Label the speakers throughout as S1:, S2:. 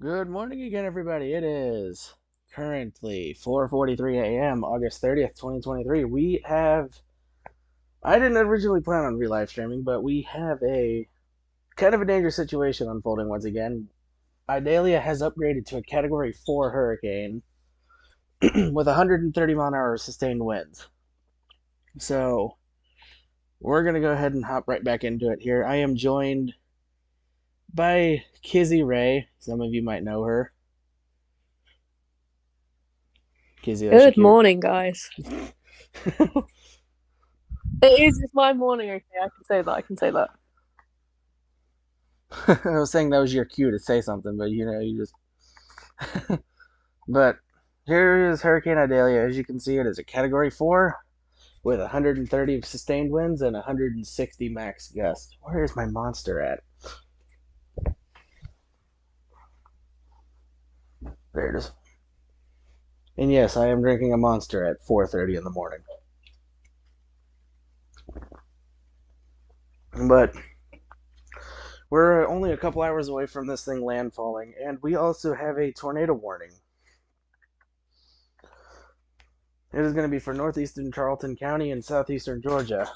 S1: Good morning again, everybody. It is currently 4:43 a.m., August 30th, 2023. I didn't originally plan on re-live streaming, but we have a kind of a dangerous situation unfolding once again. Idalia has upgraded to a Category 4 hurricane with 130-mile-an-hour sustained winds. So, we're going to go ahead and hop right back into it here. I am joined by Kizzy Ray. Some of you might know her. Kizzy, that's your
S2: Good
S1: cute.
S2: morning, guys. It's my morning, okay? I can say that. I can say that.
S1: I was saying that was your cue to say something, but you just. But here is Hurricane Idalia. As you can see, it is a Category 4 with 130 sustained winds and 160 max gusts. Where is my monster at? There it is. And yes, I am drinking a monster at 4:30 in the morning. But we're only a couple hours away from this thing landfalling, and we also have a tornado warning. It is going to be for northeastern Charlton County and southeastern Georgia.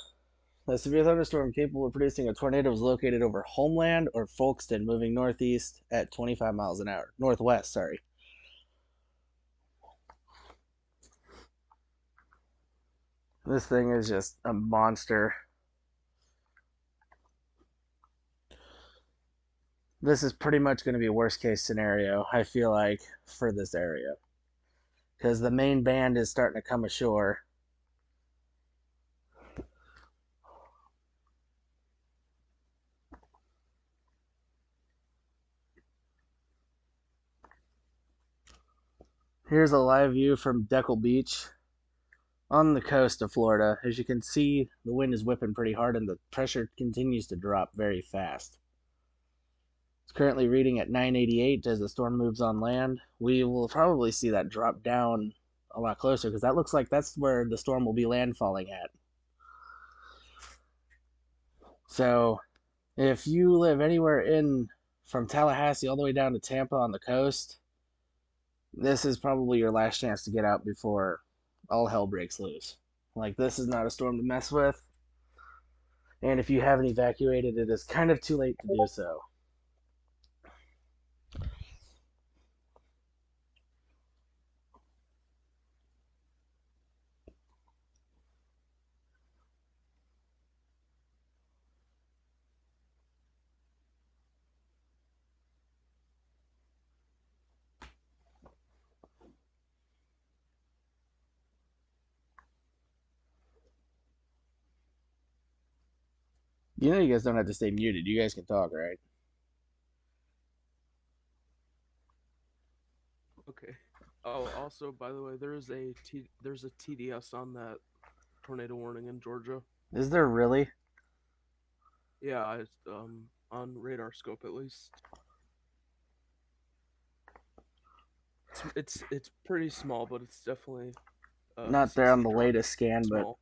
S1: A severe thunderstorm capable of producing a tornado was located over Homeland or Folkston, moving northeast at 25 miles an hour. Northwest, sorry. This thing is just a monster. This is pretty much going to be a worst case scenario, I feel like, for this area. Because the main band is starting to come ashore. Here's a live view from Deckle Beach on the coast of Florida. As you can see, the wind is whipping pretty hard and the pressure continues to drop very fast. It's currently reading at 988 as the storm moves on land. We will probably see that drop down a lot closer because that looks like that's where the storm will be landfalling at. So, if you live anywhere in from Tallahassee all the way down to Tampa on the coast, this is probably your last chance to get out before all hell breaks loose. Like, this is not a storm to mess with. And if you haven't evacuated, it is kind of too late to do so. You know, you guys don't have to stay muted. You guys can talk, right?
S3: Okay. Oh, also, by the way, there's a TDS on that tornado warning in Georgia.
S1: Is there really?
S3: Yeah, it's on radar scope at least. It's pretty small, but it's definitely
S1: Not there on the latest scan, but
S3: small.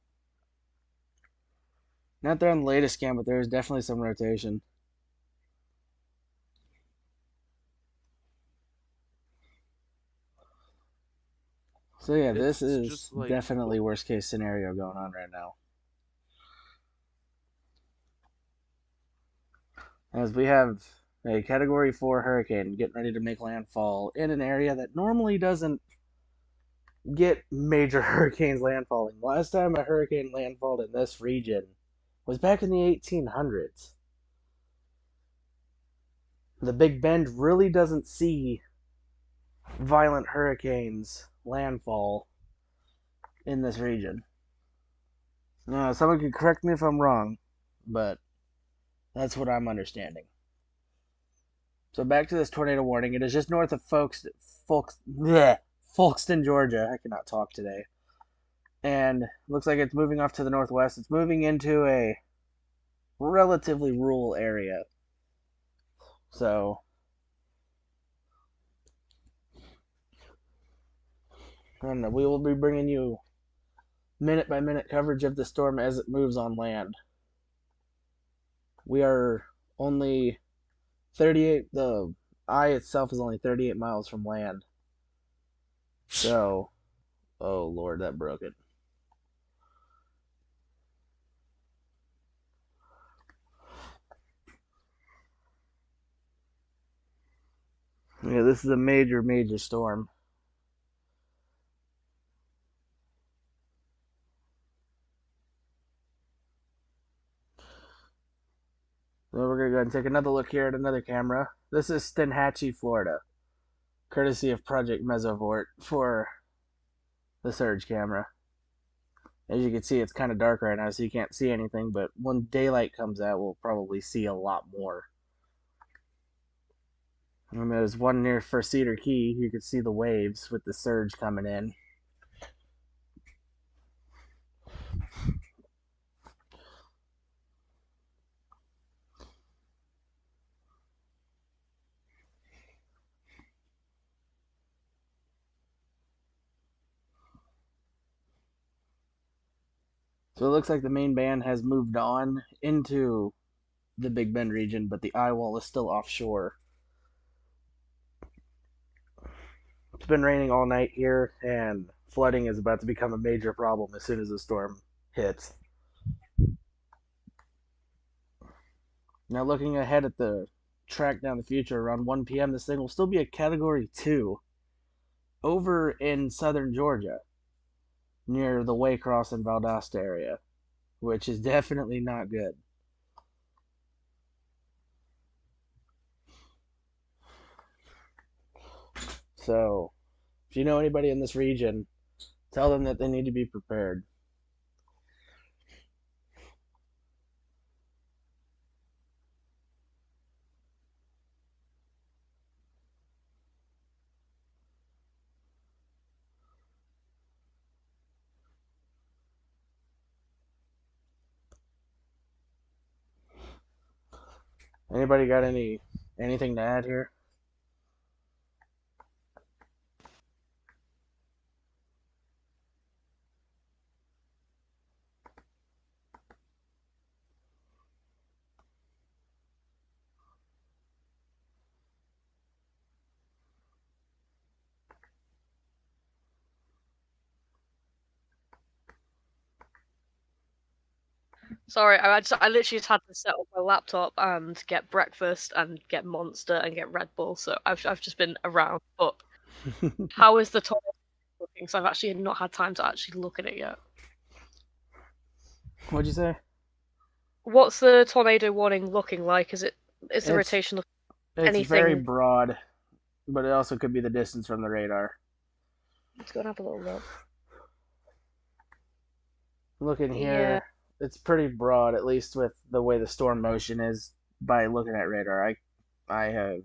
S1: not there on the latest scan, but there's definitely some rotation. So yeah, this
S3: It's
S1: is
S3: just like
S1: definitely worst case scenario going on right now. As we have a Category 4 hurricane getting ready to make landfall in an area that normally doesn't get major hurricanes landfalling. Last time a hurricane landfalled in this region was back in the 1800s. The Big Bend really doesn't see violent hurricanes landfall in this region. Someone could correct me if I'm wrong, but that's what I'm understanding. So back to this tornado warning. It is just north of Folkston, Georgia. I cannot talk today. And looks like it's moving off to the northwest. It's moving into a relatively rural area. So, I don't know. We will be bringing you minute by minute coverage of the storm as it moves on land. We are only 38. The eye itself is only 38 miles from land. So, oh lord, that broke it. Yeah, this is a major, major storm. So we're gonna go ahead and take another look here at another camera. This is Steinhatchee, Florida, courtesy of Project Mesovort for the surge camera. As you can see, it's kind of dark right now, so you can't see anything, but when daylight comes out, we'll probably see a lot more. And there's one near for Cedar Key. You can see the waves with the surge coming in. So it looks like the main band has moved on into the Big Bend region, but the eye wall is still offshore. It's been raining all night here, and flooding is about to become a major problem as soon as the storm hits. Now, looking ahead at the track down the future, around 1 p.m., this thing will still be a Category 2 over in southern Georgia, near the Waycross and Valdosta area, which is definitely not good. So, if you know anybody in this region, tell them that they need to be prepared. Anybody got anything to add here?
S2: Sorry, I literally just had to set up my laptop and get breakfast and get Monster and get Red Bull, so I've just been around. But how is the tornado looking? So I've actually not had time to actually look at it yet.
S1: What'd you say?
S2: What's the tornado warning looking like? Is the
S1: It's
S2: rotation looking
S1: it's very
S2: anything?
S1: broad, but it also could be the distance from the radar.
S2: Let's go and have a little look.
S1: Looking
S2: Yeah.
S1: here, it's pretty broad, at least with the way the storm motion is by looking at radar. I have.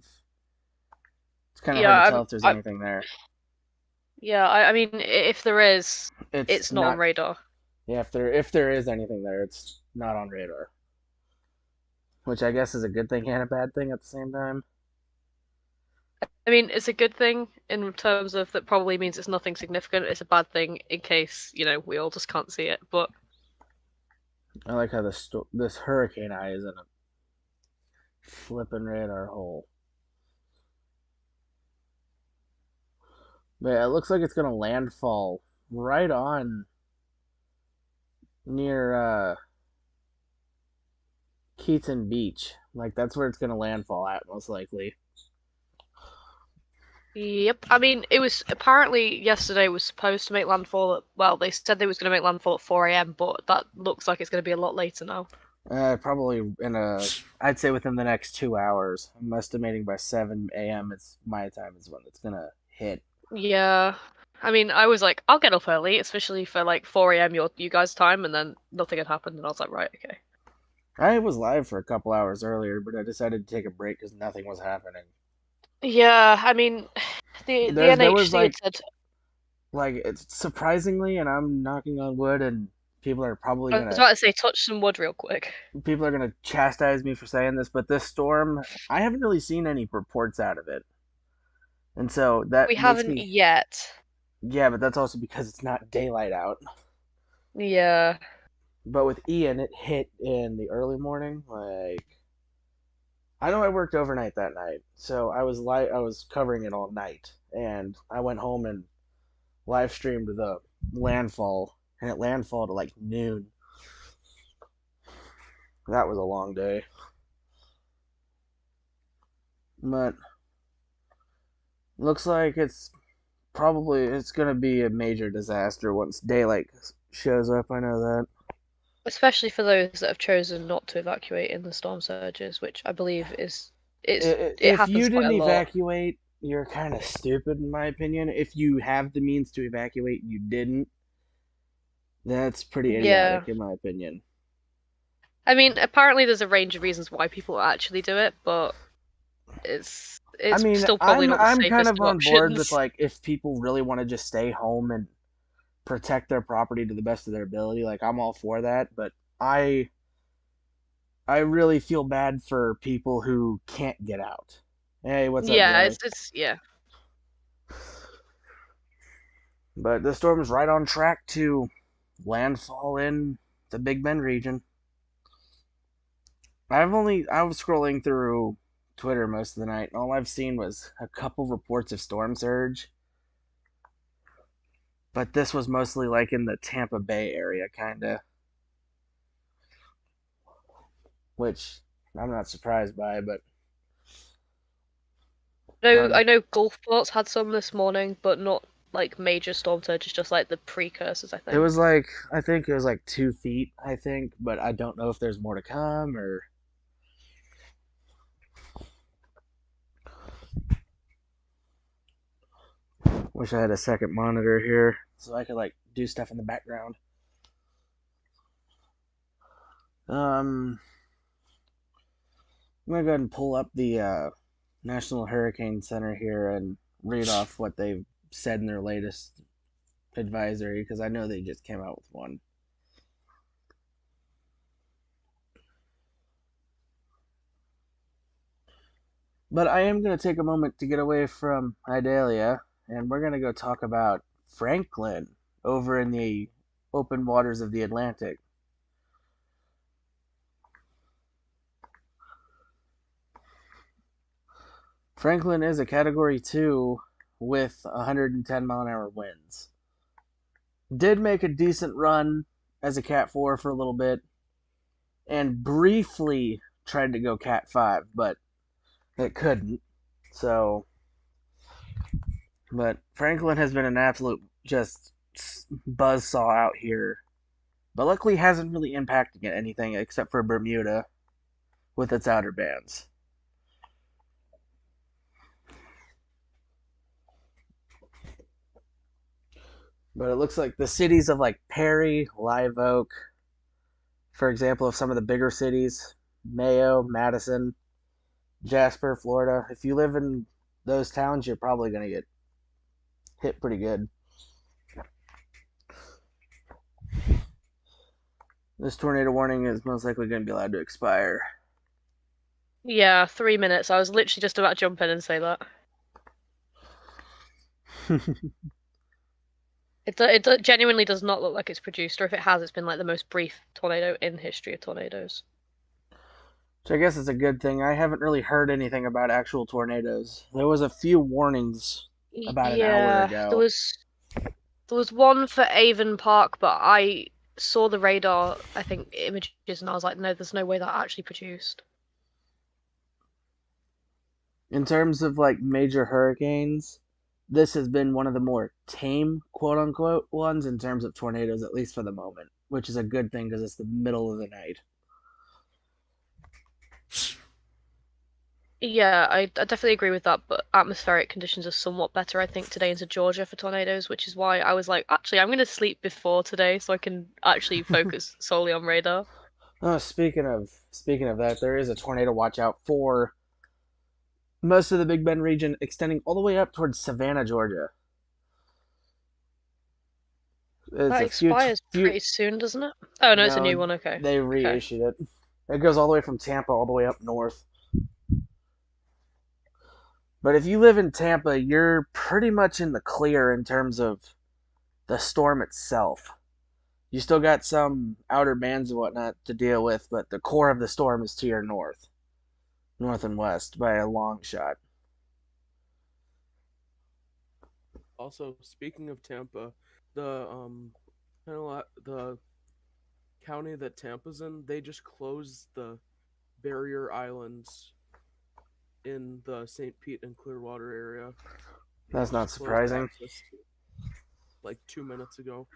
S1: It's kind of hard to
S2: Yeah,
S1: tell if there's anything there.
S2: I mean, if there is,
S1: It's
S2: it's not on
S1: not.
S2: radar.
S1: Yeah, if there is anything there, it's not on radar, which I guess is a good thing and a bad thing at the same time.
S2: I mean, it's a good thing in terms of that probably means it's nothing significant. It's a bad thing in case, we all just can't see it. But
S1: I like how this hurricane eye is in a flipping radar hole. But yeah, it looks like it's gonna landfall right on near Keaton Beach. Like that's where it's gonna landfall at most likely.
S2: yep, I mean, it was apparently yesterday was supposed to make landfall at, well, they said they was going to make landfall at 4 a.m., but that looks like it's going to be a lot later now.
S1: Probably I'd say within the next 2 hours. I'm estimating by 7 a.m. It's my time is when it's gonna hit.
S2: Yeah. I mean, I was like, I'll get up early, especially for like 4 a.m. you guys' time, and then nothing had happened, and I was like, right, okay.
S1: I was live for a couple hours earlier, but I decided to take a break because nothing was happening.
S2: Yeah, I mean, the
S1: There was
S2: NHC had said.
S1: it's surprisingly, and I'm knocking on wood, and people are probably
S2: I was
S1: gonna
S2: about to say, touch some wood real quick.
S1: people are gonna chastise me for saying this, but this storm, I haven't really seen any reports out of it, and so
S2: We
S1: that makes
S2: haven't
S1: me
S2: yet.
S1: yeah, but that's also because it's not daylight out.
S2: Yeah.
S1: But with Ian, it hit in the early morning, like I know I worked overnight that night, so I was covering it all night, and I went home and live streamed the landfall, and it landfalled at like noon. That was a long day, but looks like it's gonna be a major disaster once daylight shows up. I know that.
S2: Especially for those that have chosen not to evacuate in the storm surges, which I believe it
S1: If
S2: happens
S1: you
S2: quite a
S1: didn't
S2: lot.
S1: evacuate, you're kind of stupid, in my opinion. If you have the means to evacuate, and you didn't. That's pretty idiotic,
S2: Yeah.
S1: in my opinion.
S2: I mean, apparently there's a range of reasons why people actually do it, but
S1: I
S2: it's
S1: mean,
S2: still probably
S1: I'm
S2: not the
S1: I'm kind
S2: safest
S1: of
S2: of
S1: on board with
S2: options.
S1: like if people really want to just stay home and protect their property to the best of their ability, like I'm all for that, but I I really feel bad for people who can't get out. Hey, what's up,
S2: Yeah,
S1: Zoe?
S2: it's yeah.
S1: But the storm's right on track to landfall in the Big Bend region. I was scrolling through Twitter most of the night, and all I've seen was a couple reports of storm surge, but this was mostly like in the Tampa Bay area, kinda, which I'm not surprised by. But
S2: No,
S1: um,
S2: I know Gulfport's had some this morning, but not like major storm surges, just like the precursors, I
S1: it was
S2: think.
S1: like I think it was like 2 feet, I think, but I don't know if there's more to come or. Wish I had a second monitor here so I could like do stuff in the background. Um, I'm gonna go ahead and pull up the National Hurricane Center here and read off what they've said in their latest advisory because I know they just came out with one. But I am going to take a moment to get away from Idalia and we're going to go talk about Franklin over in the open waters of the Atlantic. Franklin is a Category 2 with 110-mile-an-hour winds. Did make a decent run as a Cat 4 for a little bit and briefly tried to go Cat 5, but it couldn't. So, but Franklin has been an absolute just buzzsaw out here, but luckily hasn't really impacted anything except for Bermuda with its outer bands. But it looks like the cities of like Perry, Live Oak, for example, of some of the bigger cities, Mayo, Madison, Jasper, Florida. If you live in those towns, you're probably going to get hit pretty good. This tornado warning is most likely going to be allowed to expire.
S2: Yeah, 3 minutes. I was literally just about to jump in and say that. It genuinely does not look like it's produced, or if it has, it's been like the most brief tornado in the history of tornadoes.
S1: So I guess it's a good thing. I haven't really heard anything about actual tornadoes. There was a few warnings about an hour
S2: Yeah,
S1: ago.
S2: there was one for Avon Park, but I saw the radar, I think, images, and I was like, no, there's no way that actually produced.
S1: In terms of like major hurricanes, this has been one of the more tame, quote unquote, ones in terms of tornadoes, at least for the moment, which is a good thing because it's the middle of the night.
S2: Yeah, I definitely agree with that, but atmospheric conditions are somewhat better, I think, today into Georgia for tornadoes, which is why I was like, actually, I'm going to sleep before today so I can actually focus solely on radar.
S1: Speaking of that, there is a tornado watch out for most of the Big Bend region, extending all the way up towards Savannah, Georgia. It's
S2: That
S1: a
S2: expires
S1: few.
S2: pretty soon, doesn't it? Oh, no, it's a
S1: No,
S2: new one, okay.
S1: they
S2: Okay.
S1: reissued it. It goes all the way from Tampa all the way up north. But if you live in Tampa, you're pretty much in the clear in terms of the storm itself. You still got some outer bands and whatnot to deal with, but the core of the storm is to your north. North and west by a long shot.
S3: Also, speaking of Tampa, the the county that Tampa's in, they just closed the barrier islands in the St. Pete and Clearwater area. They
S1: That's not
S3: just closed
S1: surprising.
S3: access to it, like 2 minutes ago.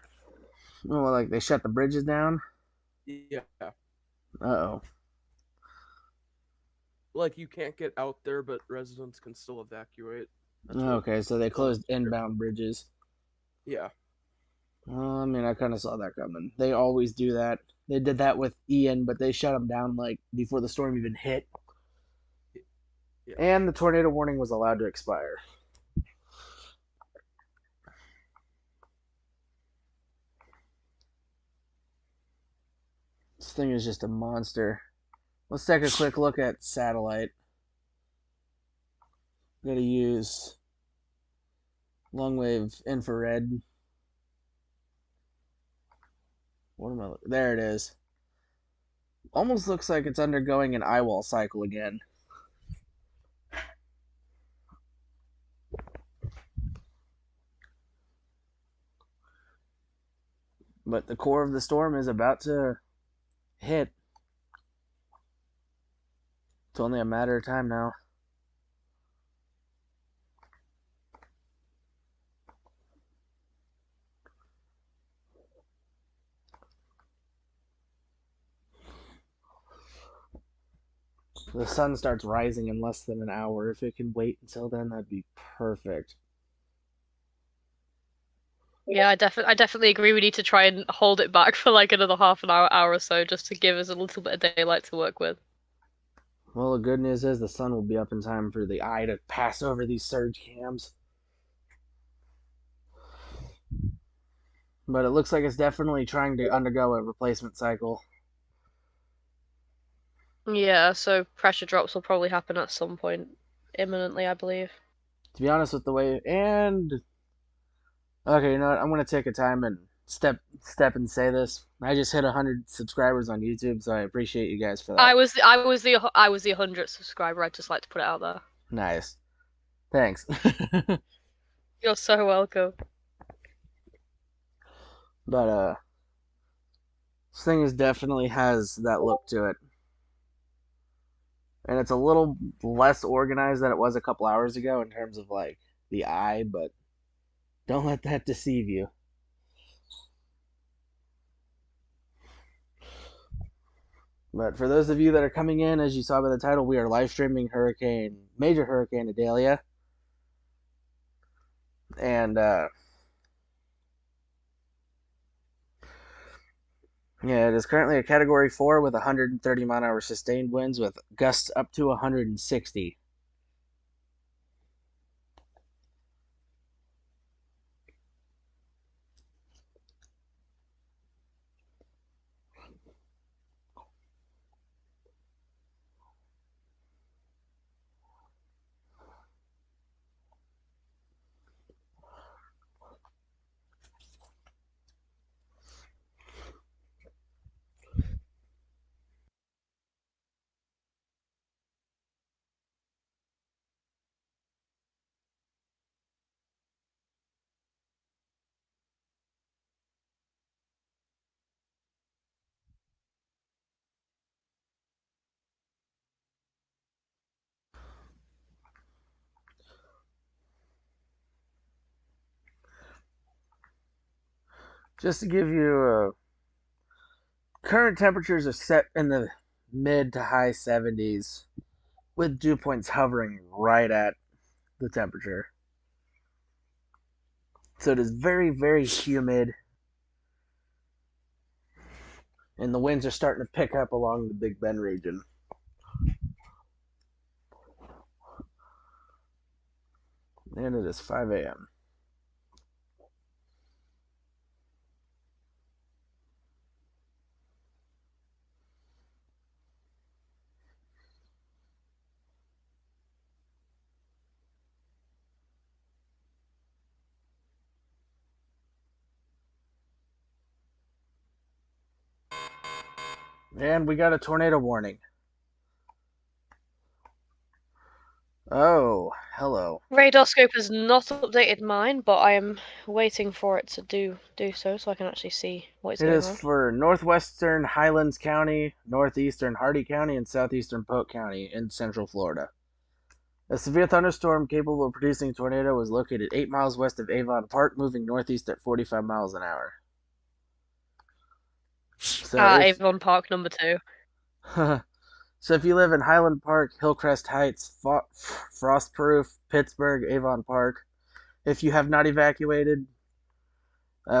S1: Oh, well, like they shut the bridges down.
S3: Yeah,
S1: Uh
S3: like you can't get out there, but residents can still evacuate. That's
S1: oh.
S3: what
S1: Okay, so they
S3: the
S1: closed inbound bridges.
S3: yeah.
S1: I mean, I kind of saw that coming. They always do that. They did that with Ian, but they shut them down like before the storm even hit,
S3: Yeah.
S1: and the tornado warning was allowed to expire. This thing is just a monster. Let's take a quick look at satellite. Gotta use long wave infrared. What am I? There it is. Almost looks like it's undergoing an eye wall cycle again. But the core of the storm is about to hit. It's only a matter of time now. The sun starts rising in less than an hour. If it can wait until then, that'd be perfect.
S2: Yeah, I definitely agree. We need to try and hold it back for like another half an hour or so, just to give us a little bit of daylight to work with.
S1: Well, the good news is the sun will be up in time for the eye to pass over these surge cams. But it looks like it's definitely trying to undergo a replacement cycle.
S2: Yeah, so pressure drops will probably happen at some point imminently, I believe.
S1: To be honest with the way, and okay, you know what? I'm gonna take a time and step and say this. I just hit 100 subscribers on YouTube, so I appreciate you guys for that.
S2: I was the 100th subscriber. I'd just like to put it out there.
S1: Nice, thanks.
S2: You're so welcome.
S1: But this thing is definitely has that look to it, and it's a little less organized than it was a couple hours ago in terms of like the eye. But don't let that deceive you. But for those of you that are coming in, as you saw by the title, we are live streaming Major Hurricane Idalia, and yeah, it is currently a Category 4 with 130-mile-an-hour sustained winds with gusts up to 160. Just to give you current temperatures are set in the mid to high 70s, with dew points hovering right at the temperature. So it is very, very humid, and the winds are starting to pick up along the Big Bend region. And it is 5 a.m. And we got a tornado warning. Oh, hello.
S2: Radar scope has not updated mine, but I am waiting for it to do so I can actually see what is
S1: It
S2: going
S1: is
S2: on.
S1: for northwestern Highlands County, northeastern Hardy County, and southeastern Polk County in central Florida. A severe thunderstorm capable of producing a tornado was located 8 miles west of Avon Park, moving northeast at 45 miles an hour. So if
S2: Avon Park number 2.
S1: so if you live in Highland Park, Hillcrest Heights, Frostproof, Pittsburgh, Avon Park, if you have not evacuated,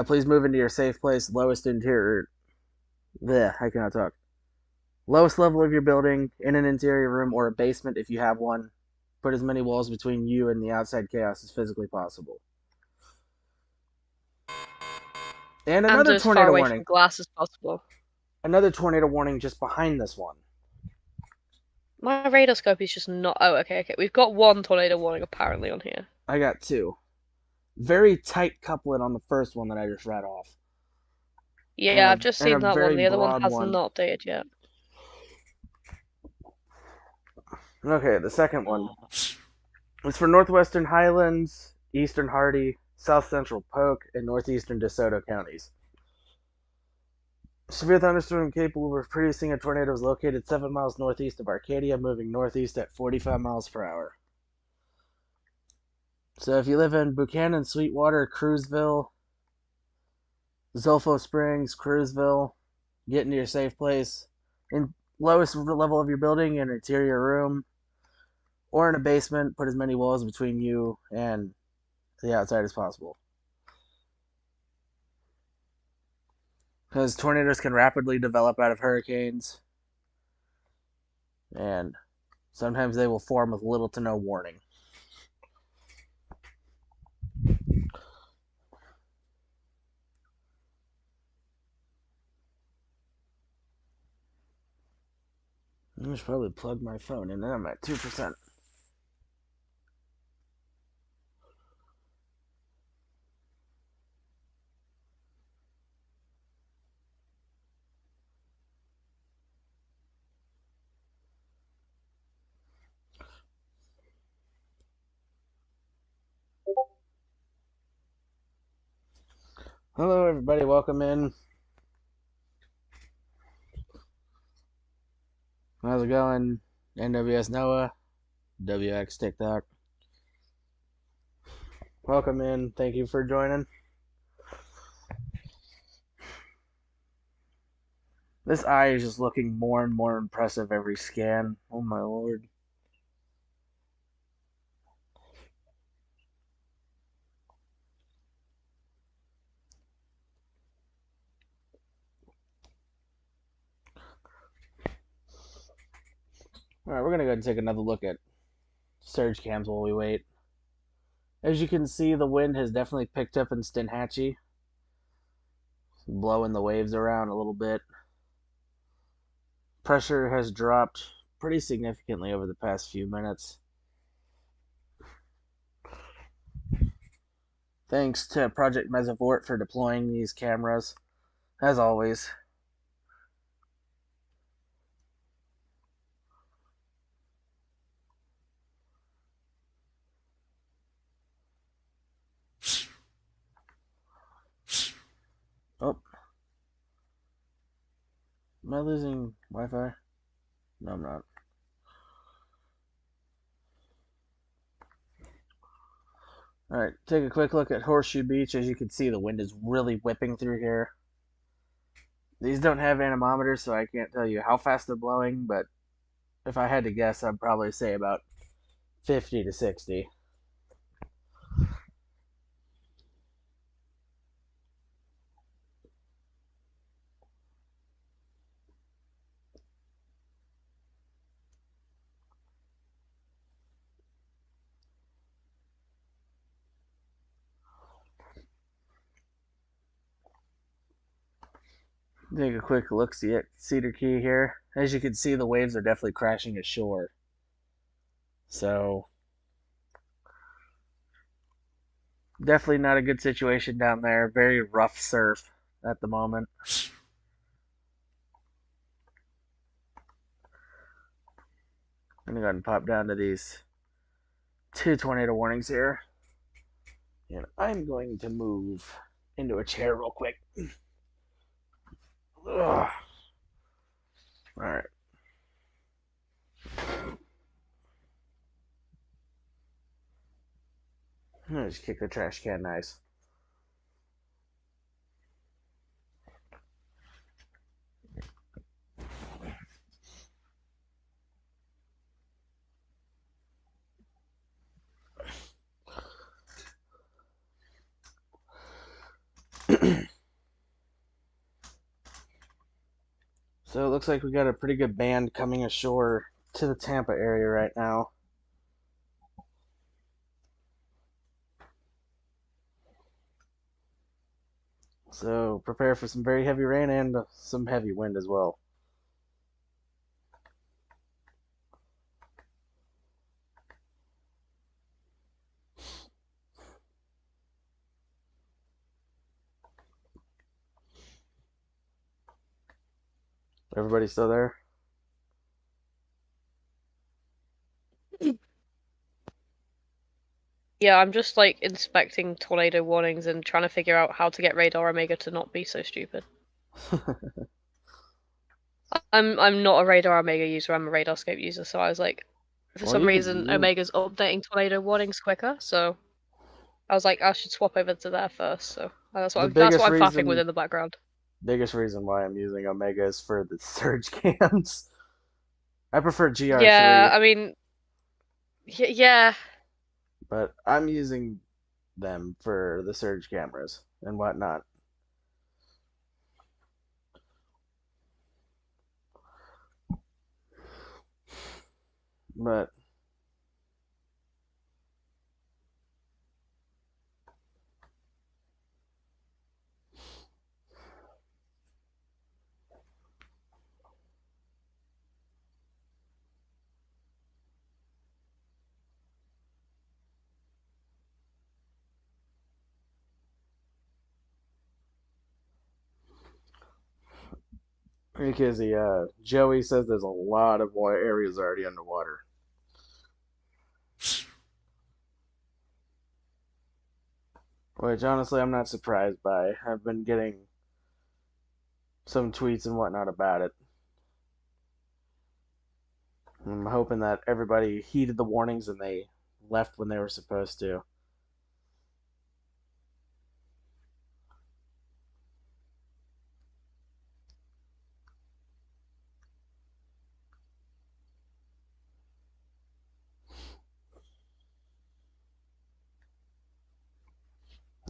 S1: please move into your safe place, lowest interior. Bleh, I cannot talk. Lowest level of your building, in an interior room or a basement if you have one. Put as many walls between you and the outside chaos as physically possible. And
S2: And
S1: another
S2: as far
S1: tornado
S2: away
S1: warning.
S2: from glass as possible.
S1: Another tornado warning just behind this one.
S2: My radar scope is just not. Oh, okay. We've got one tornado warning apparently on here.
S1: I got two. Very tight couplet on the first one that I just read off.
S2: Yeah, I've just
S1: And a
S2: seen that
S1: very
S2: one. The other one
S1: broad
S2: hasn't
S1: one.
S2: updated yet.
S1: Okay, the second one. It's for northwestern Highlands, eastern Hardy, south central Polk, and northeastern DeSoto counties. Severe thunderstorm capable of producing a tornado is located 7 miles northeast of Arcadia, moving northeast at 45 miles per hour. So if you live in Buchanan, Sweetwater, Cruzville, Zolfo Springs, Cruzville, get into your safe place. In lowest level of your building, an interior room, or in a basement, put as many walls between you and the outside as possible. Because tornadoes can rapidly develop out of hurricanes, and sometimes they will form with little to no warning. I should probably plug my phone in, and I'm at 2%. Hello, everybody. Welcome in. How's it going? NWS Noah, WX TikTok. Welcome in. Thank you for joining. This eye is just looking more and more impressive every scan. Oh my lord. Alright, we're gonna go ahead and take another look at surge cams while we wait. As you can see, the wind has definitely picked up in Steinhatchee, blowing the waves around a little bit. Pressure has dropped pretty significantly over the past few minutes. Thanks to Project Mesavort for deploying these cameras, as always. Oh. Am I losing Wi-Fi? No, I'm not. Alright, take a quick look at Horseshoe Beach. As you can see, the wind is really whipping through here. These don't have anemometers, so I can't tell you how fast they're blowing, but if I had to guess, I'd probably say about 50 to 60. Take a quick look see at Cedar Key here. As you can see, the waves are definitely crashing ashore. So, definitely not a good situation down there. Very rough surf at the moment. I'm gonna go ahead and pop down to these 2 tornado warnings here. And I'm going to move into a chair real quick. Ugh. Alright. Just kick the trash can nice. So it looks like we got a pretty good band coming ashore to the Tampa area right now. So prepare for some very heavy rain and some heavy wind as well. Everybody still there?
S2: Yeah, I'm just like inspecting tornado warnings and trying to figure out how to get Radar Omega to not be so stupid. I'm not a Radar Omega user, I'm a Radarscope user, so I was like, for
S1: Well,
S2: some
S1: you can
S2: reason
S1: use
S2: Omega's updating tornado warnings quicker, so I was like, I should swap over to there first, so
S1: the
S2: that's what
S1: biggest
S2: I'm faffing with
S1: reason
S2: in the background.
S1: biggest reason why I'm using Omega is for the surge cams. I prefer
S2: Yeah,
S1: GR3,
S2: I mean, yeah.
S1: but I'm using them for the surge cameras and whatnot. But because Joey says there's a lot of areas already underwater. Which honestly I'm not surprised by. I've been getting some tweets and whatnot about it. I'm hoping that everybody heeded the warnings and they left when they were supposed to.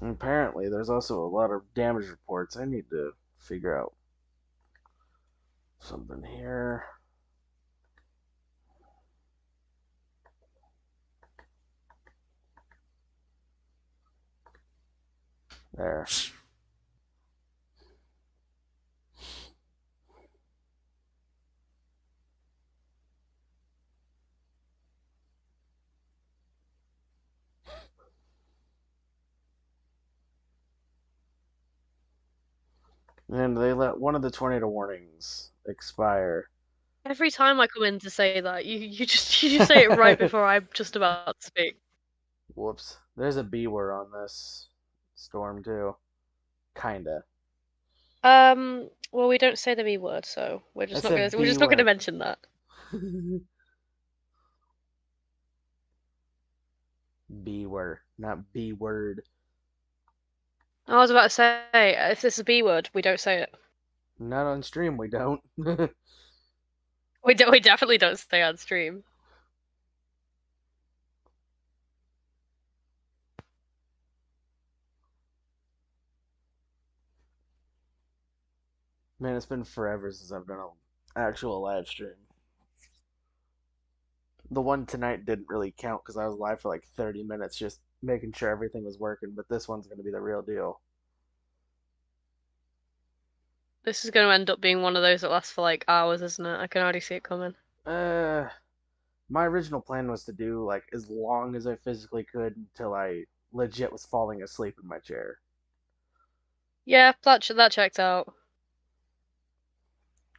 S1: And apparently, there's also a lot of damage reports. I need to figure out something here. There. And they let one of the tornado warnings expire.
S2: Every time I come in to say that, you just say it right before I'm just about to speak.
S1: Whoops. There's a B word on this storm, too. Kinda.
S2: Well, we don't say the B word, so
S1: I said
S2: we're
S1: B
S2: just not gonna
S1: word.
S2: mention that.
S1: B word, not B word.
S2: I was about to say, if it's a B word, we don't say it.
S1: Not on stream, we don't.
S2: We definitely don't stay on stream.
S1: Man, it's been forever since I've done an actual live stream. The one tonight didn't really count because I was live for like 30 minutes just making sure everything was working, but this one's going to be the real deal.
S2: This is going to end up being one of those that lasts for like hours, isn't it? I can already see it coming.
S1: Uh, my original plan was to do like as long as I physically could until I legit was falling asleep in my chair.
S2: Yeah, that checked out.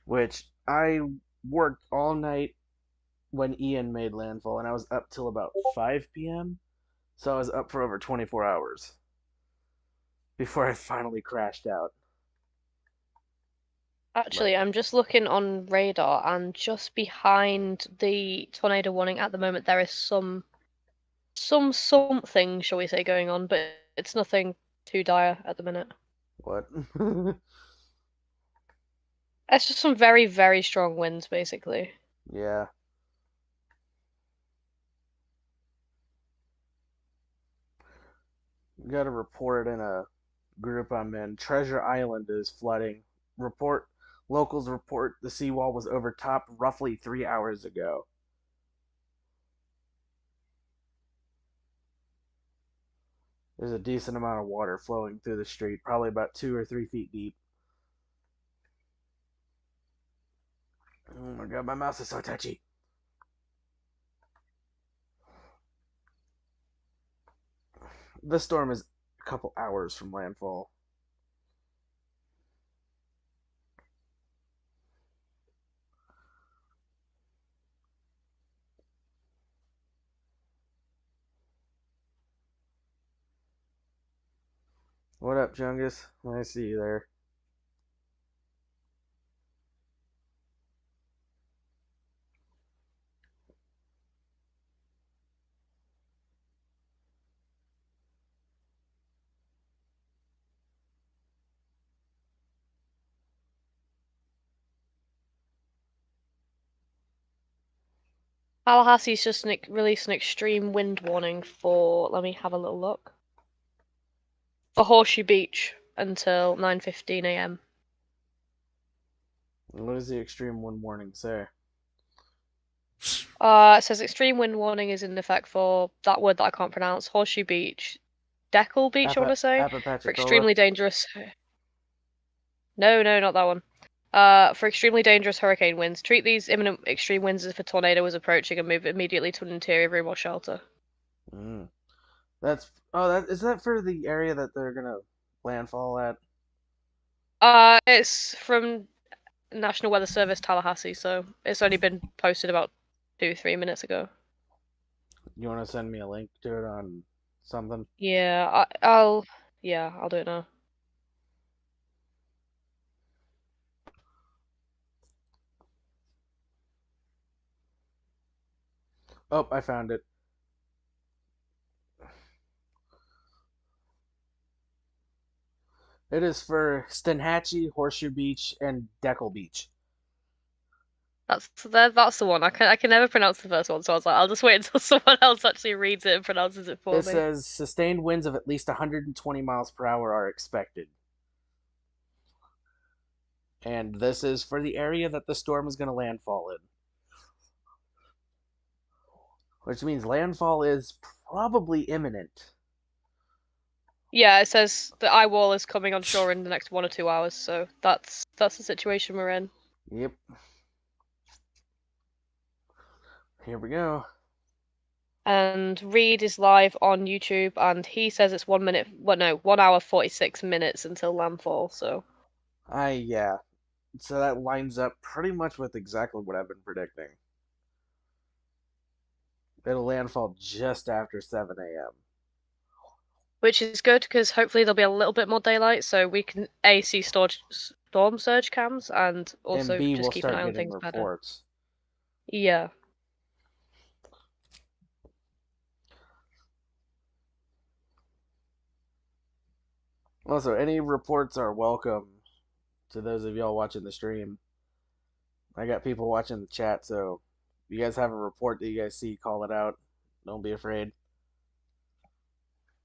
S1: Which I worked all night when Ian made landfall, and I was up till about 5 p.m. So I was up for over 24 hours before I finally crashed out. But
S2: Actually, I'm just looking on radar, and just behind the tornado warning at the moment, there is something, shall we say, going on, but it's nothing too dire at the minute.
S1: what?
S2: It's just some very, very strong winds, basically.
S1: Yeah. Got a report in a group I'm in. Treasure Island is flooding. Report Locals report the seawall was overtopped roughly 3 hours ago. There's a decent amount of water flowing through the street, probably about 2 or 3 feet deep. Oh my god, my mouse is so touchy. This storm is a couple hours from landfall. What up, Jungus? I see you there.
S2: Tallahassee's just released an extreme wind warning for. Let me have a little look. For Horseshoe Beach until 9:15 a.m.
S1: What does the extreme wind warning say?
S2: It says extreme wind warning is in effect for that word that I can't pronounce. Horseshoe Beach, Deckle Beach, I want to say, for
S1: Apapachikola?
S2: extremely dangerous. No, not that one. For extremely dangerous hurricane winds, treat these imminent extreme winds as if a tornado was approaching and move immediately to an interior room or shelter.
S1: Mm. That for the area that they're gonna landfall at?
S2: It's from National Weather Service Tallahassee, so it's only been posted about 2-3 minutes ago.
S1: You want to send me a link to it on something?
S2: Yeah, I'll do it now.
S1: Oh, I found it. It is for Stenhatchee, Horseshoe Beach, and Deckle Beach.
S2: That's the one. I can never pronounce the first one, so I was like, I'll just wait until someone else actually reads it and pronounces it for
S1: It
S2: me.
S1: says sustained winds of at least 120 miles per hour are expected. And this is for the area that the storm is going to landfall in. Which means landfall is probably imminent.
S2: Yeah, it says the eye wall is coming on shore in the next 1 or 2 hours, so that's the situation we're in.
S1: Yep. Here we go.
S2: And Reed is live on YouTube, and he says it's 1 minute. Well, no, 1 hour 46 minutes until landfall. So
S1: Yeah. So that lines up pretty much with exactly what I've been predicting. It'll landfall just after 7 a.m.
S2: which is good because hopefully there'll be a little bit more daylight, so we can see storm surge cams and
S1: And
S2: also
S1: B
S2: just
S1: will
S2: keep an
S1: start
S2: eye on
S1: getting
S2: things better.
S1: reports.
S2: Yeah.
S1: Also, any reports are welcome to those of y'all watching the stream. I got people watching the chat, so if you guys have a report that you guys see, call it out. Don't be afraid.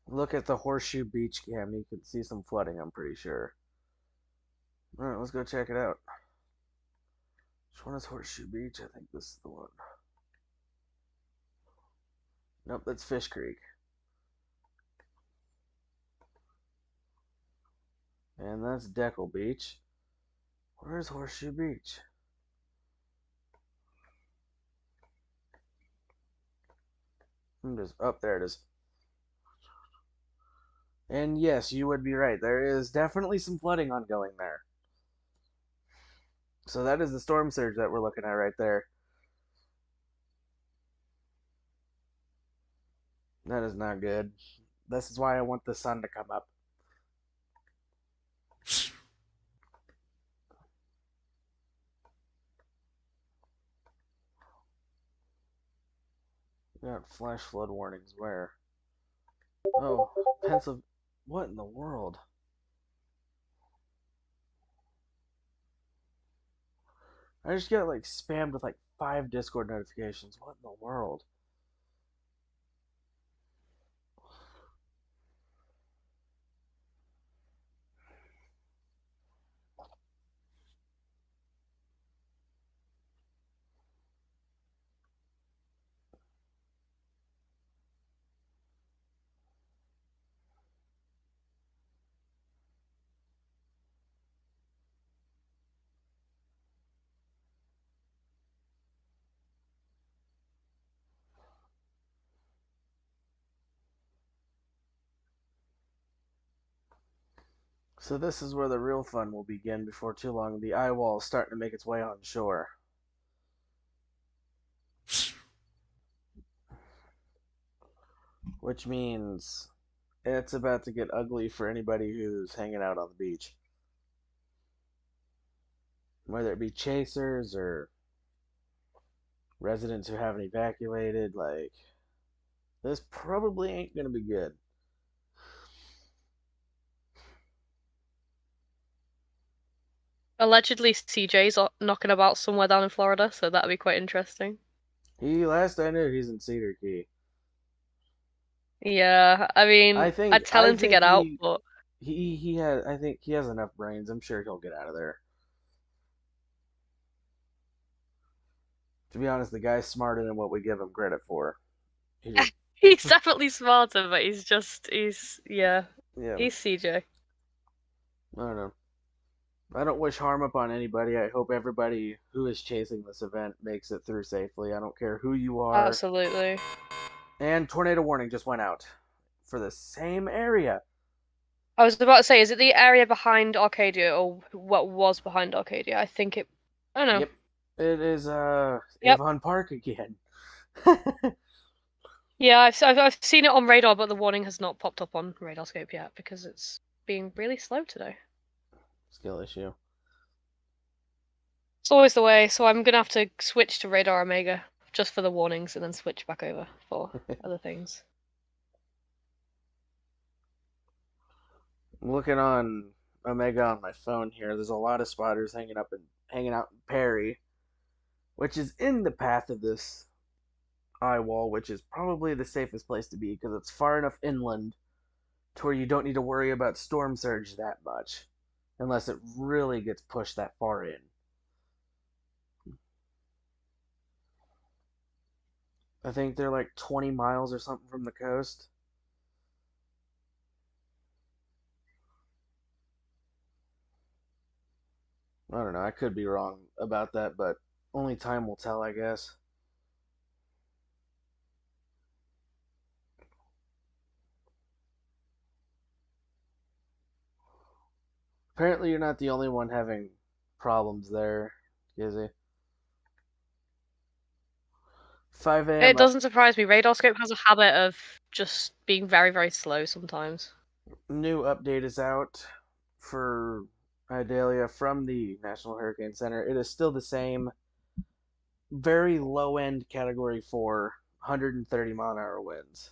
S1: Look at the Horseshoe Beach cam. You can see some flooding, I'm pretty sure. Alright, let's go check it out. Which one is Horseshoe Beach? I think this is the one. Nope, that's Fish Creek. And that's Deckle Beach. Where's Horseshoe Beach? I'm just up there. It is. And yes, you would be right. There is definitely some flooding ongoing there. So that is the storm surge that we're looking at right there. That is not good. This is why I want the sun to come up. We got flash flood warnings where? Oh, Pennsylvania. What in the world? I just got like spammed with like 5 Discord notifications. What in the world? So this is where the real fun will begin before too long. The eye wall is starting to make its way on shore. Which means it's about to get ugly for anybody who's hanging out on the beach. Whether it be chasers or residents who haven't evacuated, like, this probably ain't gonna be good.
S2: Allegedly, CJ's knocking about somewhere down in Florida, so that'd be quite interesting.
S1: Last I knew, he's in Cedar Key.
S2: Yeah, I mean, I'd tell
S1: I
S2: him to
S1: think
S2: get out, but
S1: he has I think he has enough brains. I'm sure he'll get out of there. To be honest, the guy's smarter than what we give him credit for. He just
S2: he's definitely smarter, but yeah,
S1: yeah,
S2: he's CJ.
S1: I don't know. I don't wish harm upon anybody. I hope everybody who is chasing this event makes it through safely. I don't care who you are.
S2: Absolutely.
S1: And tornado warning just went out for the same area.
S2: I was about to say, is it the area behind Arcadia or what was behind Arcadia? I don't know.
S1: Yep. It is
S2: Yep.
S1: Avon Park again.
S2: Yeah, I've seen it on radar, but the warning has not popped up on Radarscope yet because it's being really slow today.
S1: Skill issue.
S2: It's always the way, so I'm gonna have to switch to Radar Omega just for the warnings and then switch back over for other things.
S1: I'm looking on Omega on my phone here. There's a lot of spotters hanging out in Perry, which is in the path of this eye wall, which is probably the safest place to be because it's far enough inland to where you don't need to worry about storm surge that much, unless it really gets pushed that far in. I think they're like 20 miles or something from the coast. I don't know. I could be wrong about that, but only time will tell, I guess. Apparently, you're not the only one having problems there, Gizzy. 5 a.m.
S2: It doesn't surprise me. Radarscope has a habit of just being very, very slow sometimes.
S1: New update is out for Idalia from the National Hurricane Center. It is still the same, very low end Category 4, 130-mile-an-hour winds.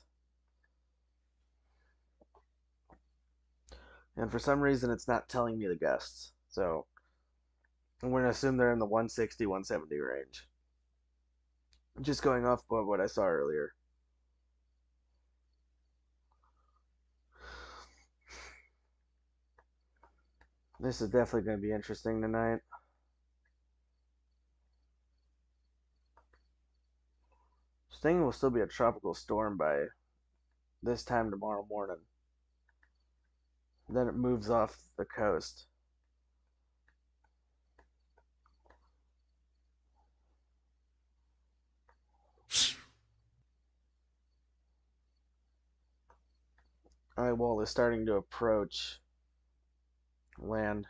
S1: And for some reason, it's not telling me the gusts. So I'm going to assume they're in the 160, 170 range. Just going off of what I saw earlier. This is definitely going to be interesting tonight. This thing will still be a tropical storm by this time tomorrow morning. Then it moves off the coast. Eye wall is starting to approach land.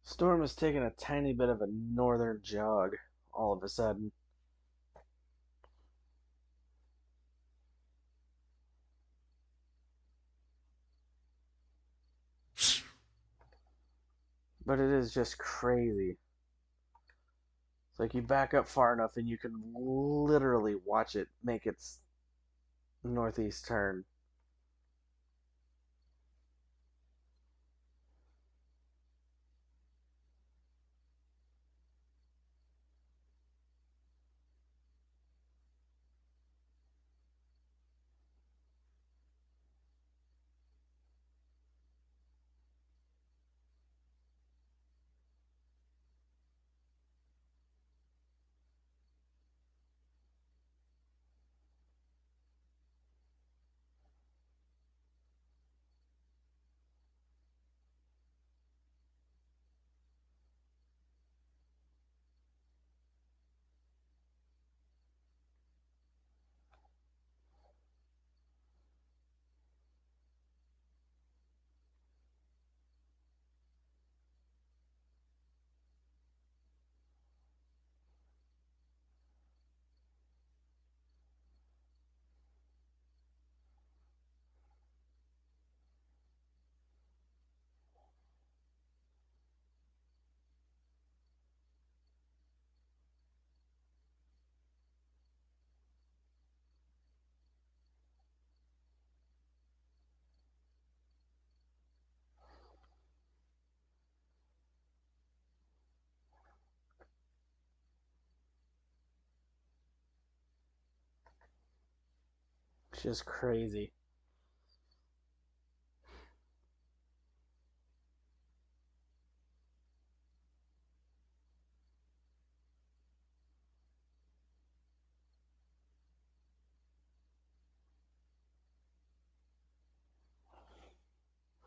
S1: Storm has taken a tiny bit of a northern jog all of a sudden. But it is just crazy. It's like you back up far enough and you can literally watch it make its northeast turn. It's just crazy.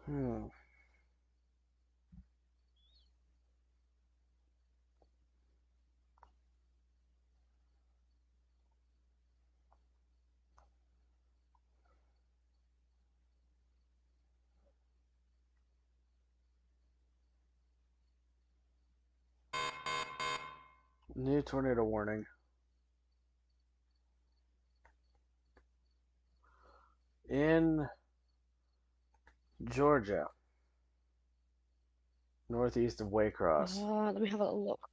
S1: Hmm. New tornado warning. In Georgia, northeast of Waycross.
S2: Let me have a look.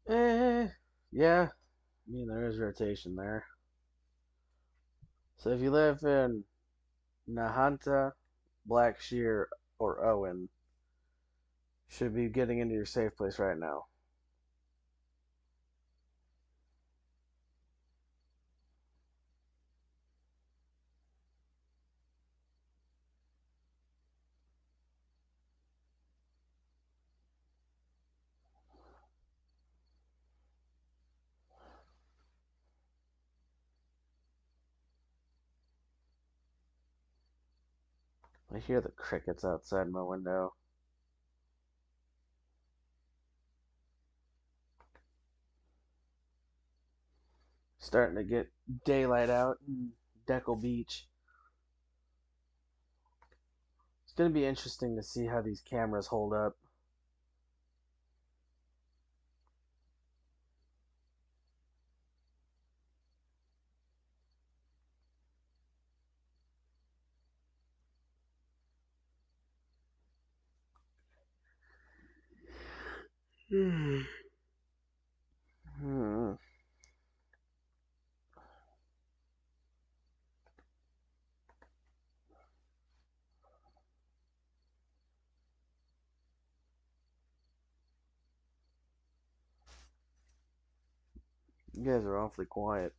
S1: Yeah. I mean, there is rotation there. So if you live in Nahanta, Blackshear, or Owen, should be getting into your safe place right now. I hear the crickets outside my window. Starting to get daylight out in Deckle Beach. It's going to be interesting to see how these cameras hold up. Hmm. You guys are awfully quiet.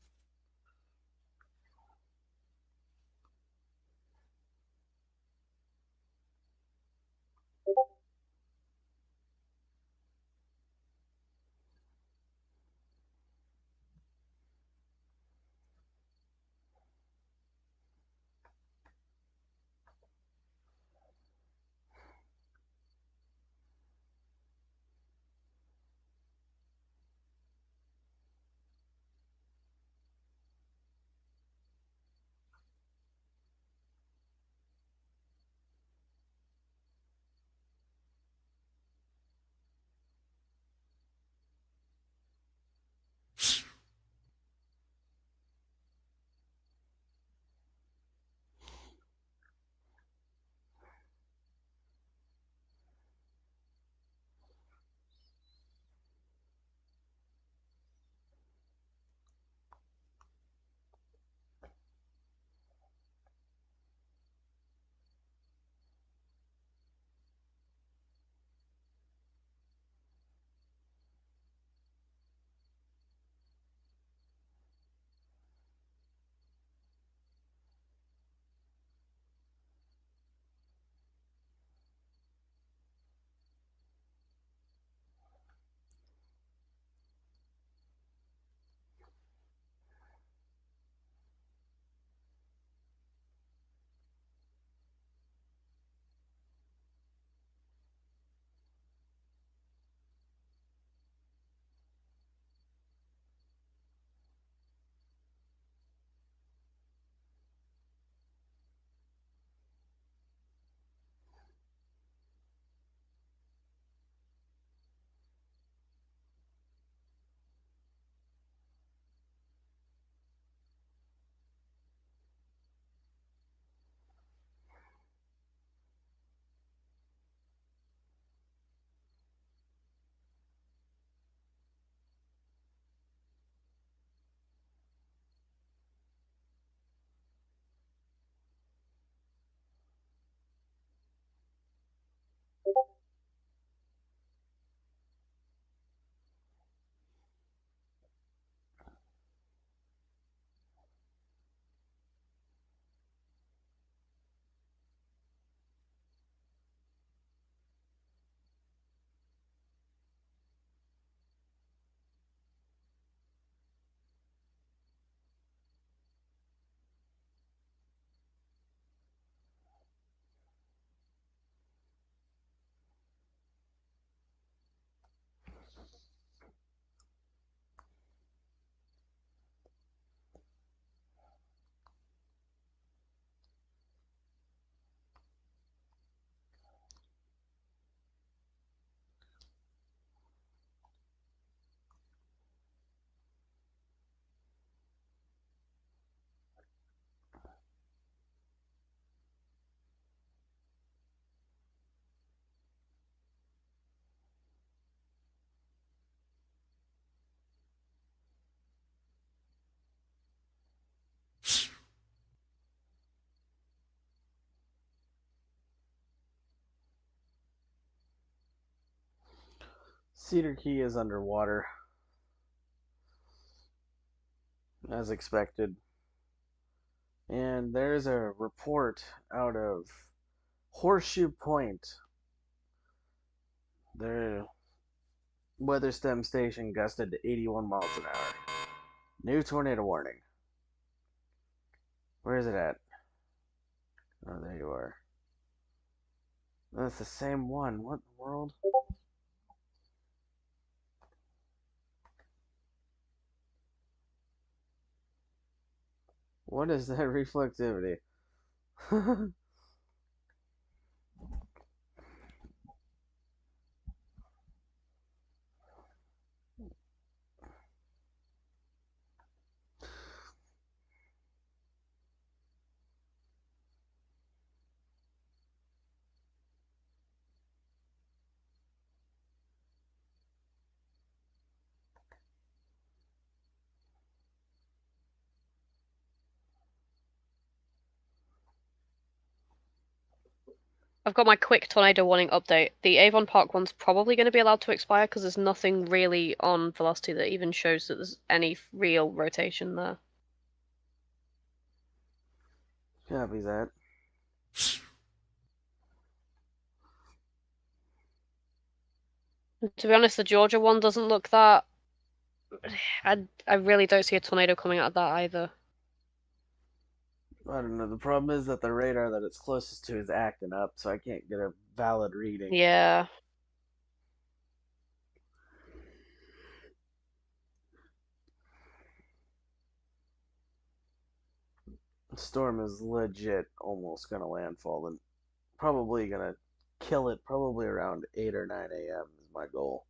S1: Cedar Key is underwater, as expected. And there's a report out of Horseshoe Point. Their weather stem station gusted to 81 miles an hour. New tornado warning. Where is it at? Oh, there you are. That's the same one. What in the world? What is that reflectivity?
S2: I've got my quick tornado warning update. The Avon Park one's probably going to be allowed to expire because there's nothing really on velocity that even shows that there's any real rotation there.
S1: Copy that.
S2: To be honest, the Georgia one doesn't look that. I really don't see a tornado coming out of that either.
S1: I don't know. The problem is that the radar that it's closest to is acting up, so I can't get a valid reading.
S2: Yeah.
S1: The storm is legit almost gonna landfall and probably gonna kill it probably around 8 or 9 a.m. is my goal.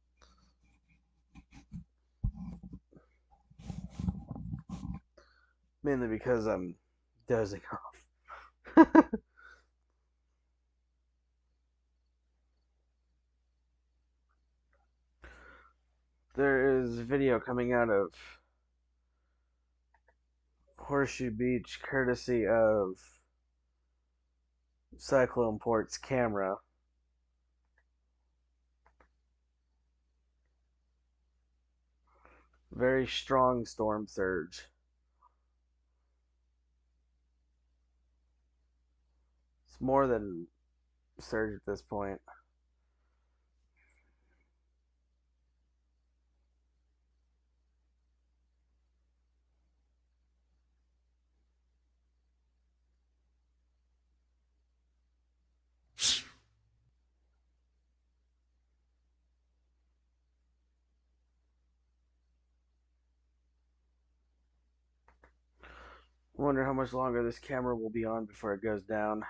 S1: Mainly because I'm dozing off. There is video coming out of Horseshoe Beach courtesy of Cyclone Port's camera. Very strong storm surge. It's more than surge at this point. I wonder how much longer this camera will be on before it goes down.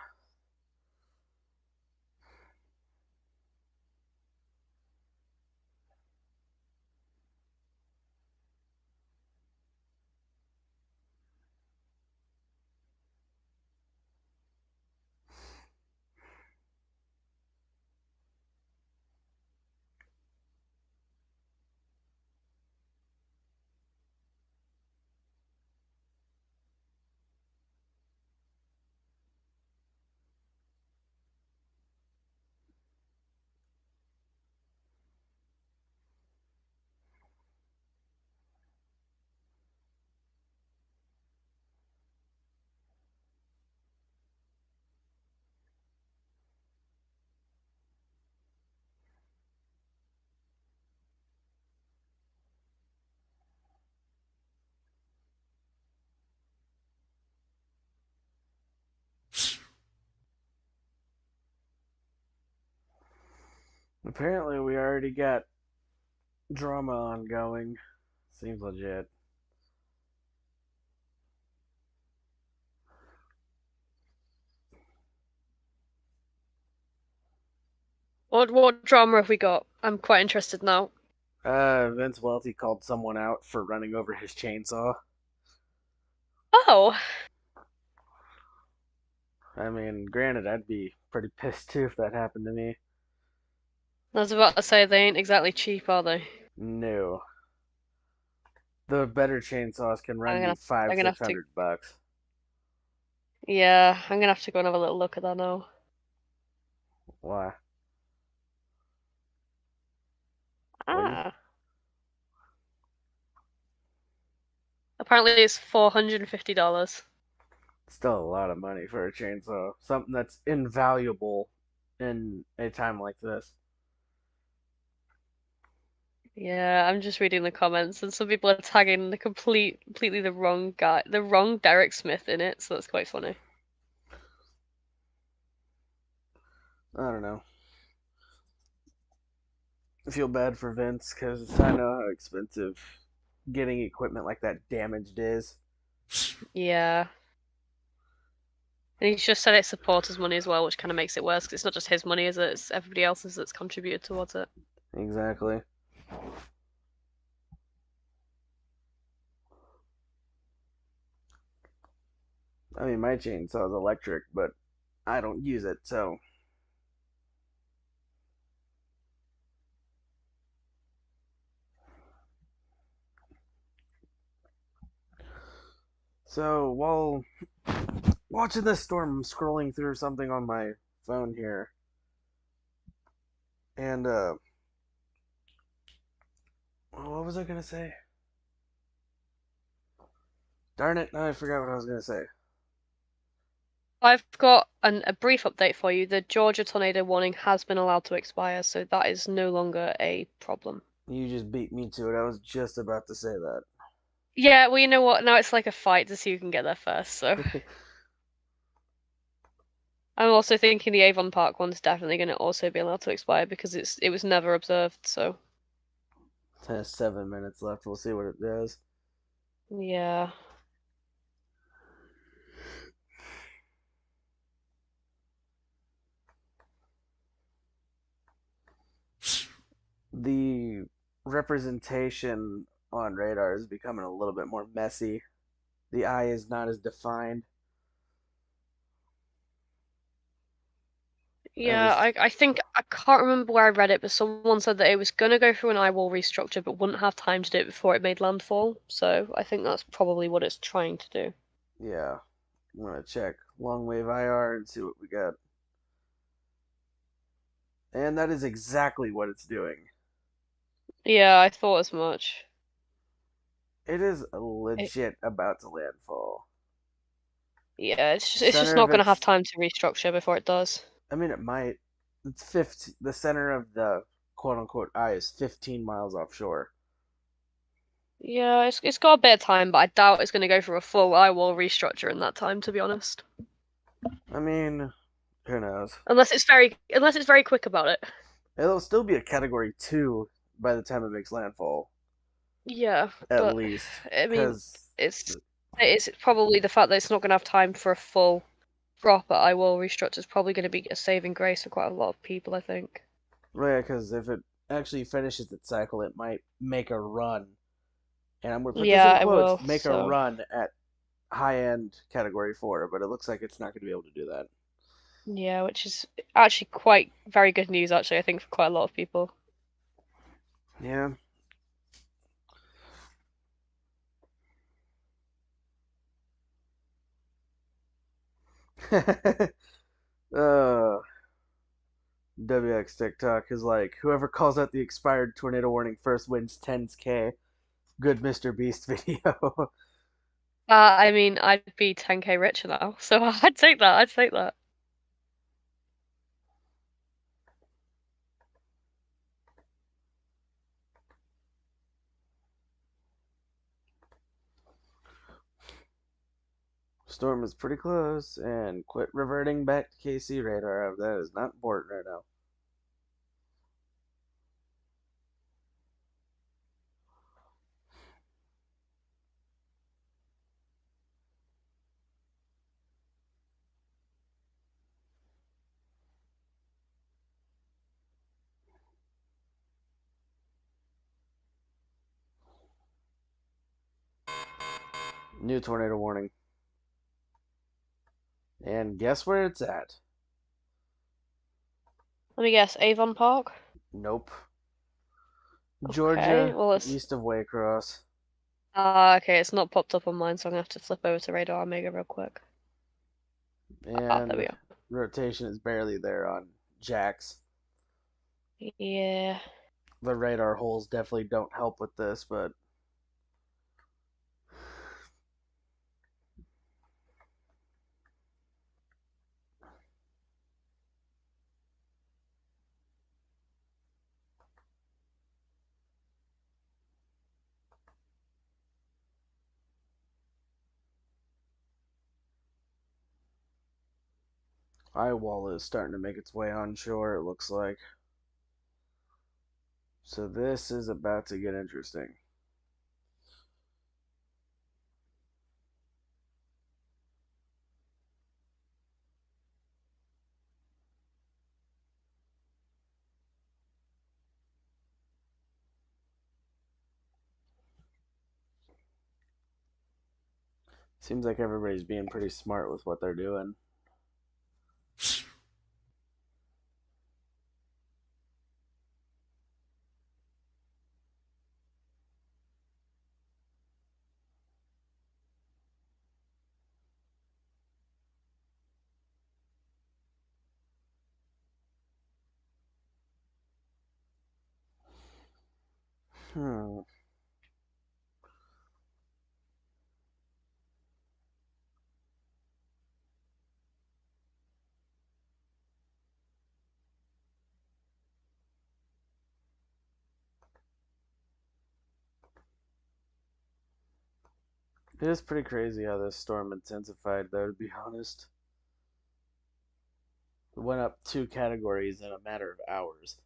S1: Apparently, we already got drama ongoing. Seems legit.
S2: What drama have we got? I'm quite interested now.
S1: Vince Welty called someone out for running over his chainsaw.
S2: Oh,
S1: I mean, granted, I'd be pretty pissed too if that happened to me.
S2: I was about to say they ain't exactly cheap, are they?
S1: No. The better chainsaws can run you
S2: I'm
S1: five,
S2: gonna
S1: six
S2: have to.
S1: hundred bucks.
S2: Yeah, I'm gonna have to go and have a little look at that now.
S1: Why?
S2: I
S1: What
S2: Apparently, it's $450.
S1: Still a lot of money for a chainsaw. Something that's invaluable in a time like this.
S2: Yeah, I'm just reading the comments, and some people are tagging the completely the wrong guy, the wrong Derek Smith in it, so that's quite funny.
S1: I don't know. I feel bad for Vince because I know how expensive getting equipment like that damaged is.
S2: Yeah. And he's just said it's supporters' money as well, which kind of makes it worse because it's not just his money, is it? It's everybody else's that's contributed towards it.
S1: Exactly. I mean, my chainsaw is electric, but I don't use it, so. So, while watching this storm, I'm scrolling through something on my phone here, and, what was I gonna say? Darn it, now I forgot what I was gonna say.
S2: I've got a brief update for you. The Georgia tornado warning has been allowed to expire, so that is no longer a problem.
S1: You just beat me to it. I was just about to say that.
S2: Yeah, well, you know what? Now it's like a fight to see who can get there first, so. I'm also thinking the Avon Park one's definitely going to also be allowed to expire because it was never observed, so.
S1: It has 7 minutes left. We'll see what it does.
S2: Yeah.
S1: The representation on radar is becoming a little bit more messy. The eye is not as defined. At
S2: Yeah,
S1: least,
S2: I think I can't remember where I read it, but someone said that it was gonna go through an eyewall restructure, but wouldn't have time to do it before it made landfall. So I think that's probably what it's trying to do.
S1: yeah. I'm gonna check long wave IR and see what we got. And that is exactly what it's doing.
S2: Yeah, I thought as much.
S1: It is
S2: It,
S1: legit about to landfall.
S2: yeah, it's just
S1: Center
S2: not
S1: of
S2: gonna have
S1: its,
S2: time to restructure before it does.
S1: I mean, it might. It's 15. The center of the quote unquote eye is 15 miles offshore.
S2: Yeah, it's got a bit of time, but I doubt it's gonna go through a full eyewall restructure in that time, to be honest.
S1: I mean, who knows?
S2: Unless it's very quick about it.
S1: It'll still be a category 2 by the time it makes landfall,
S2: Yeah,
S1: at
S2: but
S1: least.
S2: I mean,
S1: Because,
S2: it's probably the fact that it's not gonna have time for a full proper eyewall restructure is probably gonna be a saving grace for quite a lot of people, I think.
S1: yeah, because if it actually finishes its cycle, it might make a run. And I'm going to put this
S2: Yeah,
S1: in
S2: I
S1: quotes
S2: will.
S1: make a
S2: So
S1: run at high end category 4, but it looks like it's not going to be able to do that.
S2: yeah, which is actually quite very good news. Actually, I think for quite a lot of people.
S1: Yeah. uh, WX TikTok is like, whoever calls out the expired tornado warning first wins 10K. Good Mr. Beast video.
S2: I mean, I'd be 10K richer now, so I'd take that. I'd take that.
S1: Storm is pretty close, and quit reverting back to KC radar. That is not important right now. New tornado warning. And guess where it's at?
S2: Let me guess, Avon Park.
S1: Nope.
S2: Okay,
S1: Georgia,
S2: well it's
S1: east of Waycross.
S2: okay. It's not popped up on mine, so I'm gonna have to flip over to Radar Omega real quick. Ah, there we
S1: And
S2: go.
S1: rotation is barely there on Jax.
S2: Yeah.
S1: The radar holes definitely don't help with this, but eye wall is starting to make its way onshore, it looks like. So this is about to get interesting. Seems like everybody's being pretty smart with what they're doing. Hmm. It is pretty crazy how this storm intensified, though, to be honest. It went up 2 categories in a matter of hours.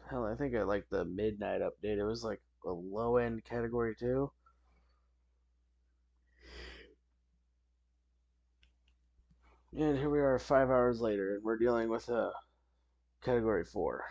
S1: Hell, I think at like the midnight update, it was like a low end category 2. And here we are 5 hours later, and we're dealing with a category 4.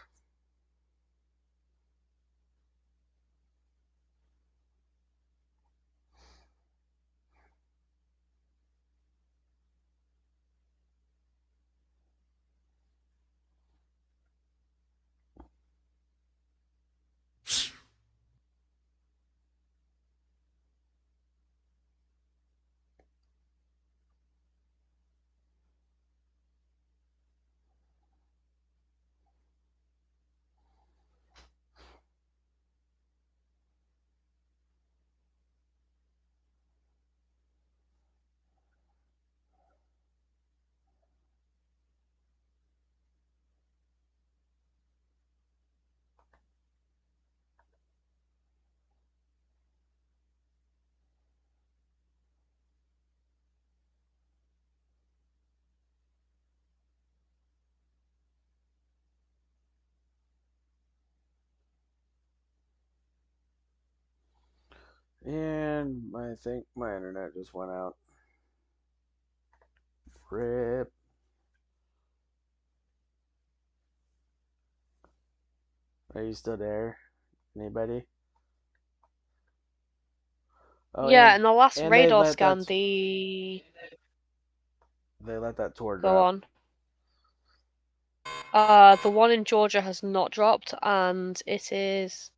S1: And I think my internet just went out. Rip. Are you still there? Anybody? Oh,
S2: Yeah, in the last
S1: and
S2: radar scan,
S1: they let that tour
S2: go
S1: drop.
S2: on. The one in Georgia has not dropped, and it is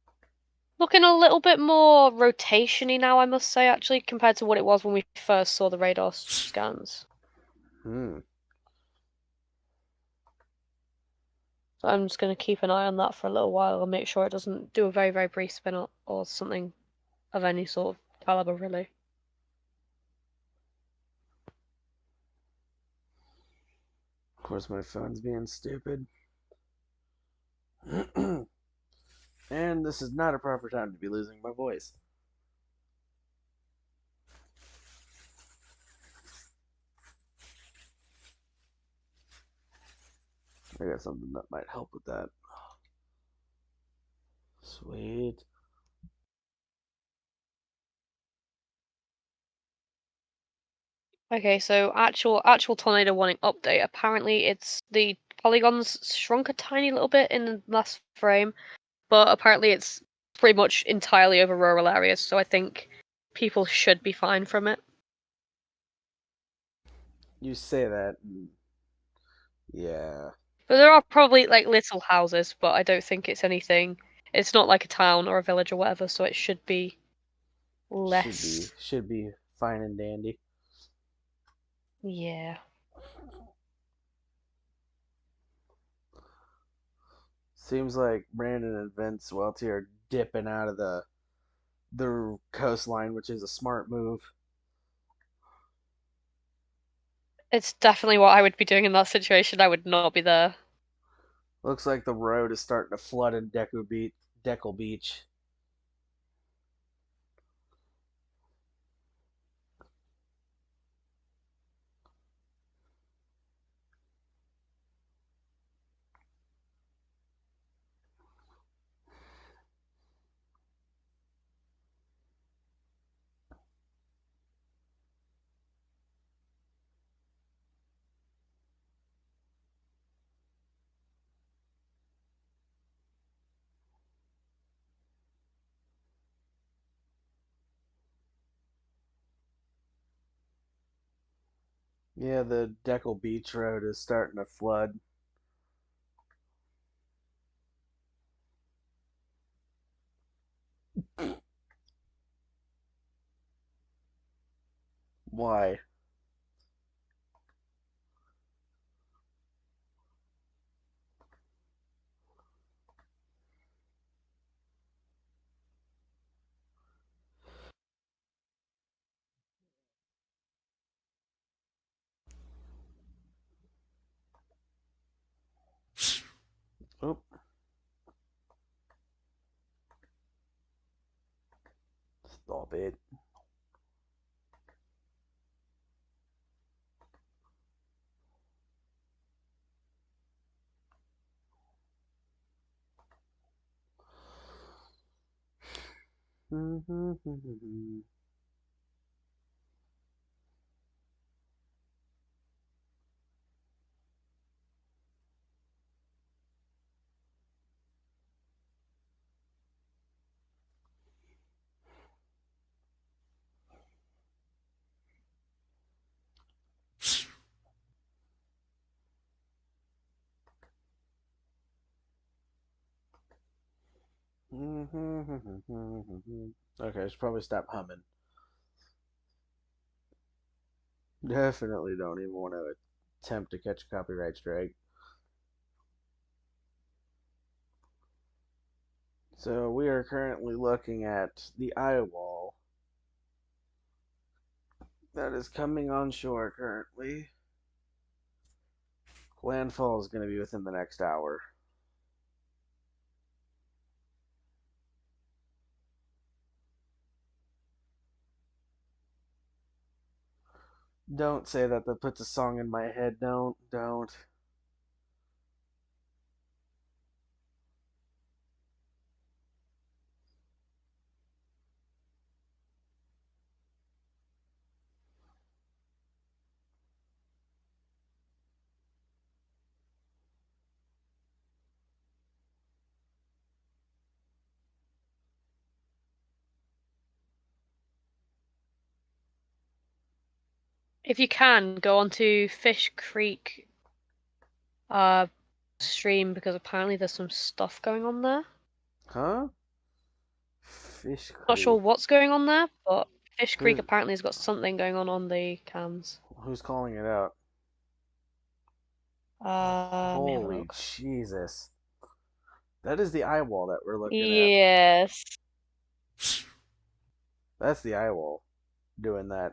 S2: looking a little bit more rotationy now, I must say, actually, compared to what it was when we first saw the radar scans.
S1: Hmm.
S2: So I'm just going to keep an eye on that for a little while and make sure it doesn't do a very, very brief spin up or something of any sort of caliber, really.
S1: Of course, my phone's being stupid. And this is not a proper time to be losing my voice. I got something that might help with that. Sweet.
S2: Okay, so actual tornado warning update. Apparently, it's the polygons shrunk a tiny little bit in the last frame, but apparently it's pretty much entirely over rural areas. So I think people should be fine from it.
S1: You say that. Yeah.
S2: But there are probably like little houses, but I don't think it's anything. It's not like a town or a village or whatever, so it should be
S1: Should be
S2: less.
S1: should be fine and dandy.
S2: Yeah.
S1: Seems like Brandon and Vince Welty are dipping out of the coastline, which is a smart move.
S2: It's definitely what I would be doing in that situation. I would not be there.
S1: Looks like the road is starting to flood in Deckle Beach. Yeah, the Deckle Beach Road is starting to flood. Why? Oop. Stop it. Okay, I should probably stop humming. Definitely don't even want to attempt to catch a copyright strike. So we are currently looking at the eye wall that is coming on shore currently. Landfall is going to be within the next hour. Don't say that. That puts a song in my head. Don't.
S2: If you can, go onto Fish Creek uh stream because apparently there's some stuff going on there.
S1: Huh? Fish
S2: Not sure
S1: Creek.
S2: what's going on there, but Fish Creek
S1: Who's
S2: apparently has got something going on the cams.
S1: who's calling it out?
S2: Let me have a
S1: Holy
S2: look.
S1: Jesus. That is the eye wall that we're looking at.
S2: Yes.
S1: That's the eye wall doing that.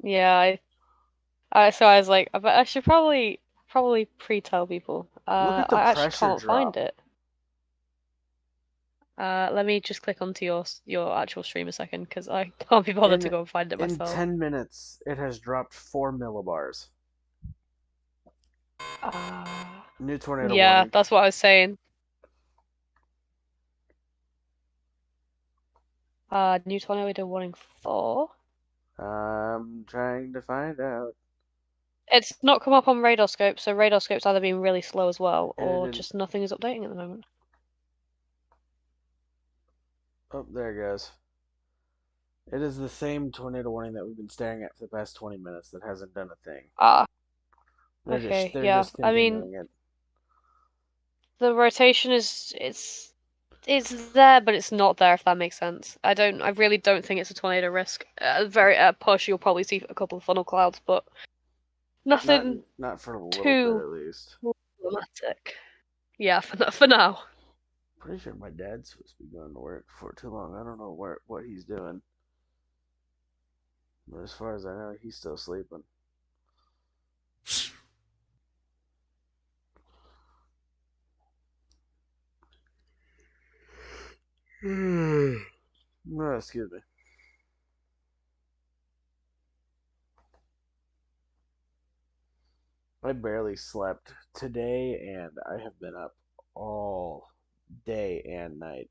S2: Yeah, so I was like, I should probably pre-tell people.
S1: Look at the
S2: I actually
S1: pressure
S2: can't find
S1: drop.
S2: it. Let me just click onto your actual stream a second because I can't be bothered to
S1: In
S2: go and find it
S1: in
S2: myself.
S1: 10 minutes, it has dropped 4 millibars. New tornado
S2: Yeah,
S1: warning.
S2: that's what I was saying. New tornado warning 4.
S1: I'm trying to find out.
S2: It's not come up on radar scope, so radar scope's either been really slow as well,
S1: And it
S2: or
S1: didn't.
S2: just nothing is updating at the moment.
S1: Oh, there it goes. It is the same tornado warning that we've been staring at for the past 20 minutes that hasn't done a thing.
S2: Ah,
S1: They're just
S2: okay,
S1: they're
S2: yeah.
S1: just
S2: I mean,
S1: continuing it.
S2: the rotation is it's there, but it's not there. If that makes sense. I really don't think it's a tornado risk. At push, you'll probably see a couple of funnel clouds, but
S1: Not
S2: nothing
S1: not for a little bit
S2: too
S1: at least.
S2: problematic. Yeah, for now.
S1: Pretty sure my dad's supposed to be going to work for too long. I don't know what he's doing. But as far as I know, he's still sleeping. No, excuse me. I barely slept today, and I have been up all day and night.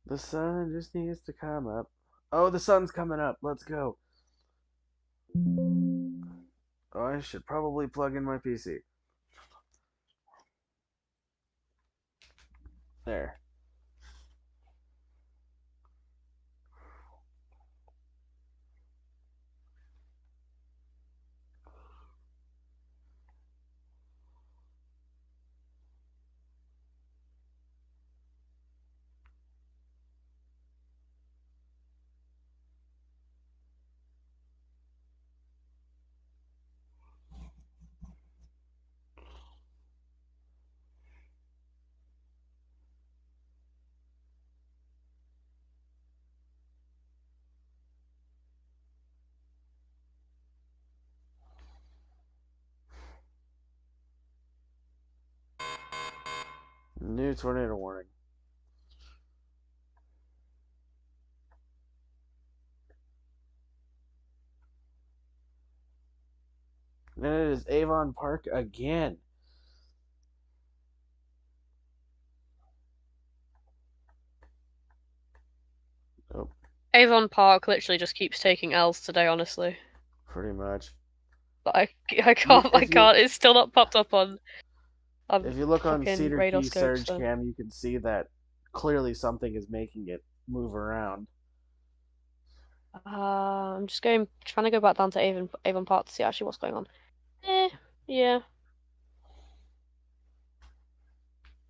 S1: The sun just needs to come up. Oh, the sun's coming up. Let's go. Oh, I should probably plug in my PC. There. New tornado warning. And it is Avon Park again. Oh,
S2: Avon Park literally just keeps taking L's today, honestly.
S1: pretty much.
S2: But I can't, I
S1: If you
S2: can't. It's still not popped up on
S1: if you look on
S2: fucking
S1: Cedar
S2: radar
S1: Key
S2: scopes.
S1: Surge
S2: So
S1: Cam, you can see that clearly something is making it move around.
S2: I'm just trying to go back down to Avon Park to see actually what's going on. Yeah.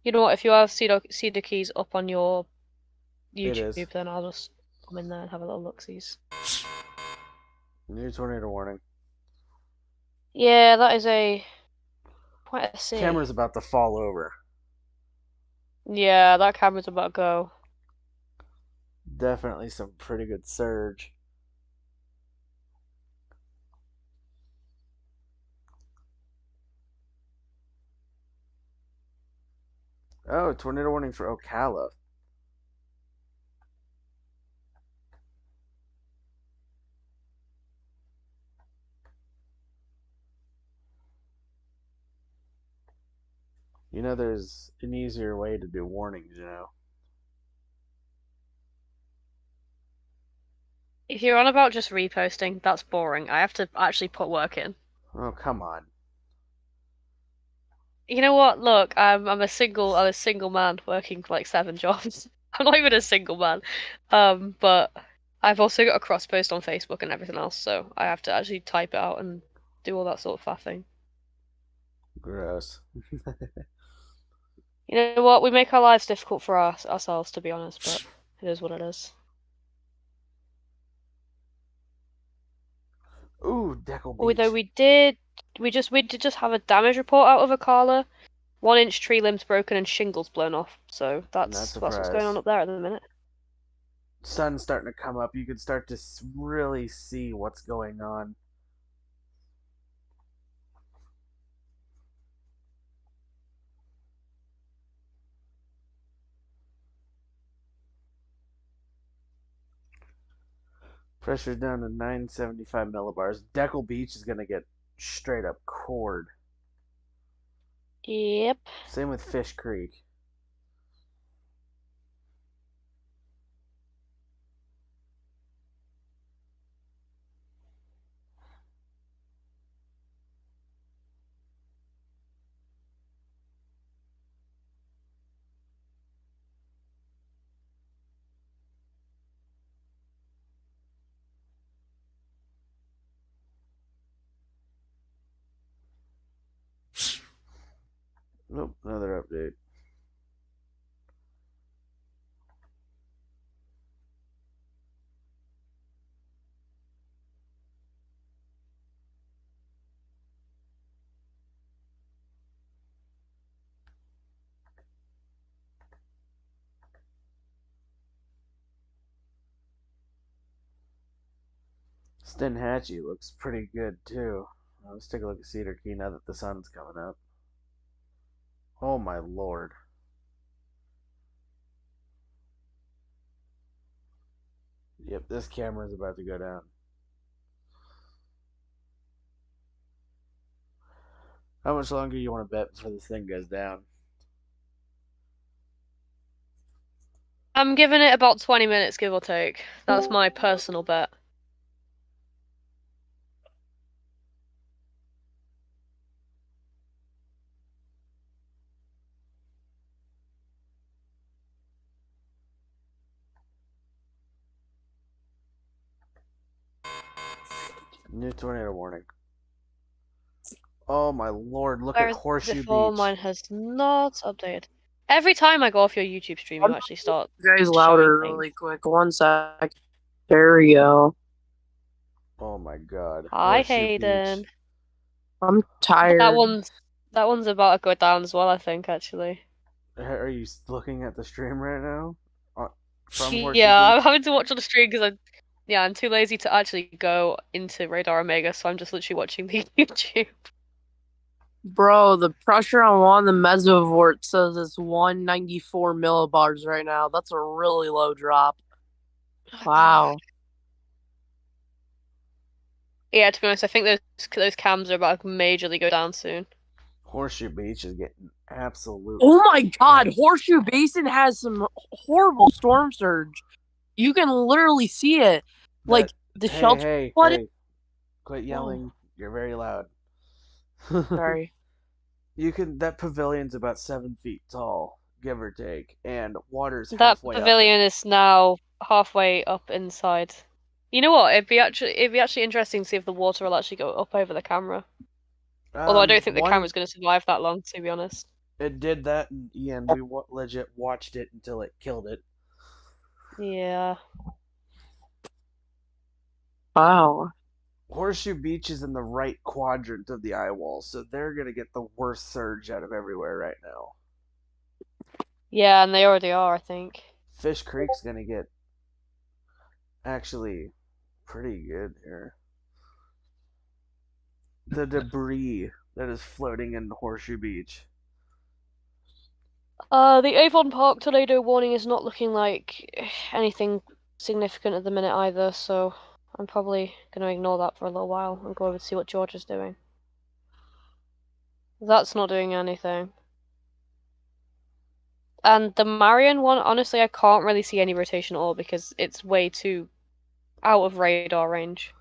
S2: You know what? If you have Cedar Keys up on your
S1: It is.
S2: YouTube, then I'll just come in there and have a little look-sees.
S1: New tornado warning.
S2: Yeah, that is quite a sea.
S1: Camera's about to fall over.
S2: Yeah, that camera's about to go.
S1: Definitely some pretty good surge. Oh, tornado warning for Ocala. You know, there's an easier way to do warnings, you know.
S2: If you're on about just reposting, that's boring. I have to actually put work in.
S1: Oh, come on.
S2: You know what? Look, I'm a single man working like 7 jobs. I'm not even a single man. But I've also got a cross post on Facebook and everything else, so I have to actually type it out and do all that sort of faffing.
S1: Gross.
S2: You know what? We make our lives difficult for ourselves, to be honest, but it is what it is.
S1: Ooh, Deckle
S2: Although
S1: Beach.
S2: we did just have a damage report out of Akala. 1 inch tree limbs broken and shingles blown off. So
S1: Not
S2: that's what's going on
S1: surprised.
S2: up there at the minute.
S1: Sun's starting to come up. You can start to really see what's going on. Pressure's down to 975 millibars. Deckle Beach is going to get straight up cored.
S2: Yep.
S1: Same with Fish Creek. Nope, another update. Stenhatchee looks pretty good too. Let's take a look at Cedar Key now that the sun's coming up. Oh my lord. Yep, this camera's about to go down. How much longer you want to bet before this thing goes down?
S2: I'm giving it about 20 minutes, give or take. That's my personal bet.
S1: New tornado warning. Oh my lord, look at
S2: Where is it
S1: Horseshoe
S2: for?
S1: Beach.
S2: Mine has not updated. Every time I go off your YouTube stream, you actually start
S4: You guys
S2: showing
S4: louder
S2: things.
S4: really quick. 1 sec. There we go.
S1: Oh my god,
S2: Hi,
S1: Horseshoe Beach.
S2: Hayden.
S4: I'm
S2: That
S4: tired.
S2: one's about to go down as well, I think, actually.
S1: Are you looking at the stream right now? From Horseshoe
S2: Yeah, I'm
S1: Beach?
S2: having to watch on the stream because I'm too lazy to actually go into Radar Omega, so I'm just literally watching the YouTube.
S4: Bro, the pressure on one of the mesovort says it's 194 millibars right now. That's a really low drop.
S2: Oh my God.
S4: Wow.
S2: Yeah, to be honest, I think those cams are about to majorly go down soon.
S1: Horseshoe Beach is getting absolute.
S4: Oh my god, Horseshoe Basin has some horrible storm surge. You can literally see it. Like, the
S1: Hey,
S4: shelter
S1: hey,
S4: flooded.
S1: hey! Quit
S4: Oh,
S1: yelling. You're very loud.
S4: sorry.
S1: That pavilion's about 7 feet tall, give or take, and water's
S2: That
S1: halfway up it.
S2: pavilion is now halfway up inside. You know what? It'd be actually interesting to see if the water will actually go up over the camera. Although I don't think the
S1: One
S2: camera's going to survive that long, to be honest.
S1: it did that, and Ian, we legit watched it until it killed it.
S2: Yeah.
S4: Wow.
S1: Horseshoe Beach is in the right quadrant of the eye wall, so they're gonna get the worst surge out of everywhere right now.
S2: Yeah, and they already are, I think.
S1: Fish Creek's gonna get actually pretty good here. The debris that is floating in Horseshoe Beach.
S2: The Avon Park tornado warning is not looking like anything significant at the minute either, so I'm probably going to ignore that for a little while and go over to see what George is doing. That's not doing anything. And the Marion one, honestly, I can't really see any rotation at all because it's way too out of radar range.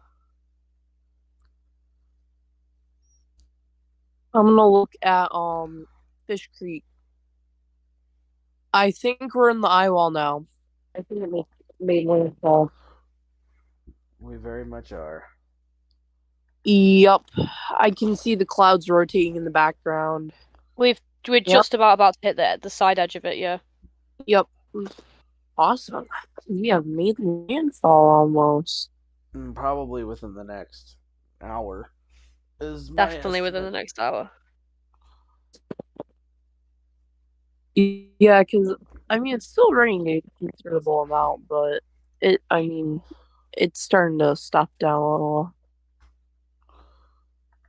S4: I'm gonna look at Fish Creek. I think we're in the eye wall now. I think it made landfall.
S1: We very much are.
S4: Yup. I can see the clouds rotating in the background.
S2: We're
S4: Yep.
S2: just about to hit the side edge of it, yeah.
S4: Yep. Awesome. We have made landfall almost.
S1: Probably within the next hour is my
S2: Definitely within the
S1: estimate.
S2: next hour.
S4: Yeah, because I mean it's still raining a considerable amount, but it's starting to stop down a little.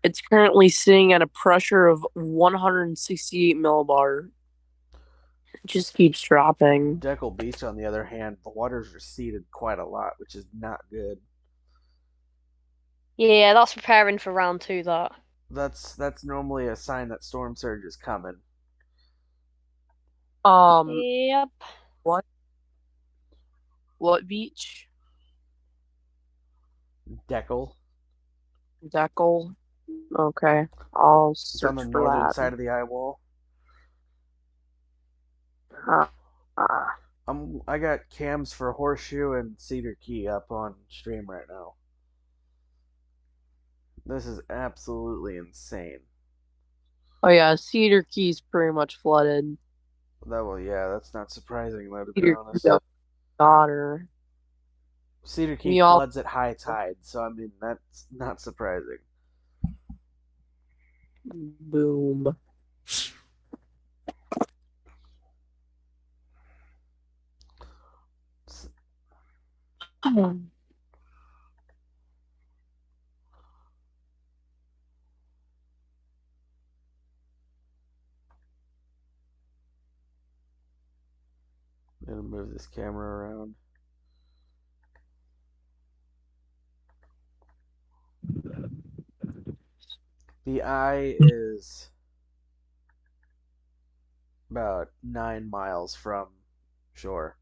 S4: It's currently sitting at a pressure of 168 millibar. It just keeps dropping.
S1: Jekyll Beach, on the other hand, the water's receded quite a lot, which is not good.
S2: Yeah, that's preparing for round 2, that.
S1: That's normally a sign that storm surge is coming.
S2: Yep.
S4: What? What beach?
S1: Deckle.
S4: Deckle. Okay, I'll
S1: It's on
S4: search
S1: the
S4: for
S1: northern
S4: that.
S1: side of the eye wall.
S4: Uh,
S1: I got cams for Horseshoe and Cedar Key up on stream right now. This is absolutely insane.
S4: oh yeah, Cedar Key's pretty much flooded.
S1: Yeah, that's not surprising though, to be
S4: Cedar
S1: honest.
S4: Key's daughter.
S1: Cedar Key
S4: We all
S1: floods at high tide, so I mean that's not surprising.
S4: boom.
S1: I'm gonna move this camera around. The eye is about 9 miles from shore.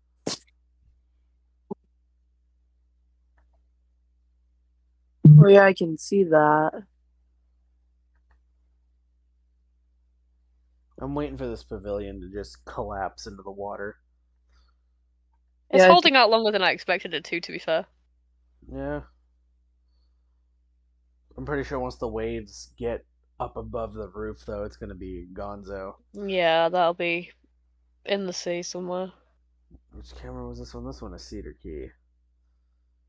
S4: Oh yeah, I can see that.
S1: I'm waiting for this pavilion to just collapse into the water.
S2: It's
S4: Yeah,
S2: holding out longer than I expected it to be fair.
S1: Yeah. I'm pretty sure once the waves get up above the roof, though, it's going to be gonzo.
S2: Yeah, that'll be in the sea somewhere.
S1: Which camera was this one? This one is Cedar Key.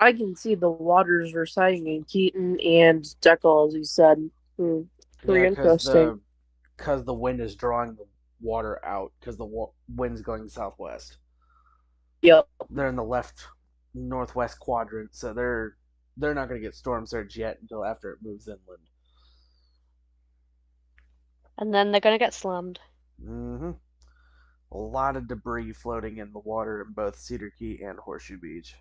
S4: I can see the waters residing in Keaton and Jekyll, as you said.
S1: Yeah,
S4: Pretty interesting.
S1: because the wind is drawing the water out because the wind's going southwest.
S4: Yep.
S1: They're in the left northwest quadrant, so they're not going to get storm surge yet until after it moves inland.
S2: And then they're gonna get slammed.
S1: Mm-hmm. A lot of debris floating in the water in both Cedar Key and Horseshoe Beach.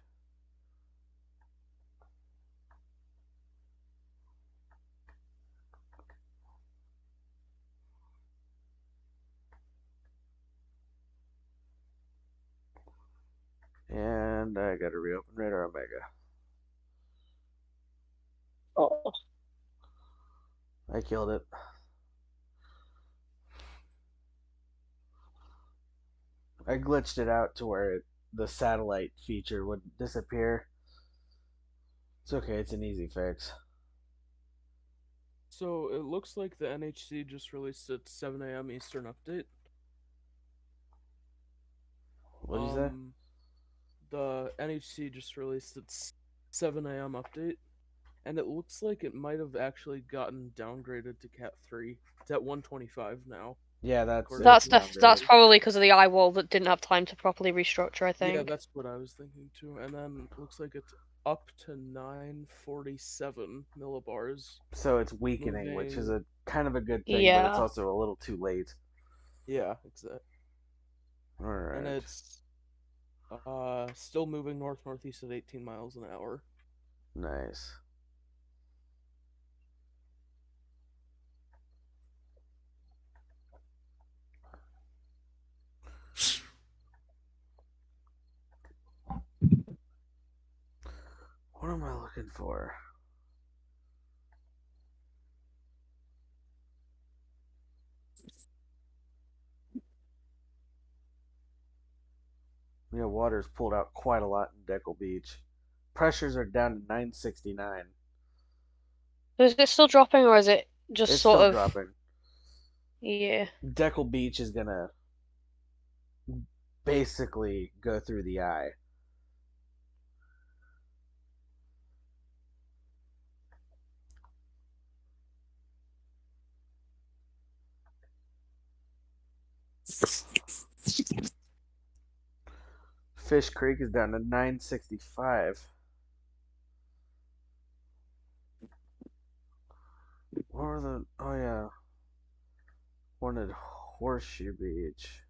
S1: And I gotta reopen Radar Omega.
S4: Oh.
S1: I killed it. I glitched it out to where the satellite feature would disappear. It's okay, it's an easy fix.
S3: So it looks like the NHC just released its 7 a.m. Eastern update.
S1: What'd you say?
S3: The NHC just released its 7 a.m. update, and it looks like it might have actually gotten downgraded to Cat 3. It's at 125 now.
S1: Yeah,
S2: That's probably because of the eye wall that didn't have time to properly restructure, I think.
S3: Yeah, that's what I was thinking too. And then looks like it's up to 947 millibars.
S1: So it's weakening, which is a kind of a good thing, but it's
S2: Yeah.
S1: also a little too late.
S3: Yeah, exactly.
S1: Alright.
S3: And it's still moving north-northeast at 18 miles an hour.
S1: Nice. What am I looking for? Yeah, water's pulled out quite a lot in Deckle Beach. Pressures are down to 969.
S2: Is it still dropping, or is it just
S1: It's
S2: sort
S1: still
S2: of
S1: dropping.
S2: Yeah.
S1: Deckle Beach is gonna basically go through the eye. Fish Creek is down to 965. What were the? Oh yeah, wanted Horseshoe Beach.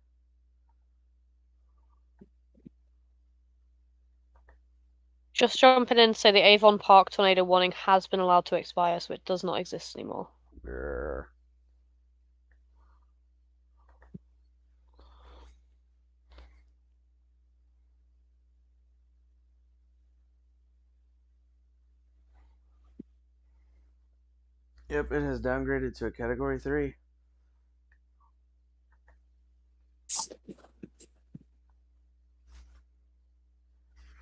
S2: Just jumping in to say the Avon Park tornado warning has been allowed to expire, so it does not exist anymore.
S1: Grr. Yep, it has downgraded to a Category 3.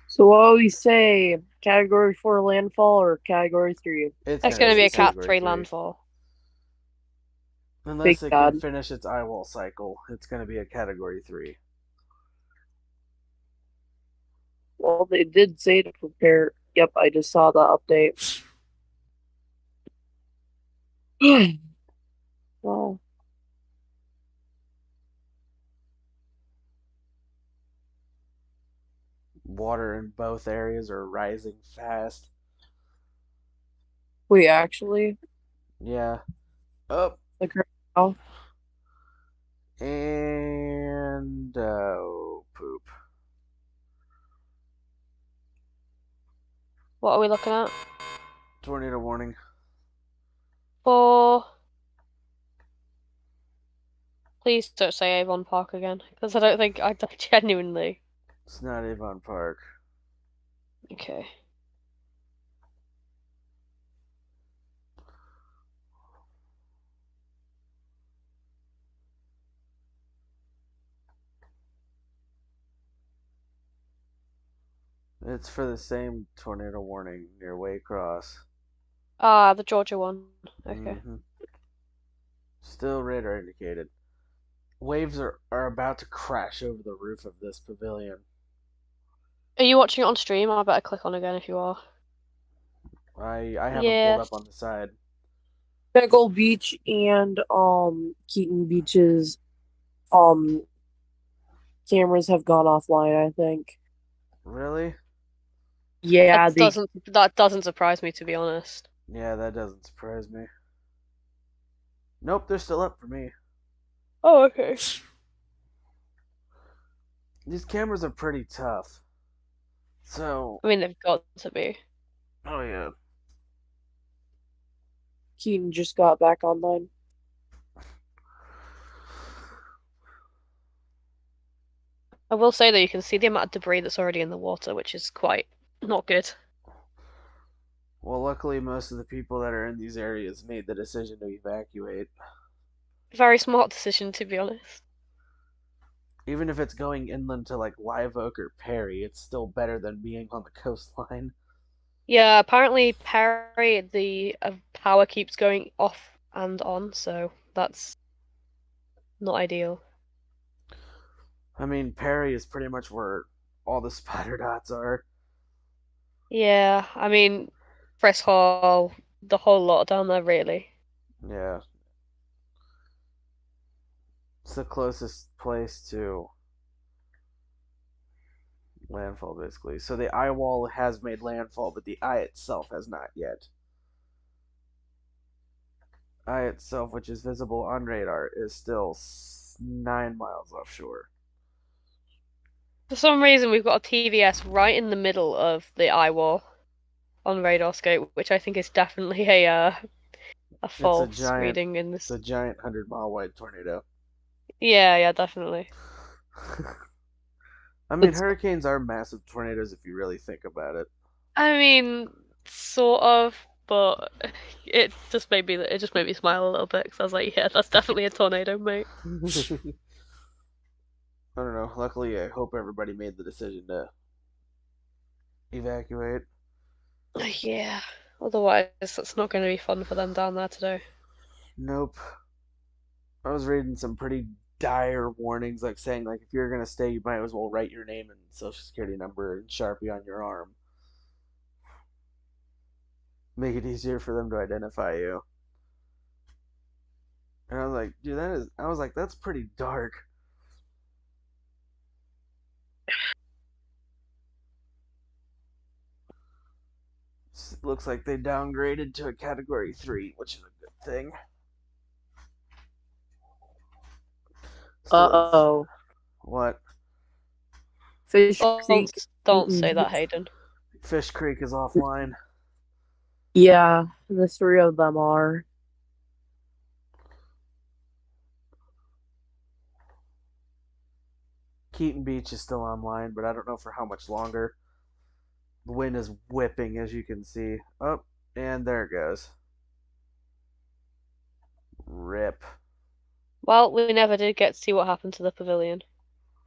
S4: So what do we say? Category 4 landfall or Category 3?
S1: It's
S2: It's
S1: gonna
S2: going to be a Cat
S1: Category
S2: 3
S1: 3.
S2: landfall.
S1: Unless
S4: Big
S1: it
S4: bad.
S1: can finish its eye wall cycle, it's gonna be a Category 3.
S4: Well, they did say to prepare. Yep, I just saw the update. Well,
S1: Water in both areas are rising fast.
S4: wait, actually,
S1: Yeah. Up.
S4: like right now,
S1: And oh poop.
S2: What are we looking at?
S1: Tornado warning.
S2: For... Please don't say Avon Park again, because I don't think I genuinely.
S1: It's not Avon Park.
S2: Okay.
S1: It's for the same tornado warning near Waycross.
S2: Ah, the Georgia one. Okay.
S1: Mm-hmm. Still radar indicated. Waves are about to crash over the roof of this pavilion.
S2: Are you watching it on stream? I better click on again if you are.
S1: I have them pulled
S2: Yes.
S1: up on the side.
S4: Pickle Beach and Keaton Beach's cameras have gone offline, I think.
S1: Really?
S4: Yeah,
S2: That doesn't surprise me, to be honest.
S1: Yeah, that doesn't surprise me. Nope, they're still up for me.
S2: Oh, okay.
S1: These cameras are pretty tough. So,
S2: I mean, they've got to be.
S1: oh yeah.
S4: Keaton just got back online.
S2: I will say that you can see the amount of debris that's already in the water, which is quite not good.
S1: Well, luckily, most of the people that are in these areas made the decision to evacuate.
S2: Very smart decision, to be honest.
S1: Even if it's going inland to like Live Oak or Perry, it's still better than being on the coastline.
S2: Yeah, apparently Perry, the power keeps going off and on, so that's not ideal.
S1: I mean, Perry is pretty much where all the spider dots are.
S2: Yeah, I mean, Press Hall, the whole lot down there, really.
S1: Yeah. It's the closest place to landfall, basically. So the eye wall has made landfall, but the eye itself has not yet. Eye itself, which is visible on radar, is still 9 miles offshore.
S2: For some reason, we've got a TVS right in the middle of the eye wall on radar scope, which I think is definitely a false reading in
S1: It's
S2: this.
S1: a giant 100-mile wide tornado.
S2: Yeah, definitely.
S1: I mean,
S4: It's
S1: hurricanes are massive tornadoes if you really think about it.
S2: I mean, sort of, but it just made me smile a little bit because I was like, yeah, that's definitely a tornado, mate.
S1: I don't know. Luckily, I hope everybody made the decision to evacuate.
S2: Yeah. Otherwise, it's not going to be fun for them down there today.
S1: Nope. I was reading some pretty dire warnings, like saying like if you're gonna stay, you might as well write your name and social security number and Sharpie on your arm. Make it easier for them to identify you. And I was like, dude, that is. I was like, that's pretty dark. Looks like they downgraded to a category 3, which is a good thing. Still,
S4: uh-oh.
S1: what?
S4: Fish
S2: Don't,
S4: Creek.
S2: don't say that, Hayden.
S1: Fish Creek is offline.
S4: Yeah, the three of them are.
S1: Keaton Beach is still online, but I don't know for how much longer. The wind is whipping, as you can see. Oh, and there it goes. Rip.
S2: Well, we never did get to see what happened to the pavilion.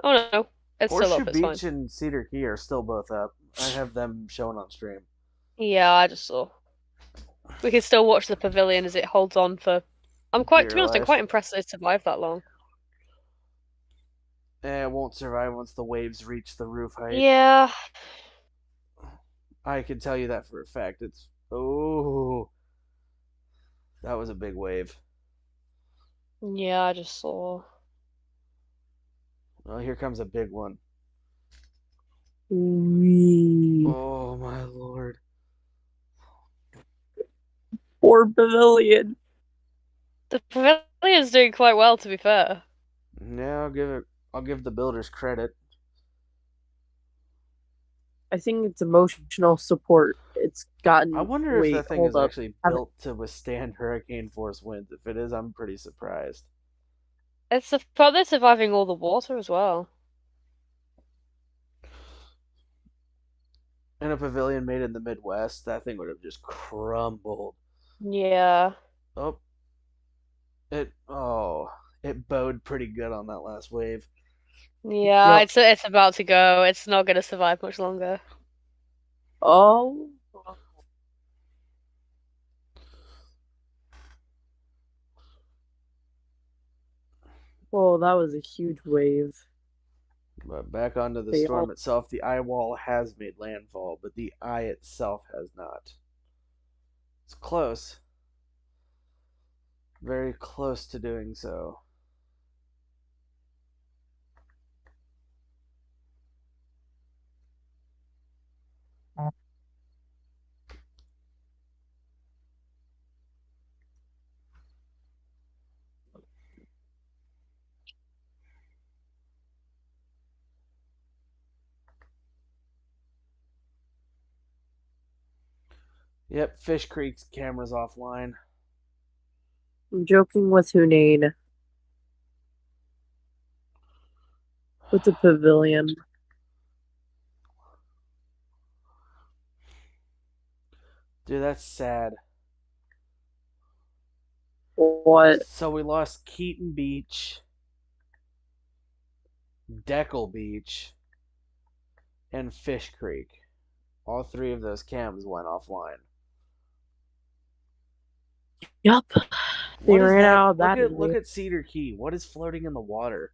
S2: Oh no, it's still
S1: Horseshoe
S2: up, it's fine.
S1: Beach and Cedar Key are still both up. I have them shown on stream.
S2: Yeah, I just saw. We can still watch the pavilion as it holds on for. To be honest, I'm quite impressed that it survived that long.
S1: It won't survive once the waves reach the roof height.
S2: Yeah.
S1: I can tell you that for a fact. It's oh, that was a big wave.
S2: Yeah, I just saw.
S1: Well, here comes a big one.
S4: Wee.
S1: Oh my lord.
S4: Poor pavilion.
S2: The pavilion's doing quite well, to be fair.
S1: Yeah, I'll give the builders credit.
S4: I think it's emotional support. It's gotten.
S1: I wonder if
S4: Wait,
S1: that thing
S4: hold
S1: is
S4: up.
S1: actually built to withstand hurricane force winds. If it is, I'm pretty surprised.
S2: It's probably surviving all the water as well.
S1: In a pavilion made in the Midwest, that thing would have just crumbled.
S2: Yeah.
S1: Oh, it bowed pretty good on that last wave.
S2: Yeah,
S4: Yep.
S2: it's about to go. It's not going to survive much longer.
S4: Oh. Whoa, that was a huge wave.
S1: But back onto the
S4: They
S1: storm
S4: all
S1: itself, the eye wall has made landfall, but the eye itself has not. It's close. Very close to doing so. Yep, Fish Creek's camera's offline.
S4: I'm joking with Hunane with the pavilion.
S1: Dude, that's sad.
S4: What?
S1: So we lost Keaton Beach, Deckle Beach, and Fish Creek. All three of those cams went offline.
S4: Yup. They
S1: What is
S4: ran
S1: that?
S4: out of
S1: Look
S4: battery.
S1: at Cedar Key. What is floating in the water?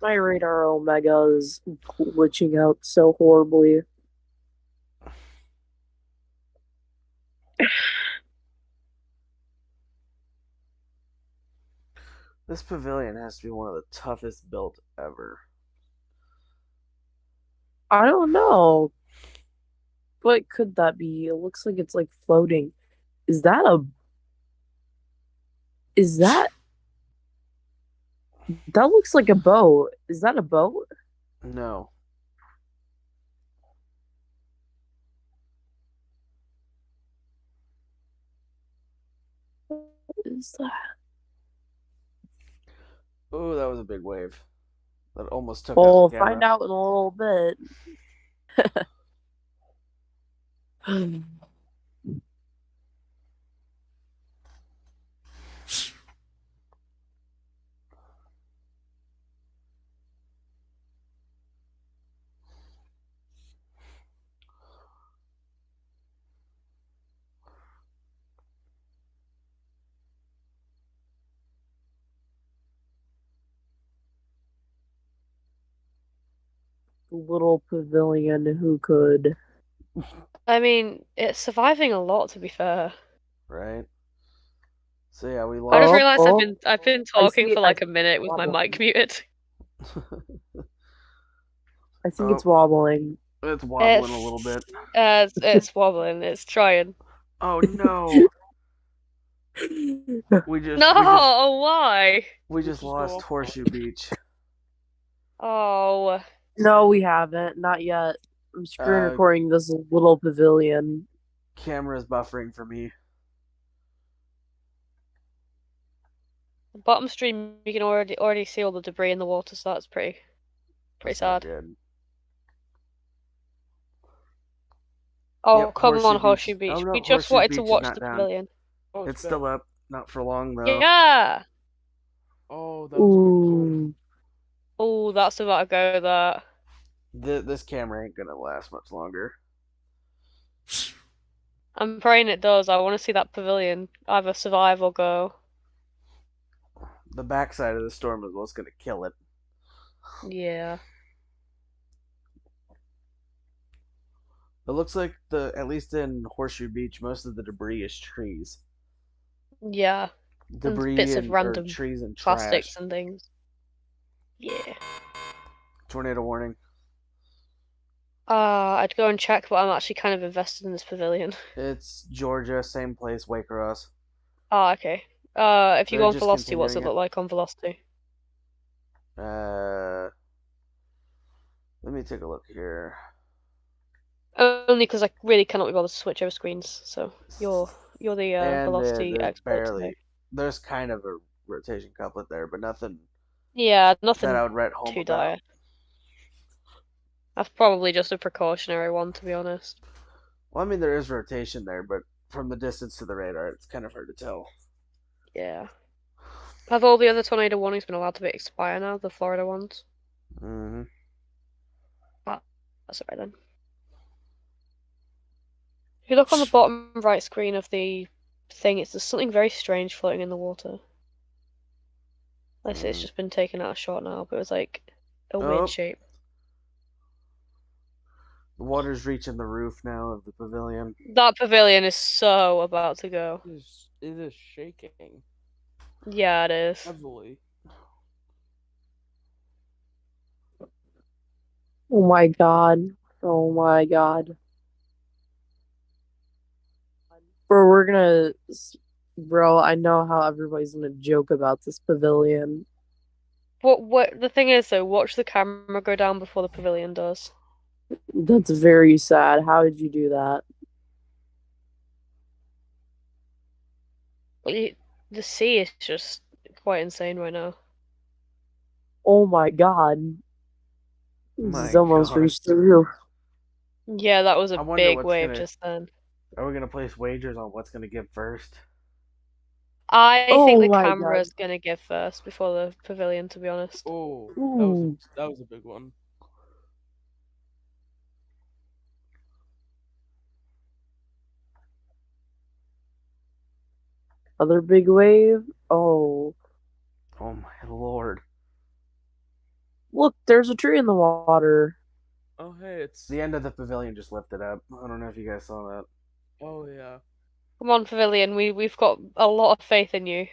S4: My radar Omega is glitching out so horribly.
S1: This pavilion has to be one of the toughest built ever.
S4: I don't know. What could that be? It looks like it's like floating. Is that a is that that looks like a boat? Is that a boat?
S1: No.
S4: What is that?
S1: Oh, that was a big wave. That almost took out
S4: We'll
S1: the
S4: find
S1: camera.
S4: out in a little bit. Little pavilion who could.
S2: I mean, it's surviving a lot, to be fair.
S1: Right? So yeah, we
S2: I just
S1: lost.
S2: realized
S4: Oh,
S2: I've been
S4: I
S2: talking
S4: see
S2: for
S4: I
S2: like a
S4: see
S2: minute with my mic
S4: wobbling.
S2: muted.
S4: I think
S1: Oh,
S4: it's wobbling.
S1: it's wobbling a little bit.
S2: It's wobbling. It's trying.
S1: Oh no! We just
S2: No,
S1: we just
S2: why?
S1: we
S3: We'll
S1: just
S3: just go
S1: lost
S3: off.
S1: Horseshoe Beach.
S2: Oh,
S4: No, we haven't. Not yet. I'm screen
S1: Uh,
S4: recording this little pavilion.
S1: Camera's buffering for me.
S2: the bottom stream you can already see all the debris in the water, so that's pretty
S1: That's not
S2: sad.
S1: good.
S2: Oh,
S1: Yep,
S2: come on,
S1: Horseshoe
S2: Horseshoe
S1: Beach.
S2: Beach.
S1: Oh no,
S2: We just
S1: Horseshoe
S2: wanted to
S1: Beach is
S2: watch
S1: not
S2: the
S1: down.
S2: pavilion.
S3: Oh,
S1: It's
S3: back.
S1: still up. Not for long though.
S2: Yeah.
S3: Oh, that was a good call.
S4: Ooh.
S2: Oh, that's about to go there.
S1: This camera ain't gonna last much longer.
S2: I'm praying it does. I want to see that pavilion either survive or go.
S1: The backside of the storm is what's gonna kill it.
S2: Yeah.
S1: It looks like at least in Horseshoe Beach, most of the debris is trees.
S2: Yeah. And
S1: Debris
S2: bits of
S1: and or
S2: random
S1: trees and
S2: plastics
S1: trash.
S2: and things. Yeah.
S1: Tornado warning.
S2: I'd go and check, but I'm actually kind of invested in this pavilion.
S1: It's Georgia, same place, Waycross.
S2: Okay. If you
S1: They're
S2: go on
S1: just
S2: velocity, what's
S1: continuing
S2: it
S1: it.
S2: look like on velocity?
S1: Uh, Let me take a look here.
S2: Only because I really cannot be bothered to switch over screens. So you're the
S1: And
S2: velocity
S1: there's
S2: expert today.
S1: there's kind of a rotation couplet there, but nothing
S2: Yeah,
S1: that I
S2: nothing
S1: would write home
S2: too
S1: about.
S2: dire. That's probably just a precautionary one, to be honest.
S1: Well, I mean, there is rotation there, but from the distance to the radar, it's kind of hard to tell.
S2: Yeah. Have all the other tornado warnings been allowed to expire now? The Florida ones?
S1: Mm-hmm.
S2: That's alright then. If you look on the bottom right screen of the thing, there's something very strange floating in the water. Unless it's just been taken out of shot now, but it was like a weird shape.
S1: The water's reaching the roof now of the pavilion.
S2: That pavilion is so about to go.
S3: It is shaking
S2: Yeah, it is.
S3: heavily.
S4: Oh my god. Oh my god. Bro, Bro, I know how everybody's gonna joke about this pavilion.
S2: What the thing is though, watch the camera go down before the pavilion does.
S4: That's very sad. How did you do that?
S2: The sea is just quite insane right now.
S4: Oh my god. This
S1: My
S4: has almost
S1: God.
S4: reached the roof.
S2: Yeah, that was a
S1: I wonder
S2: big
S1: what's
S2: wave
S1: gonna.
S2: just then.
S1: Are we gonna place wagers on what's gonna give first?
S2: I think
S4: Oh
S2: the
S4: my
S2: camera's
S4: god.
S2: gonna give first before the pavilion, to be honest.
S3: Oh,
S4: Ooh.
S3: that was a big one.
S4: Other big wave? Oh.
S1: Oh my lord.
S4: Look, there's a tree in the water.
S3: Oh hey, it's
S1: The end of the pavilion just lifted up. I don't know if you guys saw that.
S3: oh yeah.
S2: Come on, pavilion, we've got a lot of faith in you.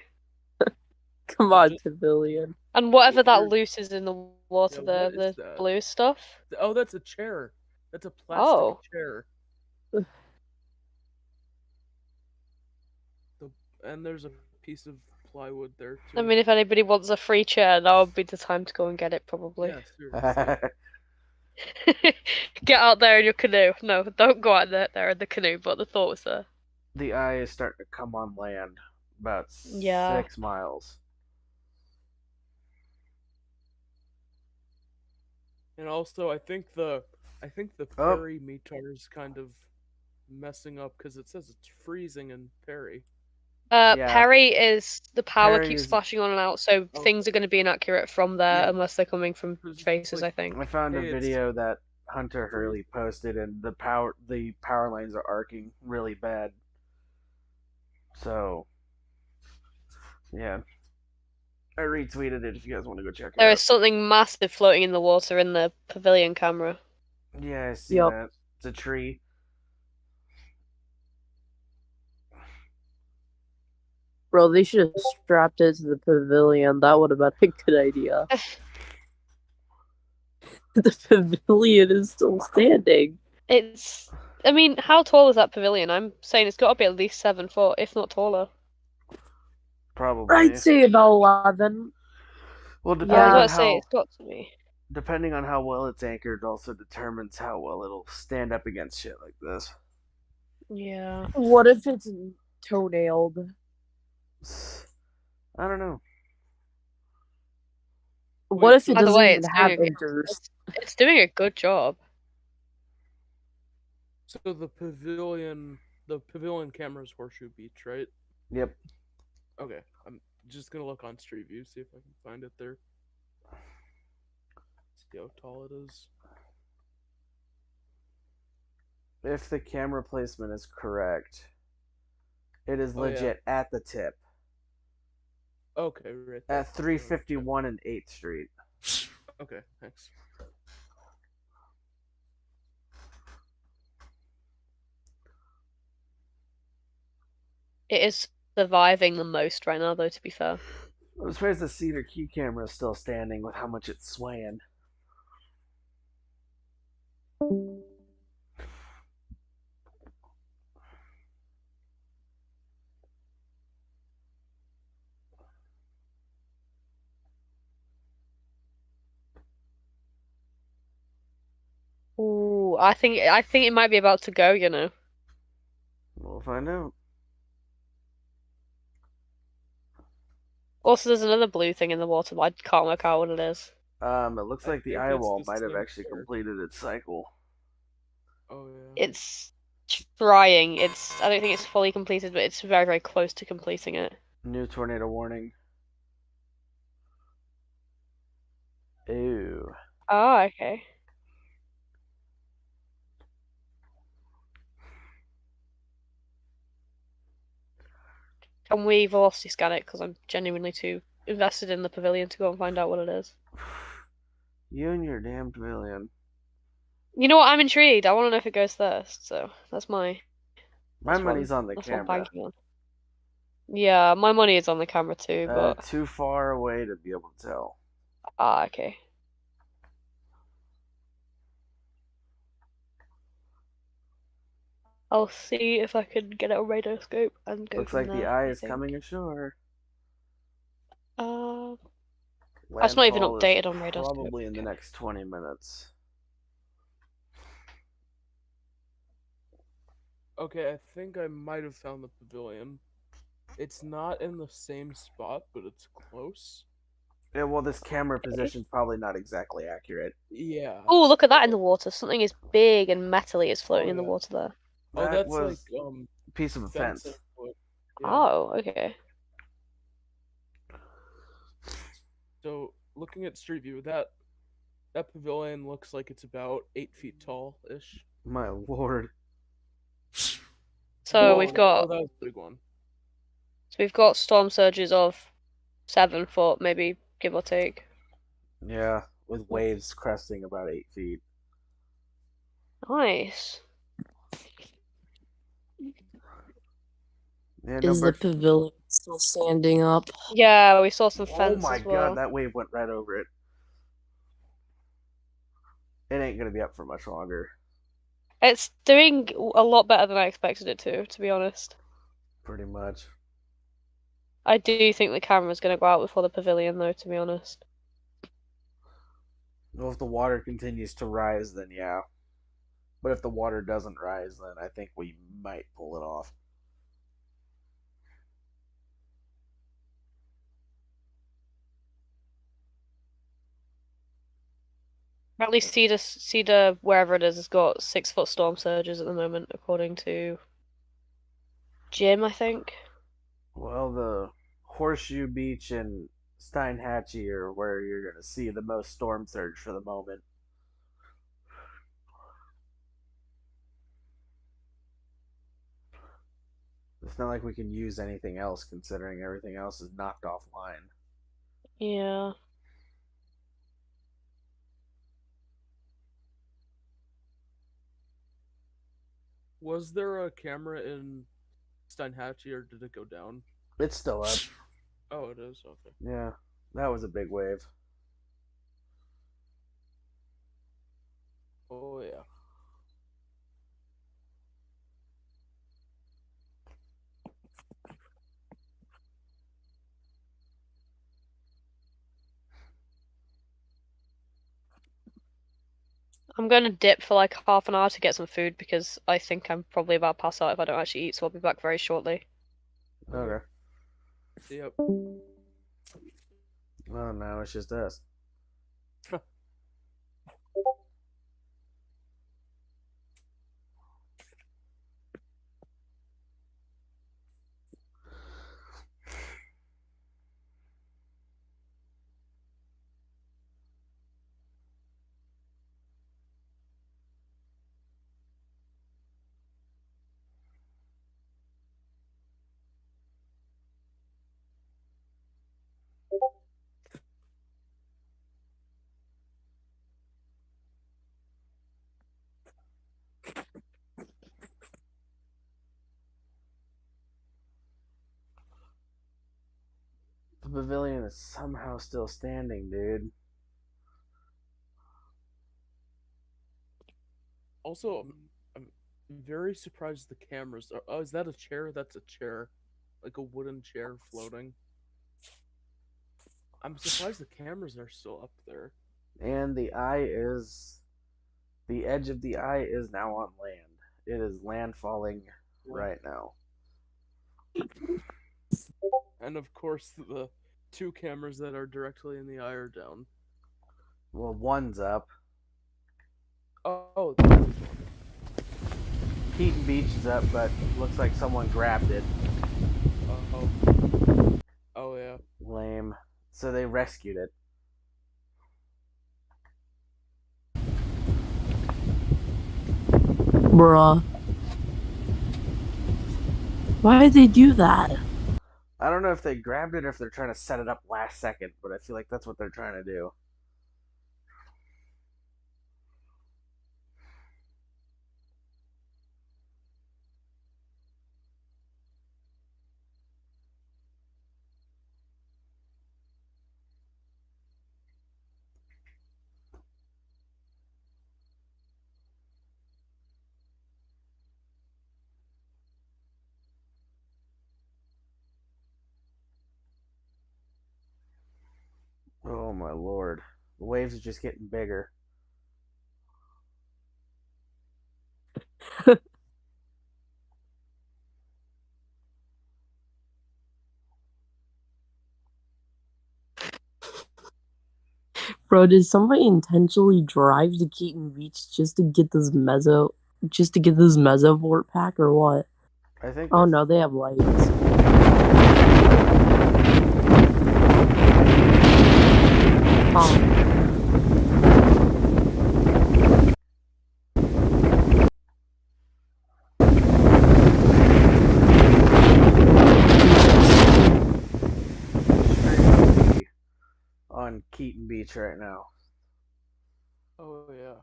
S4: Come on, pavilion.
S2: And whatever that
S3: Here-
S2: loose is in the water,
S3: Yeah, what is
S2: the
S3: that?
S2: blue stuff.
S3: Oh, that's a chair. That's a plastic
S2: Oh.
S3: chair. And there's a piece of plywood there too.
S2: I mean, if anybody wants a free chair, that would be the time to go and get it, probably.
S3: Yeah, seriously.
S2: Get out there in your canoe. No, don't go out there in the canoe, but the thought was there.
S1: The eye is starting to come on land. About
S2: Yeah.
S1: 6 miles.
S3: And also, I think the perimeter is kind of messing up because it says it's freezing in Perry.
S1: Yeah.
S2: Perry is the power
S1: Perry
S2: keeps
S1: is-
S2: flashing on and out, so
S3: Oh.
S2: things are going to be inaccurate from there
S3: Yeah.
S2: unless they're coming from
S3: It's
S2: faces.
S3: like-
S2: I think.
S1: I found a
S3: Hey, it's-
S1: video that Hunter Hurley posted, and the power lines are arcing really bad. So, yeah, I retweeted it if you guys want to go check it
S2: There
S1: out.
S2: is something massive floating in the water in the pavilion camera.
S1: Yeah, I see
S4: Yup.
S1: that. It's a tree.
S4: Bro, they should have strapped it to the pavilion. That would have been a good idea. The pavilion is still standing.
S2: I mean, how tall is that pavilion? I'm saying it's got to be at least 7 foot, if not taller.
S1: Probably.
S4: I'd say about 11.
S1: Well,
S2: I was
S1: depending
S2: about
S1: on
S2: to say
S1: how
S2: it's got to be.
S1: depending on how well it's anchored, also determines how well it'll stand up against shit like this.
S2: Yeah.
S4: What if it's toenailed?
S1: I don't know.
S4: What
S3: Wait,
S4: if
S3: so-
S4: it
S2: By the
S4: doesn't
S2: way,
S4: even have anchors?
S2: It's doing a good job.
S3: So the pavilion camera's Horseshoe Beach, right?
S1: Yep.
S3: Okay, I'm just gonna look on Street View, see if I can find it there. See how tall it is.
S1: If the camera placement is correct, it is
S3: Oh, yeah.
S1: legit at the tip.
S3: Okay, right there.
S1: At 351 and 8th Street.
S3: Okay, thanks.
S2: It is surviving the most right now, though, to be fair.
S1: I'm surprised the Cedar Key camera is still standing with how much it's swaying.
S2: Ooh, I think it might be about to go, you know.
S1: We'll find out.
S2: Also, there's another blue thing in the water, but I can't work out what it is.
S1: It looks
S3: I
S1: like the
S3: think
S1: eye
S3: that's
S1: wall
S3: the
S1: might have
S3: same
S1: actually
S3: chair.
S1: completed its cycle.
S3: Oh yeah.
S2: It's trying. I don't think it's fully completed, but it's very, very close to completing it.
S1: New tornado warning. 2.
S2: Oh, okay. Can we velocity scan it? Because I'm genuinely too invested in the pavilion to go and find out what it is.
S1: You and your damn pavilion.
S2: You know what? I'm intrigued. I want to know if it goes first. So that's
S1: My
S2: what
S1: money's on the
S2: that's what I'm
S1: camera.
S2: banking on. Yeah, my money is on the camera too, but
S1: Too far away to be able to tell.
S2: okay. I'll see if I can get a radar scope and go
S1: Looks
S2: from
S1: like the
S2: there.
S1: eye
S2: I
S1: is
S2: think.
S1: coming ashore.
S2: That's not even
S1: Landfall is
S2: updated on radar scope.
S1: probably in the next 20 minutes.
S3: Okay, I think I might have found the pavilion. It's not in the same spot, but it's close.
S1: Yeah, well, this camera position's probably not exactly accurate.
S3: Yeah.
S2: Oh, look at that in the water. Something is big and metally is floating in the
S3: yeah.
S2: water there.
S3: Oh,
S1: That
S3: that's
S1: was
S3: like
S1: a piece of a
S3: fence
S1: fence.
S3: and wood. Yeah.
S2: Oh, okay.
S3: So looking at Street View, that pavilion looks like it's about 8 feet tall ish.
S1: My lord.
S2: So
S3: Oh,
S2: we've got
S3: that was a big one.
S2: storm surges of 7 foot, maybe give or take.
S1: Yeah, with waves cresting about 8 feet.
S2: Nice.
S1: Yeah,
S4: Is the pavilion still standing up?
S2: Yeah, we saw some
S1: Oh
S2: fence
S1: my
S2: as well.
S1: god, that wave went right over it. It ain't gonna be up for much longer.
S2: It's doing a lot better than I expected it to be honest.
S1: Pretty much.
S2: I do think the camera's going to go out before the pavilion, though, to be honest.
S1: Well, if the water continues to rise, then yeah. But if the water doesn't rise, then I think we might pull it off.
S2: At least Cedar, wherever it is, has got 6 foot storm surges at the moment, according to Jim, I think.
S1: Well, the Horseshoe Beach and Steinhatchee are where you're going to see the most storm surge for the moment. It's not like we can use anything else considering everything else is knocked offline.
S2: Yeah.
S3: Was there a camera in Steinhatchee or did it go down?
S1: It's still up.
S3: Oh, it is? Okay.
S1: Yeah, that was a big wave.
S3: Oh, yeah.
S2: I'm going to dip for like half an hour to get some food because I think I'm probably about to pass out if I don't actually eat, so I'll be back very shortly.
S1: Okay.
S3: Yep.
S1: Well, now it's just us. The pavilion is somehow still standing, dude.
S3: Also, I'm very surprised the cameras are. Oh, is that a chair? That's a chair. Like a wooden chair floating. I'm surprised the cameras are still up there.
S1: And the eye is. The edge of the eye is now on land. It is landfalling right now.
S3: And of course, the two cameras that are directly in the eye are down.
S1: Well, one's up.
S3: Oh,
S1: Keaton Beach is up, but looks like someone grabbed it.
S3: oh yeah.
S1: Lame. So they rescued it.
S4: Bruh. Why did they do that?
S1: I don't know if they grabbed it or if they're trying to set it up last second, but I feel like that's what they're trying to do. Oh my lord. The waves are just getting bigger.
S4: Bro, did somebody intentionally drive to Keaton Beach just to get this mesovort pack or what?
S1: I think
S4: Oh
S1: that's
S4: no, they have lights. Oh.
S1: on Keaton Beach right now.
S3: Oh yeah.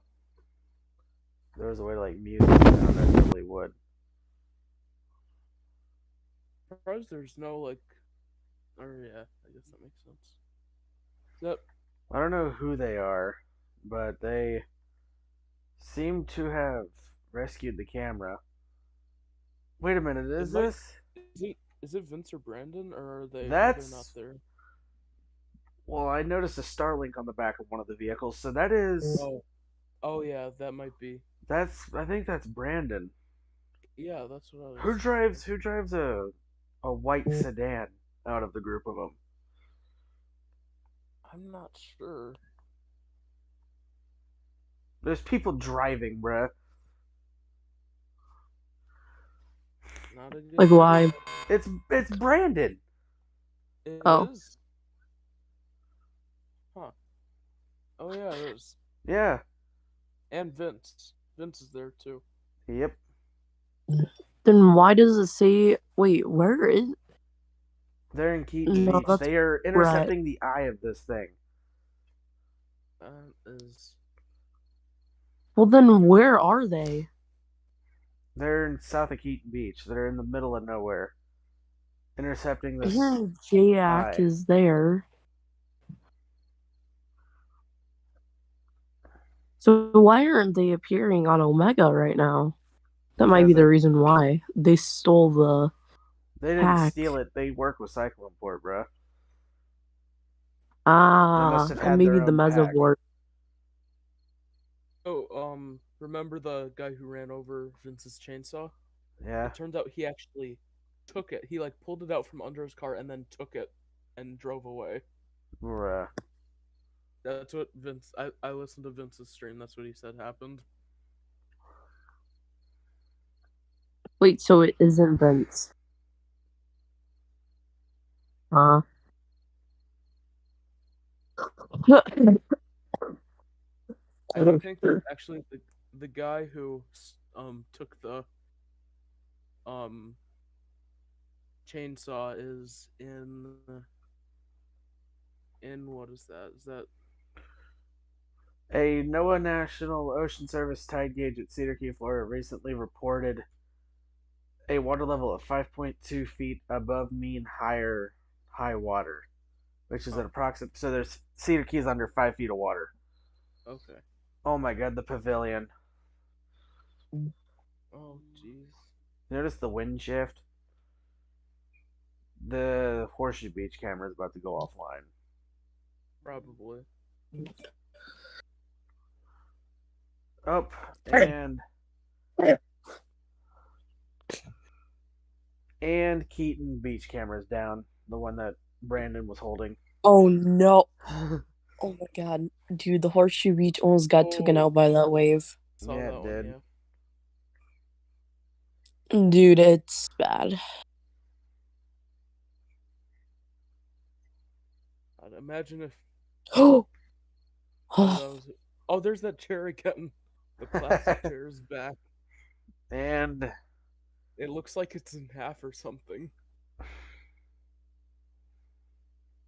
S1: If there was a way to like mute the sound, I totally would.
S3: Surprised there's no like, or yeah, I guess that makes sense. Yep.
S1: I don't know who they are, but they seem to have rescued the camera. Wait a minute,
S3: It
S1: is
S3: might.
S1: this?
S3: Is it Vince or Brandon, or are they not
S1: That's.
S3: there?
S1: Well, I noticed a Starlink on the back of one of the vehicles, so that is.
S3: Oh. Oh yeah, that might be.
S1: I think that's Brandon.
S3: Yeah, that's what I
S1: Who
S3: was
S1: drives?
S3: thinking.
S1: Who drives a white sedan out of the group of them?
S3: I'm not sure.
S1: There's people driving, bruh.
S3: Not a good
S4: Like why?
S3: idea.
S1: It's Brandon.
S3: It
S4: Oh.
S3: is? Huh. Oh yeah, it is.
S1: Yeah.
S3: And Vince. Vince is there too.
S1: Yep.
S4: Then why does it say wait, where is
S1: They're in Keaton
S4: no,
S1: Beach.
S4: that's
S1: They are
S4: Brett.
S1: intercepting the eye of this thing.
S3: That is.
S4: Well then where are they?
S1: They're in south of Keaton Beach. They're in the middle of nowhere, intercepting this
S4: Here Jack
S1: eye.
S4: is there. So why aren't they appearing on Omega right now? That might be
S1: Because
S4: the reason why. They stole the
S1: they didn't
S4: pack.
S1: steal it. They work with Cyclone Port, bruh. They must
S4: Ah,
S1: have
S4: and
S1: had
S4: maybe
S1: their
S4: the
S1: own pack.
S4: mesovort.
S3: Oh, remember the guy who ran over Vince's chainsaw?
S1: Yeah.
S3: It turns out he actually took it. He like pulled it out from under his car and then took it and drove away.
S1: Bruh.
S3: That's what Vince. I listened to Vince's stream. That's what he said happened.
S4: Wait, so it isn't Vince. Huh?
S3: I think actually the guy who took the um chainsaw is in what is that? Is that
S1: A NOAA National Ocean Service tide gauge at Cedar Key, Florida recently reported a water level of 5.2 feet above mean high water, which is an
S3: oh
S1: approximate. So there's Cedar Key is under 5 feet of water.
S3: okay.
S1: Oh my god, the pavilion.
S3: Oh jeez.
S1: Notice the wind shift? The Horseshoe Beach camera is about to go offline.
S3: Probably.
S1: Up and Keaton Beach camera's down. The one that Brandon was holding.
S4: Oh no. Oh my god. Dude, the Horseshoe Beach almost got taken
S3: Oh,
S4: out by that wave.
S3: saw
S1: Yeah,
S3: that
S1: it
S3: one.
S1: did.
S3: Yeah.
S4: Dude, it's bad.
S3: I'd imagine if
S4: Oh,
S3: oh that was oh there's that chair again. The plastic chair is back.
S1: And
S3: It looks like it's in half or something.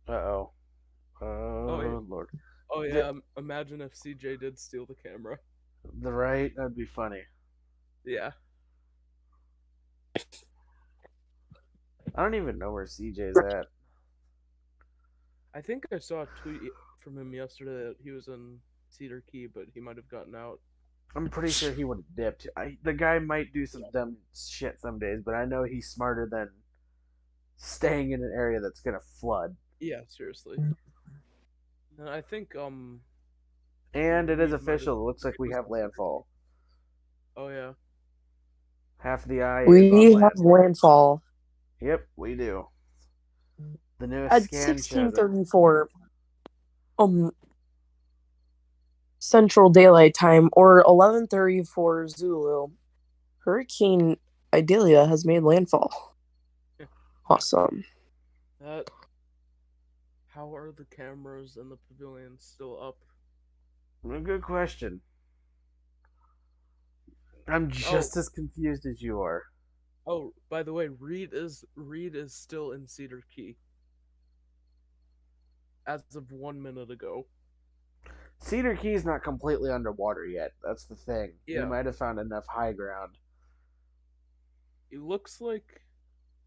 S1: uh-oh.
S3: Oh, yeah.
S1: Oh, Lord.
S3: Oh yeah, imagine if CJ did steal the camera.
S1: The right? That'd be funny.
S3: Yeah.
S1: I don't even know where CJ's at.
S3: I think I saw a tweet from him yesterday that he was in Cedar Key, but he might have gotten out.
S1: I'm pretty sure he would have dipped. The guy might do some dumb shit some days, but I know he's smarter than staying in an area that's gonna flood.
S3: Yeah, seriously. And I think
S1: And it is
S3: Reed might have.
S1: official. It looks like
S3: Reed
S1: we
S3: was
S1: have
S3: also.
S1: landfall.
S3: Oh yeah.
S1: Half the eye is on
S4: We have
S1: land.
S4: landfall
S1: Yep, we do. The newest
S4: at
S1: scan shows it.
S4: 16:34 Central Daylight Time or 11:34 Zulu. Hurricane Idalia has made landfall. Awesome.
S3: That. How are the cameras in the pavilion still up?
S1: Good question. I'm just as confused as you are.
S3: Oh, by the way, Reed is still in Cedar Key. As of 1 minute ago.
S1: Cedar Key's not completely underwater yet. That's the thing. We
S3: Yeah.
S1: might have found enough high ground.
S3: It looks like,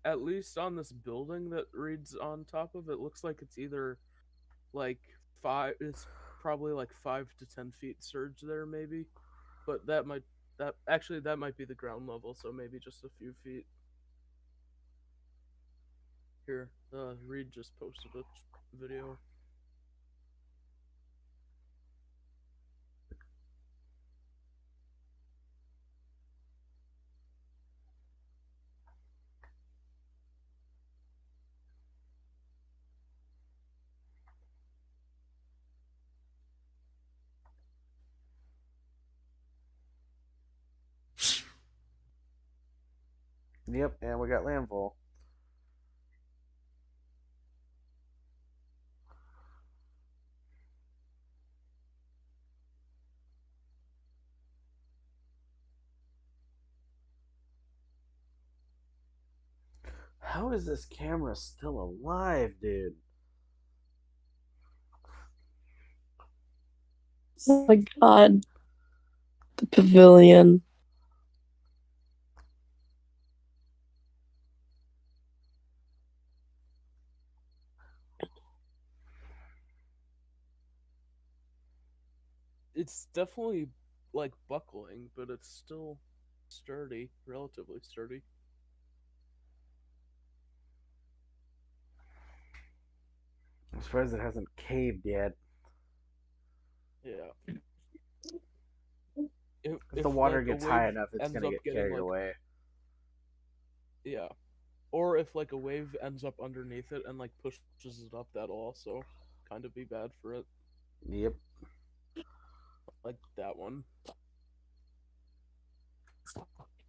S3: at least on this building that Reed's on top of, it looks like it's either like it's probably like 5 to 10 feet surge there, maybe. But that might be the ground level, so maybe just a few feet. Here, Reed just posted a video.
S1: Yep, and we got landfall. How is this camera still alive, dude?
S4: Oh my god. The pavilion.
S3: It's definitely like buckling, but it's still sturdy, relatively sturdy.
S1: I'm surprised it hasn't caved yet.
S3: Yeah.
S1: If the water
S3: like,
S1: gets
S3: a wave
S1: high enough, it's
S3: ends
S1: gonna
S3: up
S1: get
S3: getting
S1: carried
S3: like,
S1: away.
S3: yeah, or if like a wave ends up underneath it and like pushes it up, that'll also kind of be bad for it.
S1: Yep.
S3: Like that one.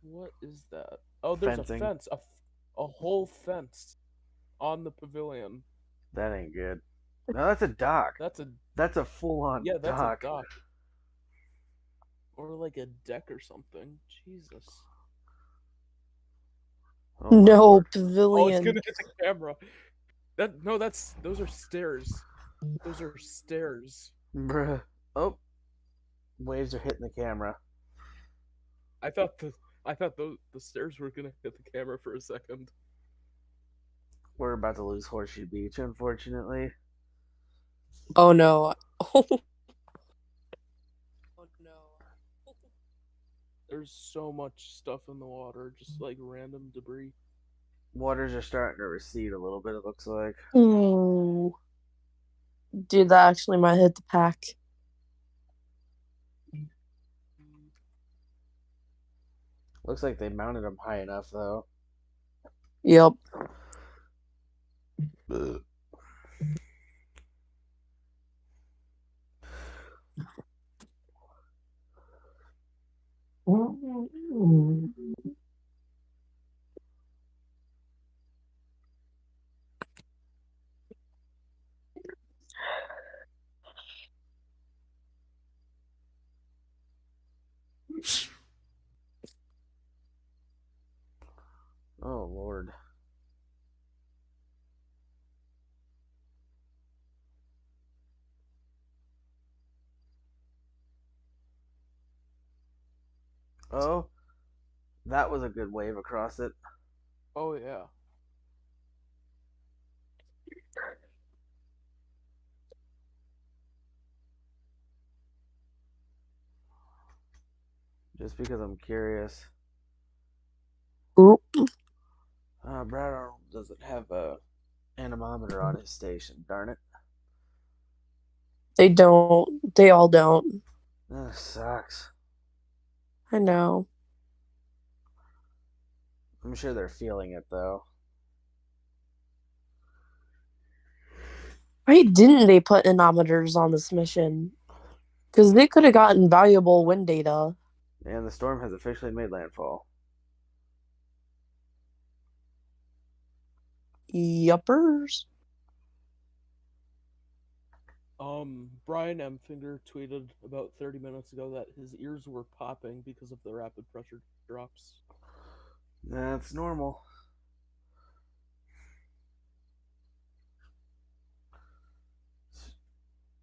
S3: What is that? Oh, there's
S1: Fencing.
S3: a fence, a whole fence on the pavilion.
S1: That ain't good. No, that's a dock.
S3: That's
S1: a full-on
S3: that's
S1: dock.
S3: a dock. Or like a deck or something. Jesus.
S1: Oh my
S4: No,
S1: lord.
S3: Oh, it's
S4: pavilion.
S3: gonna hit the camera. Those are stairs. Those are stairs.
S1: Bruh. Oh. Waves are hitting the camera.
S3: I thought the stairs were gonna hit the camera for a second.
S1: We're about to lose Horseshoe Beach, unfortunately.
S4: Oh no. Oh no.
S3: There's so much stuff in the water, just like random debris.
S1: Waters are starting to recede a little bit, it looks like.
S4: Ooh. Dude, that actually might hit the pack.
S1: Looks like they mounted them high enough, though.
S4: Yep.
S1: Ugh. Oh, that was a good wave across it.
S3: Oh yeah.
S1: Just because I'm curious.
S4: Oop.
S1: Brad Arnold doesn't have a anemometer on his station. Darn it.
S4: They don't. They all don't.
S1: That sucks.
S4: I know.
S1: I'm sure they're feeling it though.
S4: Why didn't they put anemometers on this mission? Because they could have gotten valuable wind data.
S1: And the storm has officially made landfall.
S4: Yuppers.
S3: Brian Emfinger tweeted about 30 minutes ago that his ears were popping because of the rapid pressure drops.
S1: That's normal.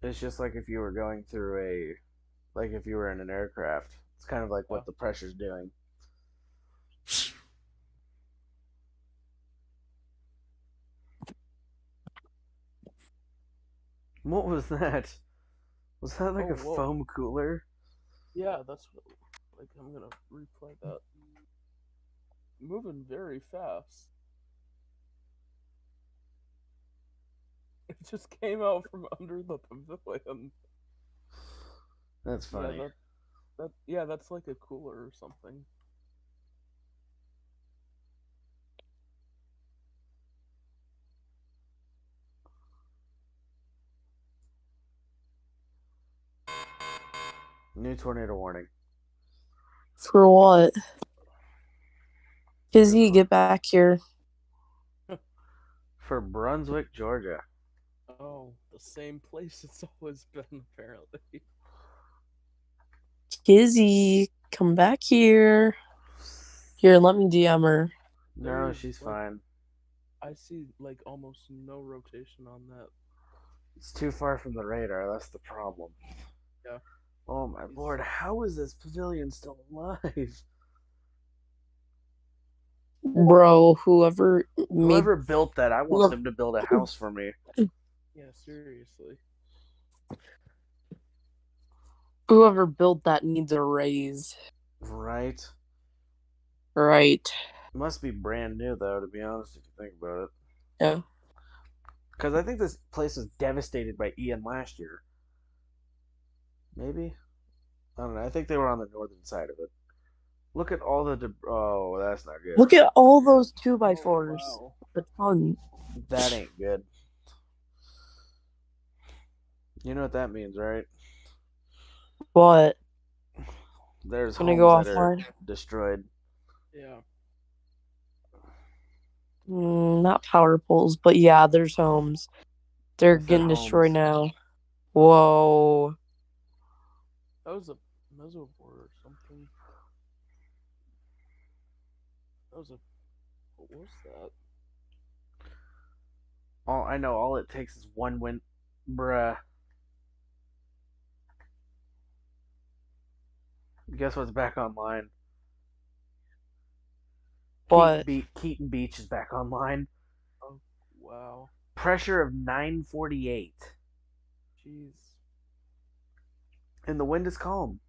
S1: It's just like if you were going through like if you were in an aircraft. It's kind of like
S3: Yeah.
S1: what the pressure's doing. What was that? Was that like
S3: Oh,
S1: a
S3: whoa.
S1: foam cooler?
S3: Yeah, that's what, like, I'm gonna replay that. Moving very fast. It just came out from under the pavilion.
S1: That's
S3: Yeah,
S1: funny.
S3: that's like a cooler or something.
S1: New tornado warning.
S4: For what? Kizzy, get back here.
S1: For Brunswick, Georgia.
S3: Oh, the same place it's always been, apparently.
S4: Kizzy, come back here. Here, let me DM her.
S1: No,
S3: There's,
S1: she's
S3: like,
S1: fine.
S3: I see, like, almost no rotation on that.
S1: It's too far from the radar. That's the problem.
S3: Yeah.
S1: Oh my lord, how is this pavilion still alive?
S4: Bro, whoever made
S1: Whoever built that, I want
S4: whoever,
S1: them to build a house for me.
S3: Yeah, seriously.
S4: whoever built that needs a raise.
S1: Right?
S4: Right.
S1: Must be brand new though, to be honest, if you think about it.
S4: Yeah.
S1: Because I think this place was devastated by Ian last year. Maybe? I don't know. I think they were on the northern side of it. Look at all the oh, that's not good.
S4: Look at all those 2x4s.
S3: Wow.
S4: A ton.
S1: That ain't good. You know what that means, right?
S4: What?
S1: There's
S4: Gonna go
S1: homes that are
S4: offline?
S1: destroyed.
S3: Yeah.
S4: Not power poles, but yeah, there's homes. They're
S1: I said
S4: getting destroyed
S1: homes.
S4: now. Whoa.
S3: That was a mesophore or something. That was a. What was that?
S1: I know all it takes is one wind. Bruh. Guess what's back online?
S4: What?
S1: Keaton Beach is back online.
S3: Oh, wow.
S1: Pressure of 948.
S3: Jeez.
S1: And the wind is calm.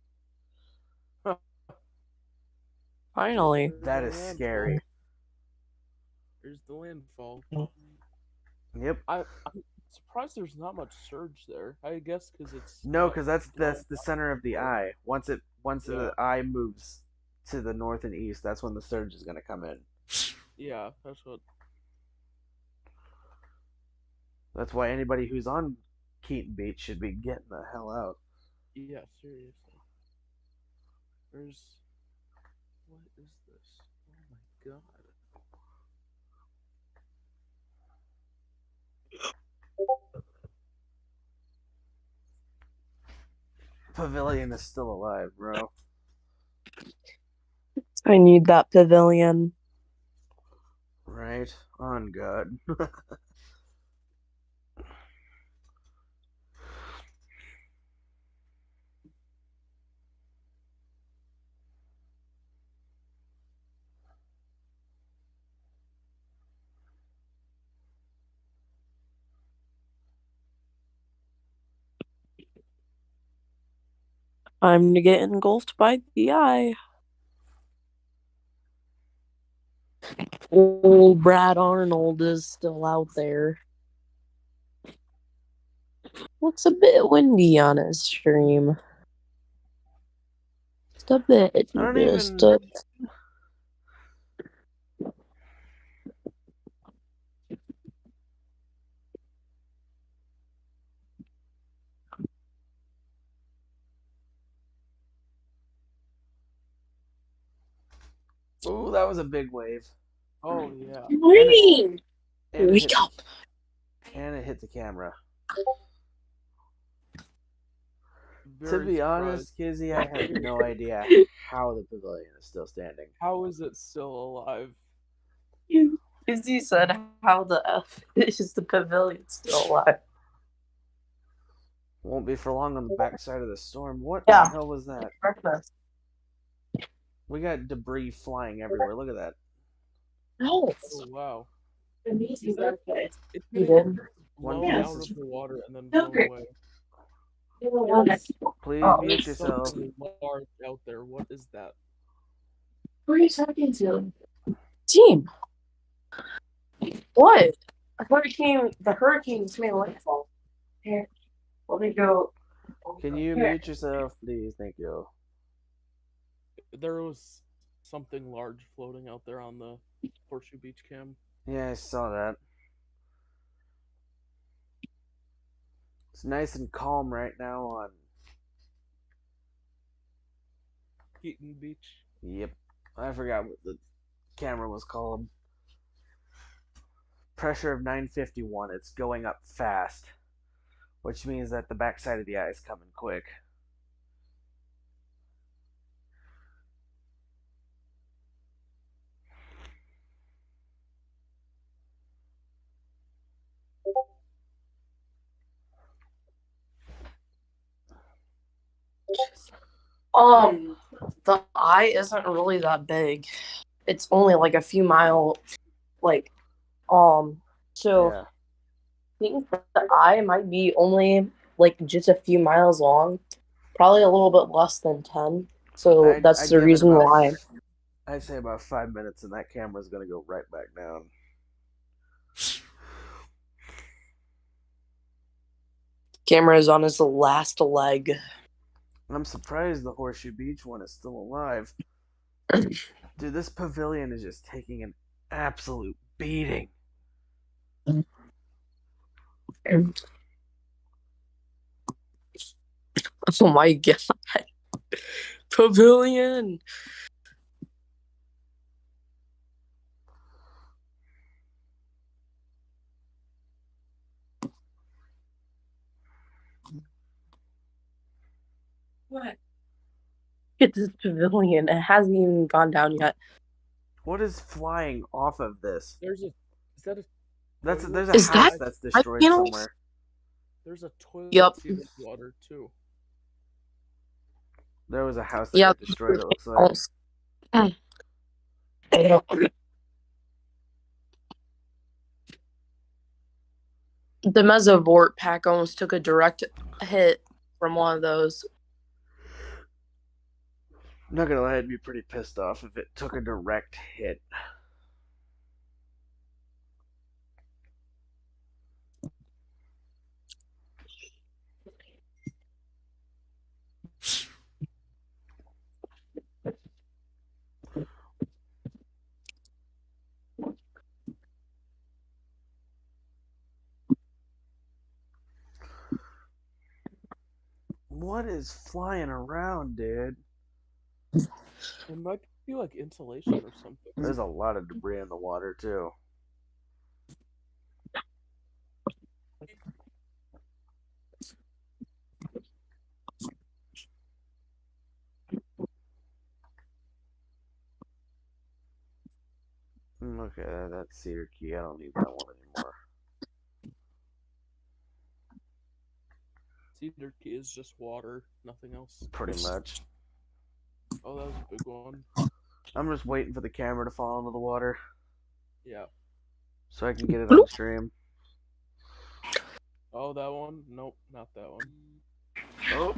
S4: Finally.
S3: There's
S1: That
S3: our
S1: is
S3: landfall.
S1: scary.
S3: There's the landfall.
S1: Yep.
S3: I'm surprised there's not much surge there. I guess because it's
S1: No,
S3: not
S1: because that's
S3: blown
S1: the
S3: up
S1: center of the
S3: before.
S1: eye. Once
S3: Yeah.
S1: the eye moves to the north and east, that's when the surge is going to come in.
S3: Yeah, that's what.
S1: That's why anybody who's on Keaton Beach should be getting the hell out.
S3: Yeah, seriously. There's. What is this? Oh my god.
S1: Pavilion is still alive, bro.
S4: I need that pavilion.
S1: Right? On God.
S4: Time to get engulfed by the eye. Old Brad Arnold is still out there. Looks a bit windy on his stream. Just a bit.
S1: I don't
S4: Just
S1: even. Ooh, that was a big wave.
S3: Oh yeah.
S4: Green!
S1: And
S4: Wake up!
S1: And it hit the camera.
S3: Very
S1: To be
S3: surprised.
S1: honest, Kizzy, I have no idea how the pavilion is still standing.
S3: How is it still alive?
S4: Izzy said, how the F is the pavilion still alive?
S1: Won't be for long on the backside of the storm. What
S4: Yeah.
S1: the hell was that?
S4: Breakfast.
S1: We got debris flying everywhere. Look at that.
S4: No.
S3: Oh wow.
S4: Amazing breakfast.
S3: It's
S4: You
S3: getting
S4: did?
S1: One
S3: blown out
S1: piece.
S3: of the water and then blown away.
S1: Please
S4: Oh,
S1: mute
S3: There's
S1: yourself.
S3: something large out there. What is that?
S4: who are you talking to? Team. What? The hurricane's made landfall. Here. Let me go.
S1: Can you
S4: Here.
S1: mute yourself, please? Thank you.
S3: There was something large floating out there on the Horseshoe Beach cam.
S1: Yeah, I saw that. It's nice and calm right now on.
S3: Keaton Beach.
S1: Yep. I forgot what the camera was called. Pressure of 951. It's going up fast, which means that the backside of the eye is coming quick.
S4: The eye isn't really that big. It's only like a few mile, so
S1: Yeah.
S4: I think the eye might be only like just a few miles long, probably a little bit less than 10. So that's
S1: I'd
S4: the
S1: give it
S4: reason
S1: about.
S4: why.
S1: I'd say about 5 minutes, and that camera's gonna go right back down.
S4: Camera is on his last leg.
S1: I'm surprised the Horseshoe Beach one is still alive. Dude, this pavilion is just taking an absolute beating.
S4: Oh my god. Pavilion. What? Look at this pavilion. It hasn't even gone down yet.
S1: What is flying off of this?
S3: There's a. Is that a?
S1: There's
S3: toilet?
S1: a
S4: Is
S1: house
S4: that
S1: that's
S4: my
S1: destroyed
S4: panels?
S1: somewhere.
S3: There's a toilet
S4: Yup.
S3: seat with water too.
S1: There was a house that
S4: Yeah.
S1: got destroyed, it looks like.
S4: The Mesovort pack almost took a direct hit from one of those.
S1: I'm not gonna lie, I'd be pretty pissed off if it took a direct hit. What is flying around, dude?
S3: It might be like insulation or something.
S1: There's a lot of debris in the water, too. Okay, that's Cedar Key. I don't need that one anymore.
S3: Cedar Key is just water, nothing else.
S1: Pretty much.
S3: Oh, that was a big one.
S1: I'm just waiting for the camera to fall into the water
S3: Yeah.
S1: so I can get it on stream.
S3: Oh, that one? Nope, not that one.
S1: Oh.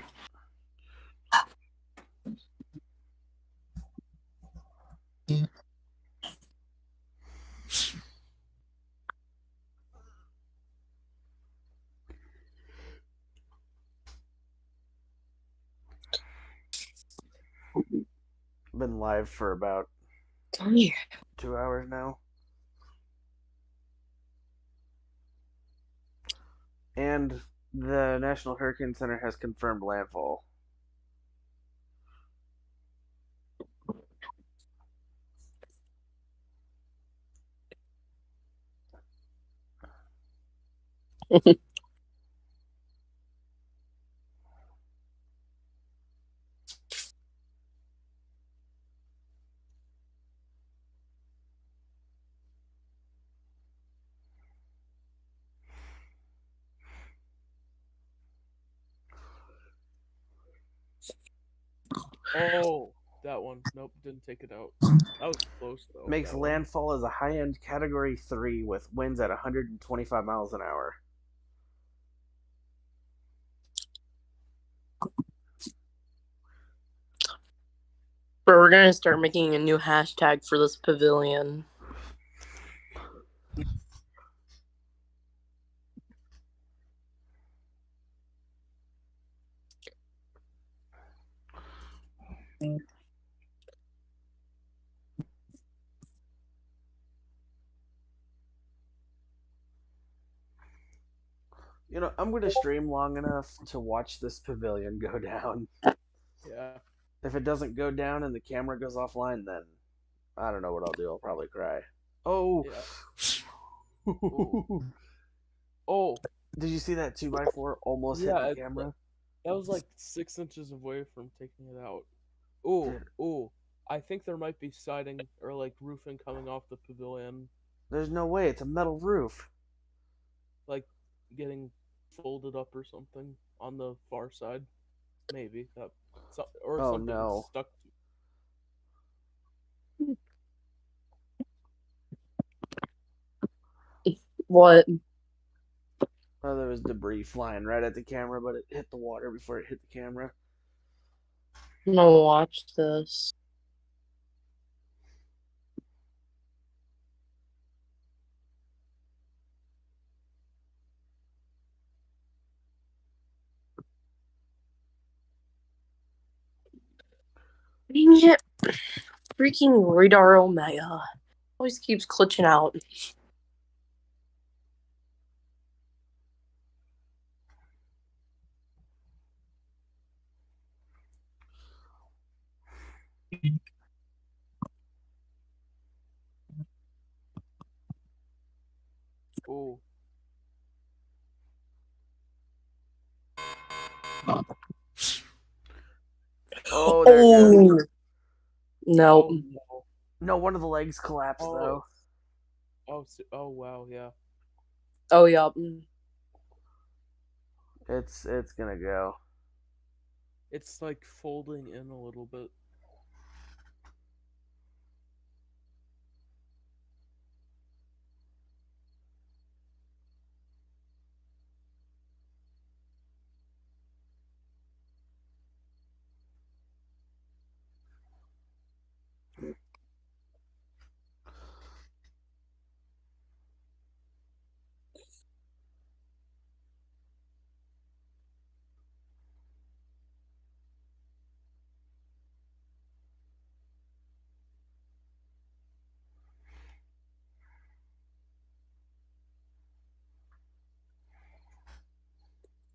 S1: Been live for about
S4: Yeah.
S1: 2 hours now. And the National Hurricane Center has confirmed landfall.
S3: Oh, that one. Nope, didn't take it out. That was close though.
S1: Makes
S3: That one.
S1: landfall as a high-end Category 3 with winds at 125 miles an hour.
S4: But we're gonna start making a new hashtag for this pavilion.
S1: I'm going to stream long enough to watch this pavilion go down.
S3: Yeah.
S1: If it doesn't go down and the camera goes offline, then I don't know what I'll do. I'll probably cry. Oh.
S3: Yeah. Oh.
S1: Did you see that 2x4 almost hit the
S3: Yeah.
S1: camera?
S3: That was like 6 inches away from taking it out. Ooh.
S1: Dude,
S3: Ooh. I think there might be siding or like roofing coming off the pavilion,
S1: there's no way. It's a metal roof.
S3: like getting folded up or something on the far side. Maybe that, or
S1: Oh
S3: something
S1: no.
S3: stuck.
S4: What?
S1: Oh, there was debris flying right at the camera, but it hit the water before it hit the camera.
S4: I'm gonna watch this. Dang it. Freaking Radar Omega. Always keeps glitching out.
S3: Ooh.
S1: Oh, there it goes.
S4: Oh no.
S3: Oh no.
S1: No, one of the legs collapsed
S3: Oh.
S1: though.
S3: Oh wow. Yeah.
S4: Oh yeah.
S1: It's gonna go.
S3: It's like folding in a little bit.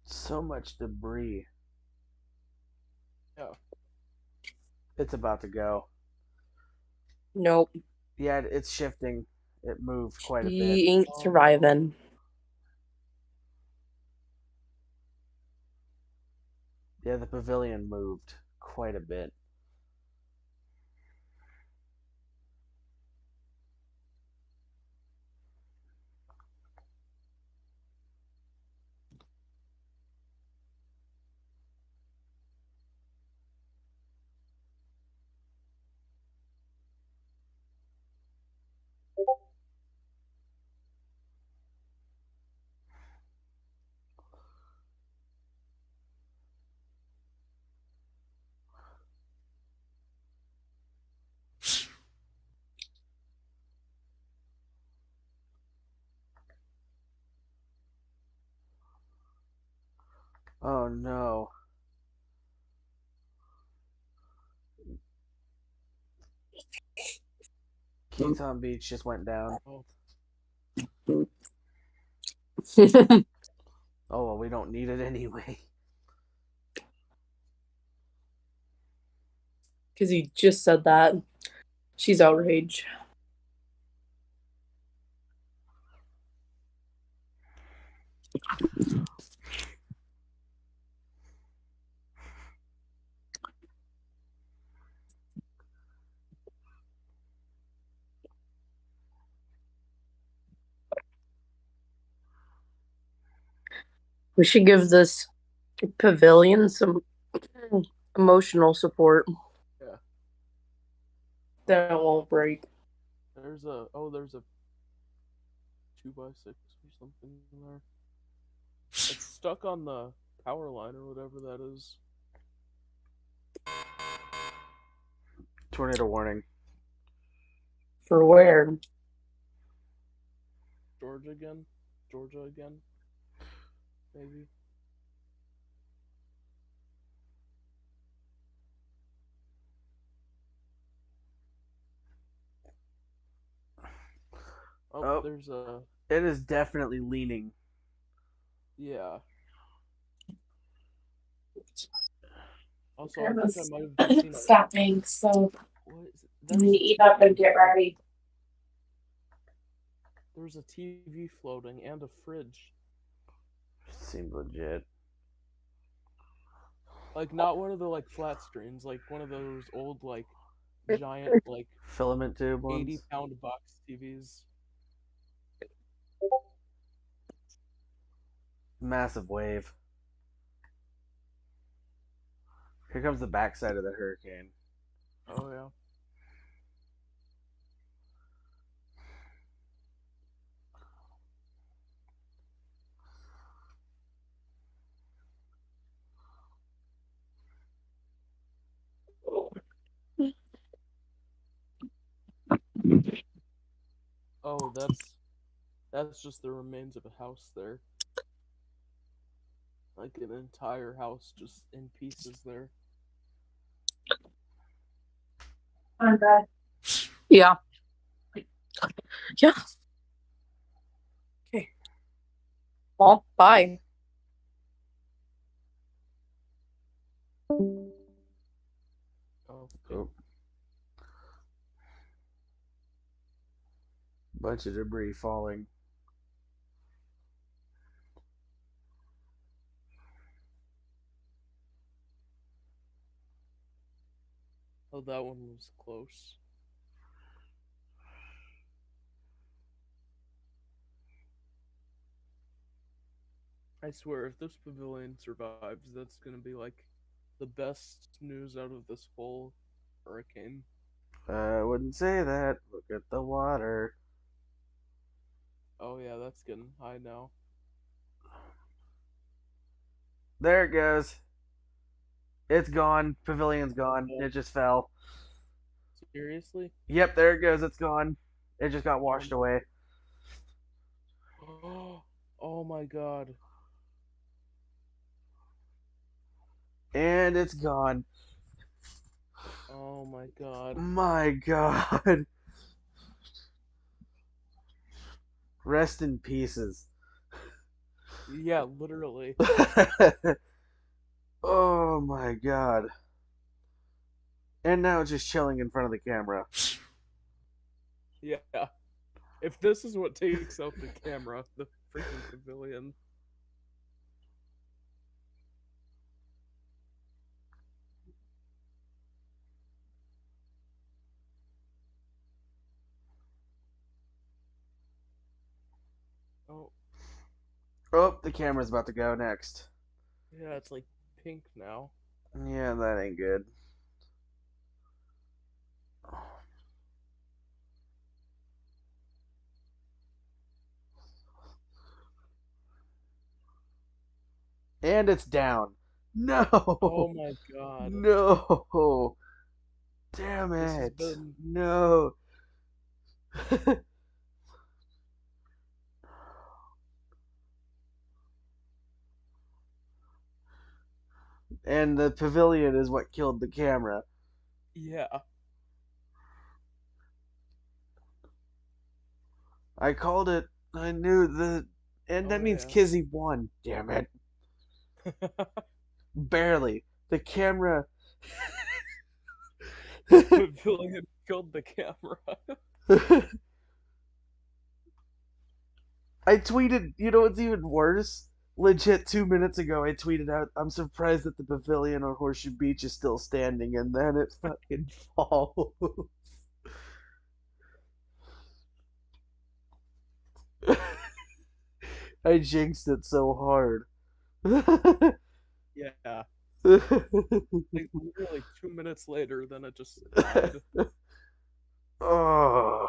S1: So much debris.
S3: Yeah.
S1: It's about to go.
S4: Nope.
S1: Yeah, it's shifting. It moved quite a bit.
S4: He ain't
S3: Oh no.
S4: surviving.
S1: Yeah, the pavilion moved quite a bit. Oh no. Keaton Beach just went down.
S3: Oh,
S1: Oh, well, we don't need it anyway.
S4: Because he just said that. She's outraged. We should give this pavilion some emotional support.
S3: yeah.
S4: Then it won't break.
S3: There's a 2x6 or something in there. It's stuck on the power line or whatever that is.
S1: Tornado warning.
S4: For where?
S3: Georgia again? Maybe.
S1: Oh.
S3: There's a...
S1: It is definitely leaning.
S3: Yeah. Also, I think I might have just seen
S5: stopping, so
S3: what is it?
S5: you need to eat up and get ready.
S3: There's a TV floating and a fridge.
S1: Seems legit.
S3: Like, not one of the, like, flat screens. Like, one of those old, like, giant, like,
S1: Filament tube ones.
S3: 80-pound box TVs.
S1: Massive wave. Here comes the backside of the hurricane.
S3: Oh, yeah. Oh, that's just the remains of a house there. Like an entire house just in pieces there.
S5: I'm bad.
S4: Yeah. Yeah. Okay. Well, bye.
S3: Oh,
S1: Oh. Bunch of debris falling.
S3: oh, that one was close. I swear, if this pavilion survives, that's gonna be like the best news out of this whole hurricane.
S1: I wouldn't say that. Look at the water.
S3: Oh yeah, that's getting high now.
S1: There it goes. It's gone. Pavilion's gone. It just fell.
S3: Seriously?
S1: Yep, there it goes. It's gone. It just got washed away.
S3: Oh my god.
S1: And it's gone.
S3: Oh my god.
S1: My god. Rest in pieces.
S3: Yeah, literally.
S1: Oh my god. And now it's just chilling in front of the camera.
S3: Yeah. If this is what takes out the camera, the freaking pavilion. Oh,
S1: Oh, the camera's about to go next.
S3: yeah, it's like pink now.
S1: Yeah, that ain't good. And it's down. No.
S3: Oh my god.
S1: No. Damn
S3: This has
S1: it.
S3: been
S1: No. And the pavilion is what killed the camera.
S3: yeah.
S1: I called it. I knew the. And that
S3: Oh
S1: means
S3: yeah.
S1: Kizzy won. Damn it. Barely. The camera.
S3: The pavilion killed the camera.
S1: I tweeted, you know what's even worse? Legit 2 minutes ago, I tweeted out, I'm surprised that the pavilion on Horseshoe Beach is still standing, and then it fucking falls. I jinxed it so hard.
S3: Yeah. Like literally 2 minutes later, then it just died.
S1: Oh,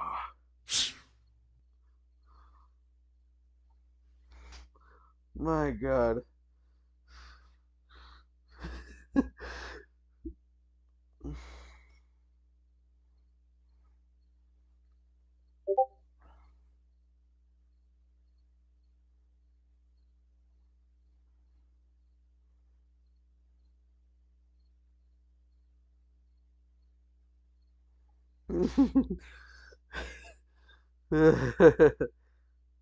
S1: my God.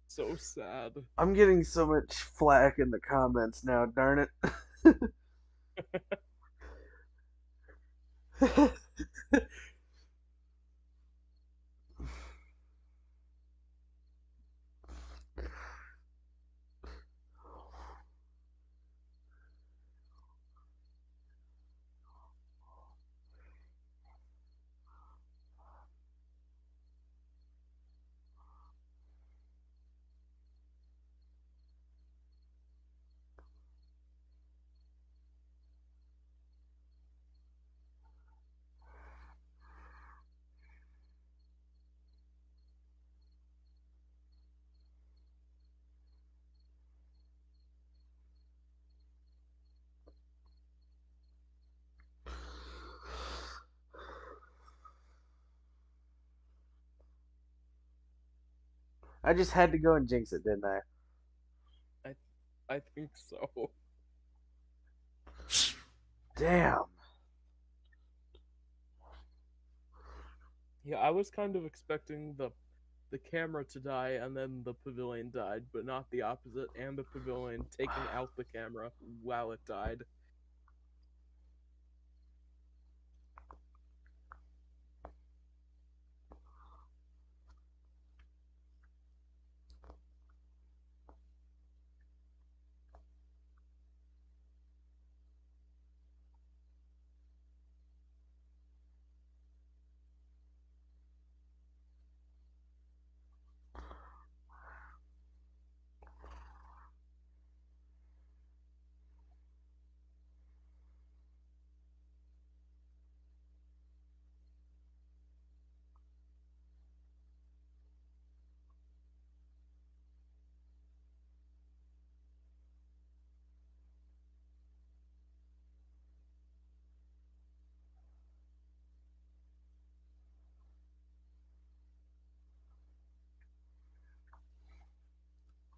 S3: So sad.
S1: I'm getting so much flack in the comments now, darn it. I just had to go and jinx it, didn't I?
S3: I I think so.
S1: Damn.
S3: Yeah, I was kind of expecting the camera to die and then the pavilion died, but not the opposite, and the pavilion taking out the camera while it died.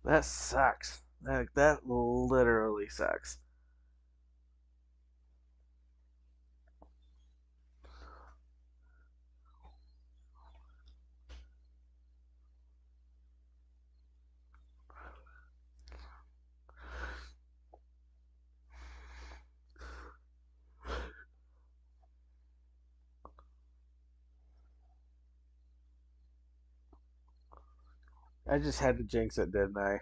S1: That sucks. That literally sucks. I just had to jinx it, didn't I?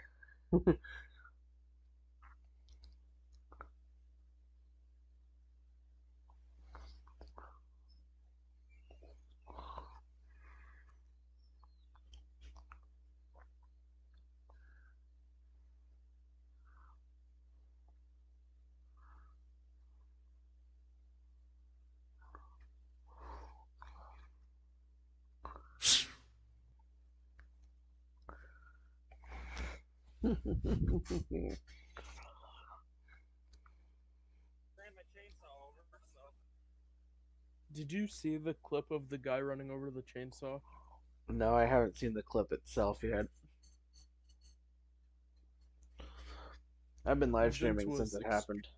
S3: Did you see the clip of the guy running over the chainsaw?
S1: No, I haven't seen the clip itself yet. I've been live
S3: Vince
S1: streaming since
S3: was
S1: it happened.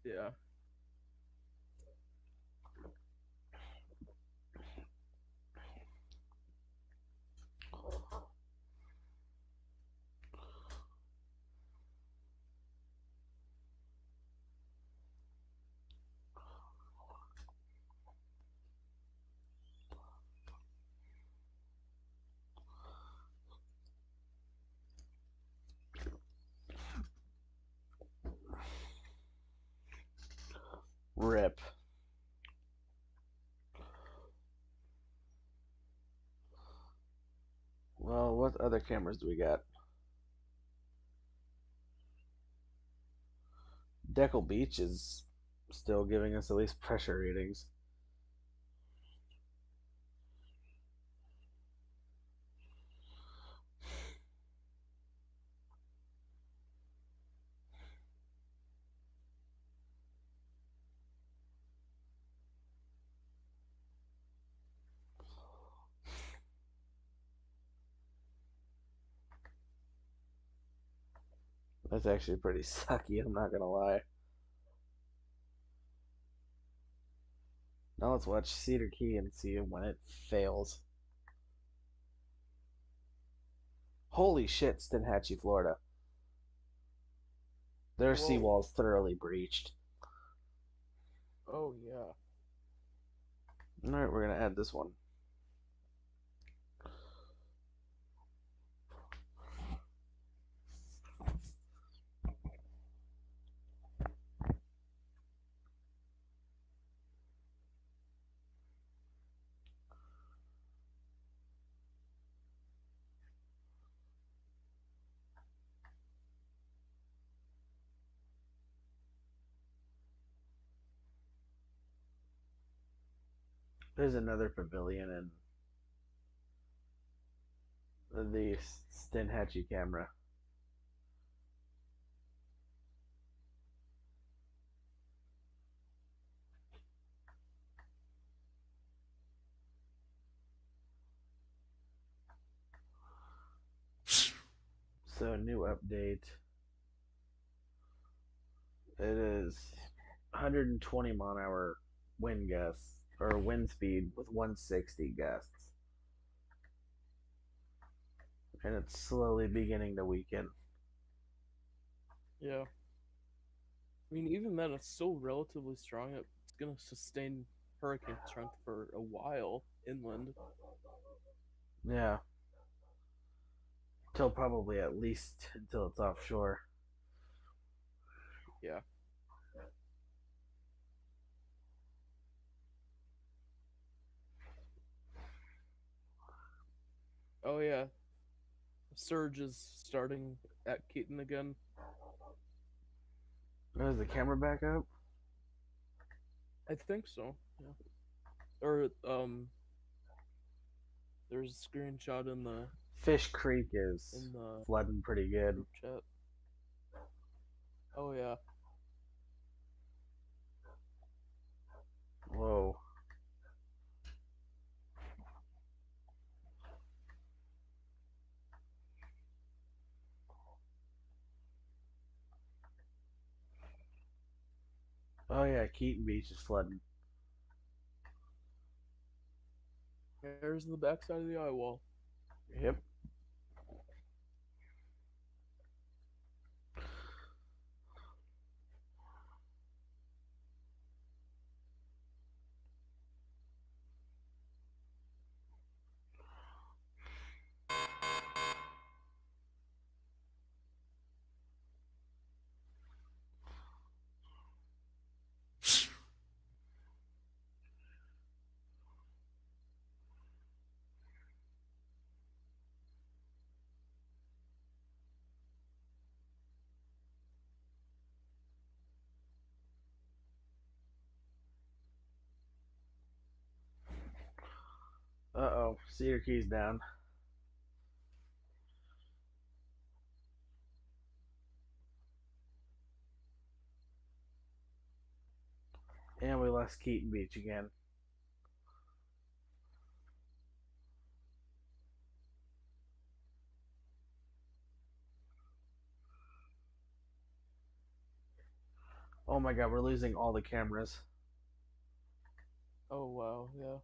S3: yeah.
S1: Rip. Well, what other cameras do we got? Deckle Beach is still giving us at least pressure readings. That's actually pretty sucky, I'm not gonna lie. Now let's watch Cedar Key and see when it fails. Holy shit, Steinhatchee, Florida. Their
S3: Whoa.
S1: seawall's thoroughly breached.
S3: Oh yeah.
S1: Alright, we're gonna add this one. There's another pavilion in the Steinhatchee camera. So, new update. It is 120 mile an hour wind gusts, or wind speed with 160 gusts. And it's slowly beginning to weaken.
S3: Yeah. I mean, even then, it's still relatively strong. It's gonna sustain hurricane strength for a while inland.
S1: Yeah. Till probably at least until it's offshore.
S3: Yeah. Oh yeah. The surge is starting at Keaton again.
S1: Is the camera back up?
S3: I think so. Yeah. Or there's a screenshot in the
S1: Fish Creek is flooding pretty good.
S3: group chat. Oh yeah.
S1: Whoa. Oh yeah, Keaton Beach is flooding.
S3: There's the backside of the eye wall.
S1: Yep. Uh-oh, Cedar Key's down. And we lost Keaton Beach again. Oh my god, we're losing all the cameras.
S3: Oh wow, yeah.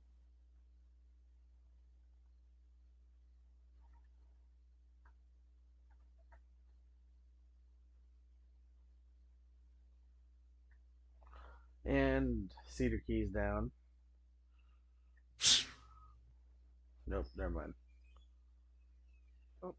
S1: And Cedar Key's down. Nope, never mind.
S3: Oh.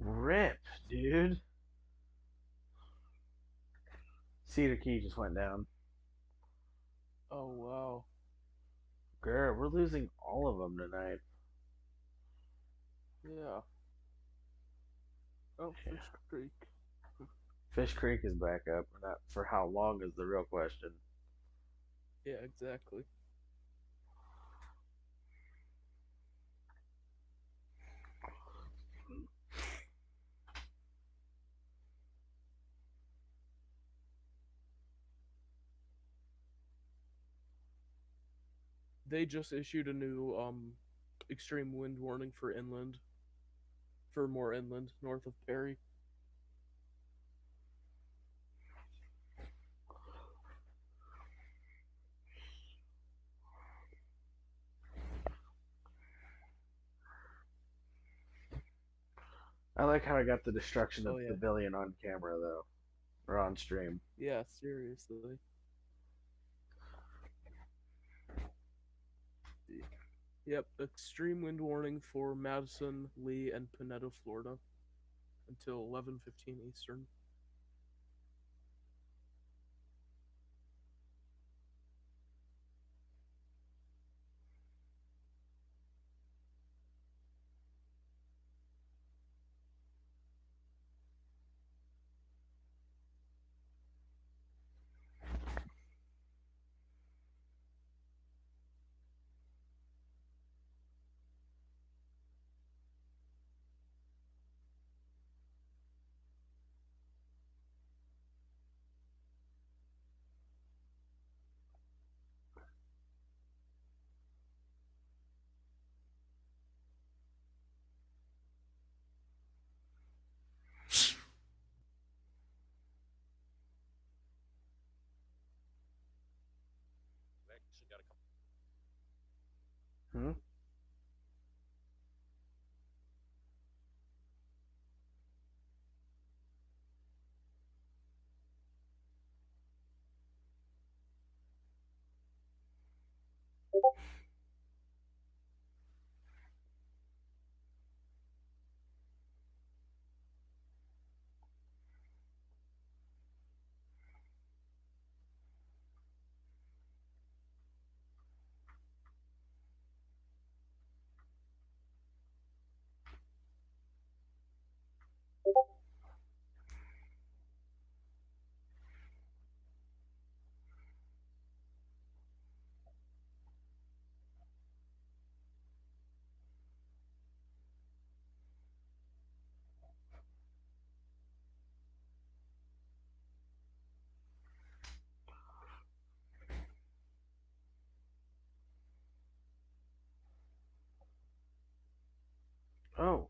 S1: Rip, dude. Cedar Key just went down.
S3: Oh wow.
S1: Grr, we're losing all of them tonight.
S3: Yeah. Oh,
S1: Yeah.
S3: Fish Creek.
S1: Fish Creek is back up. Not for how long is the real question.
S3: Yeah, exactly. They just issued a new extreme wind warning for inland, for more inland north of Perry.
S1: I like how I got the destruction of
S3: Oh yeah.
S1: Pavilion on camera though, or on stream.
S3: Yeah, seriously. Yep, extreme wind warning for Madison, Lee, and Pinedo, Florida, until 11:15 Eastern.
S1: Hmm? Oh.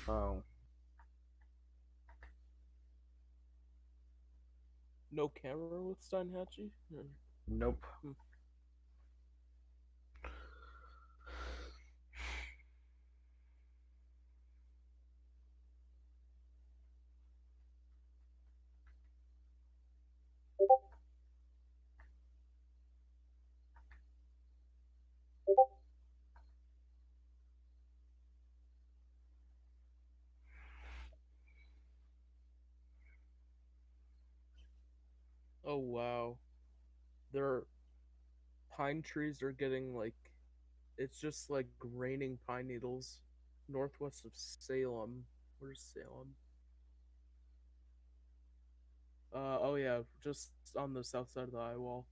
S1: Oh.
S3: No camera with Steinhatchee?
S1: Nope.
S3: Oh wow. Their pine trees are getting like, it's just like raining pine needles northwest of Salem. Where's Salem? Oh yeah, just on the south side of the eye wall.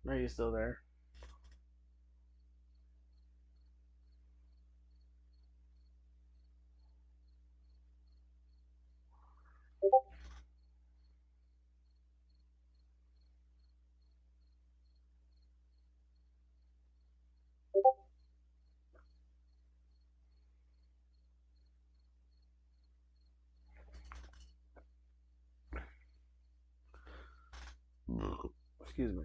S1: Are you still there? Excuse me.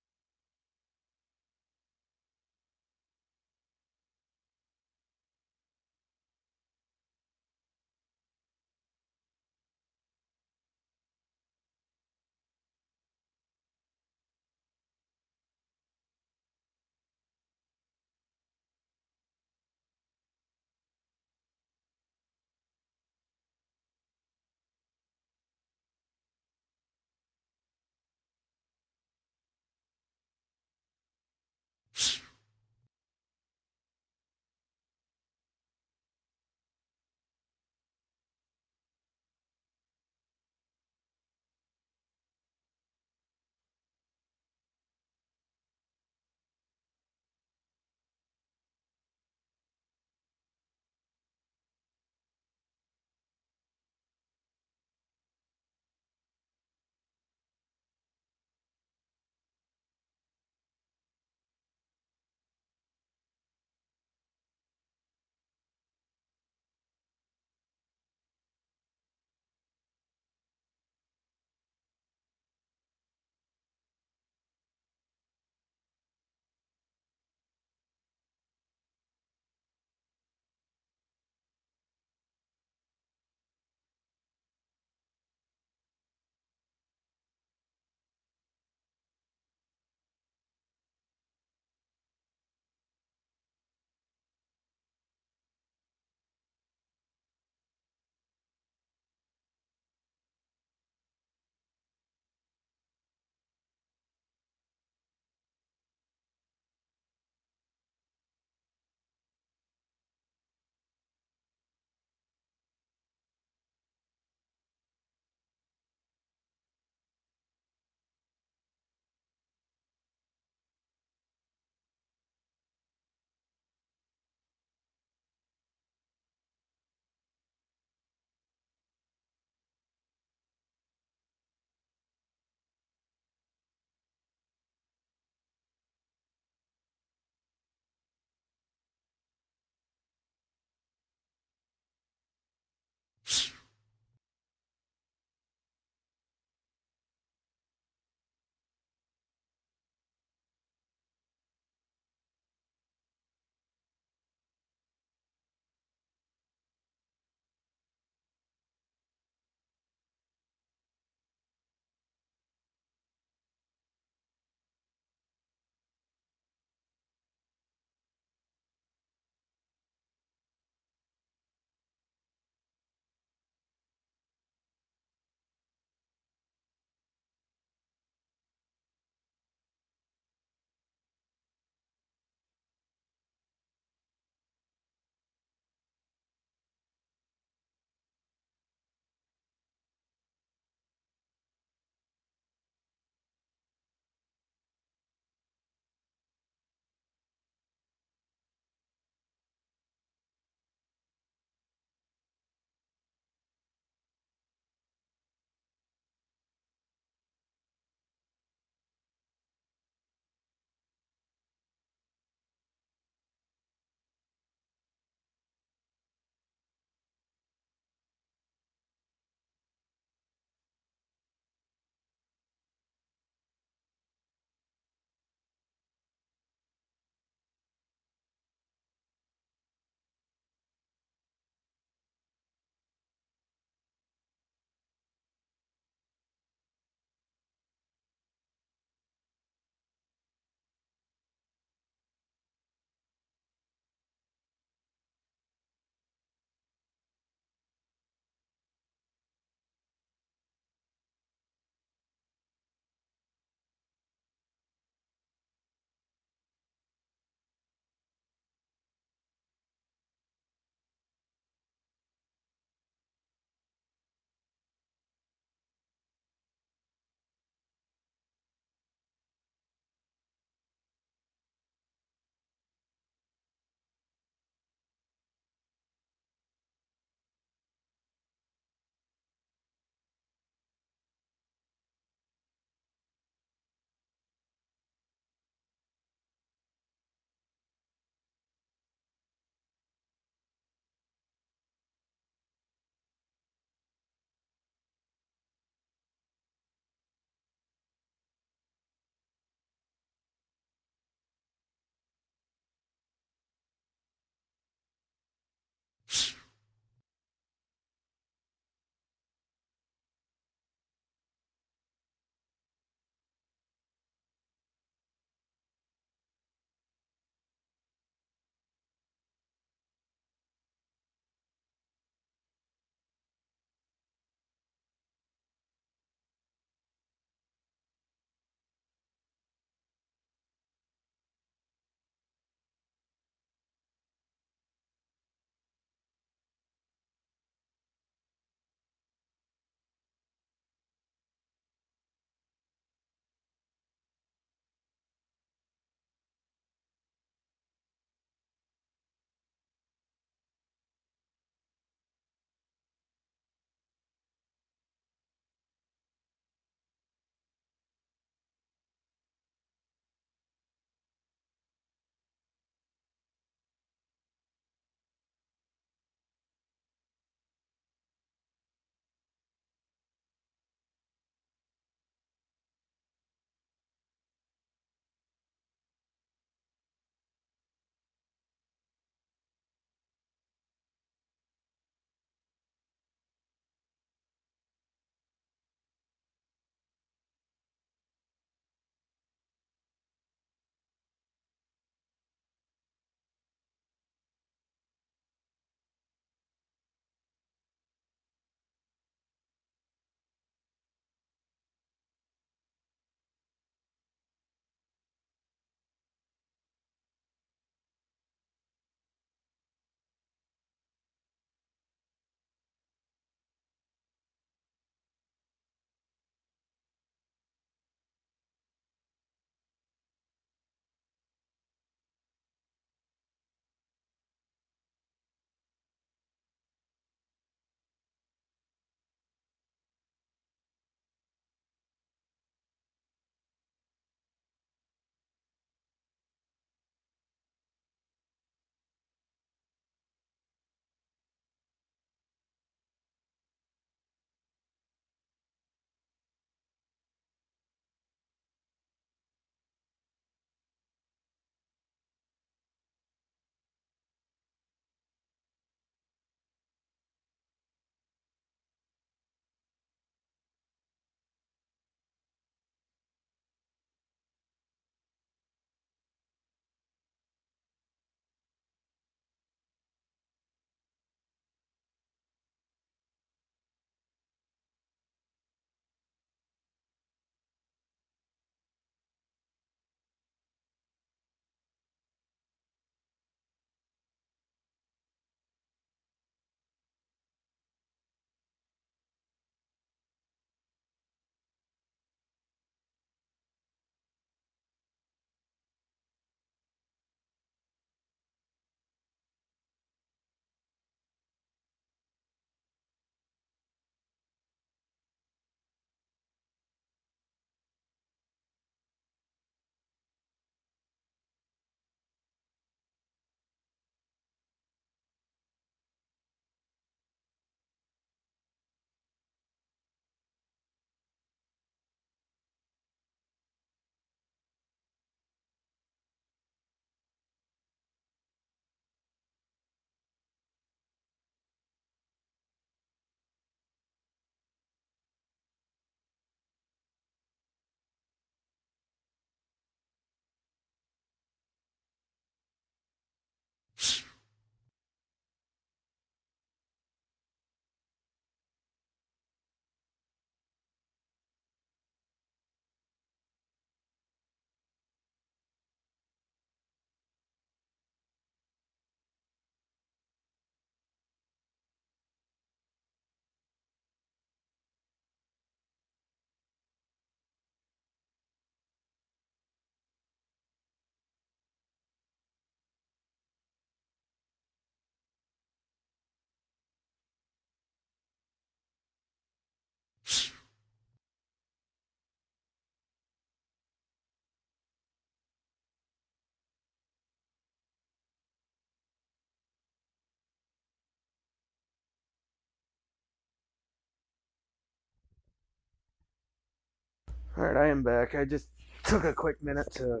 S1: Alright, I am back. I just took a quick minute to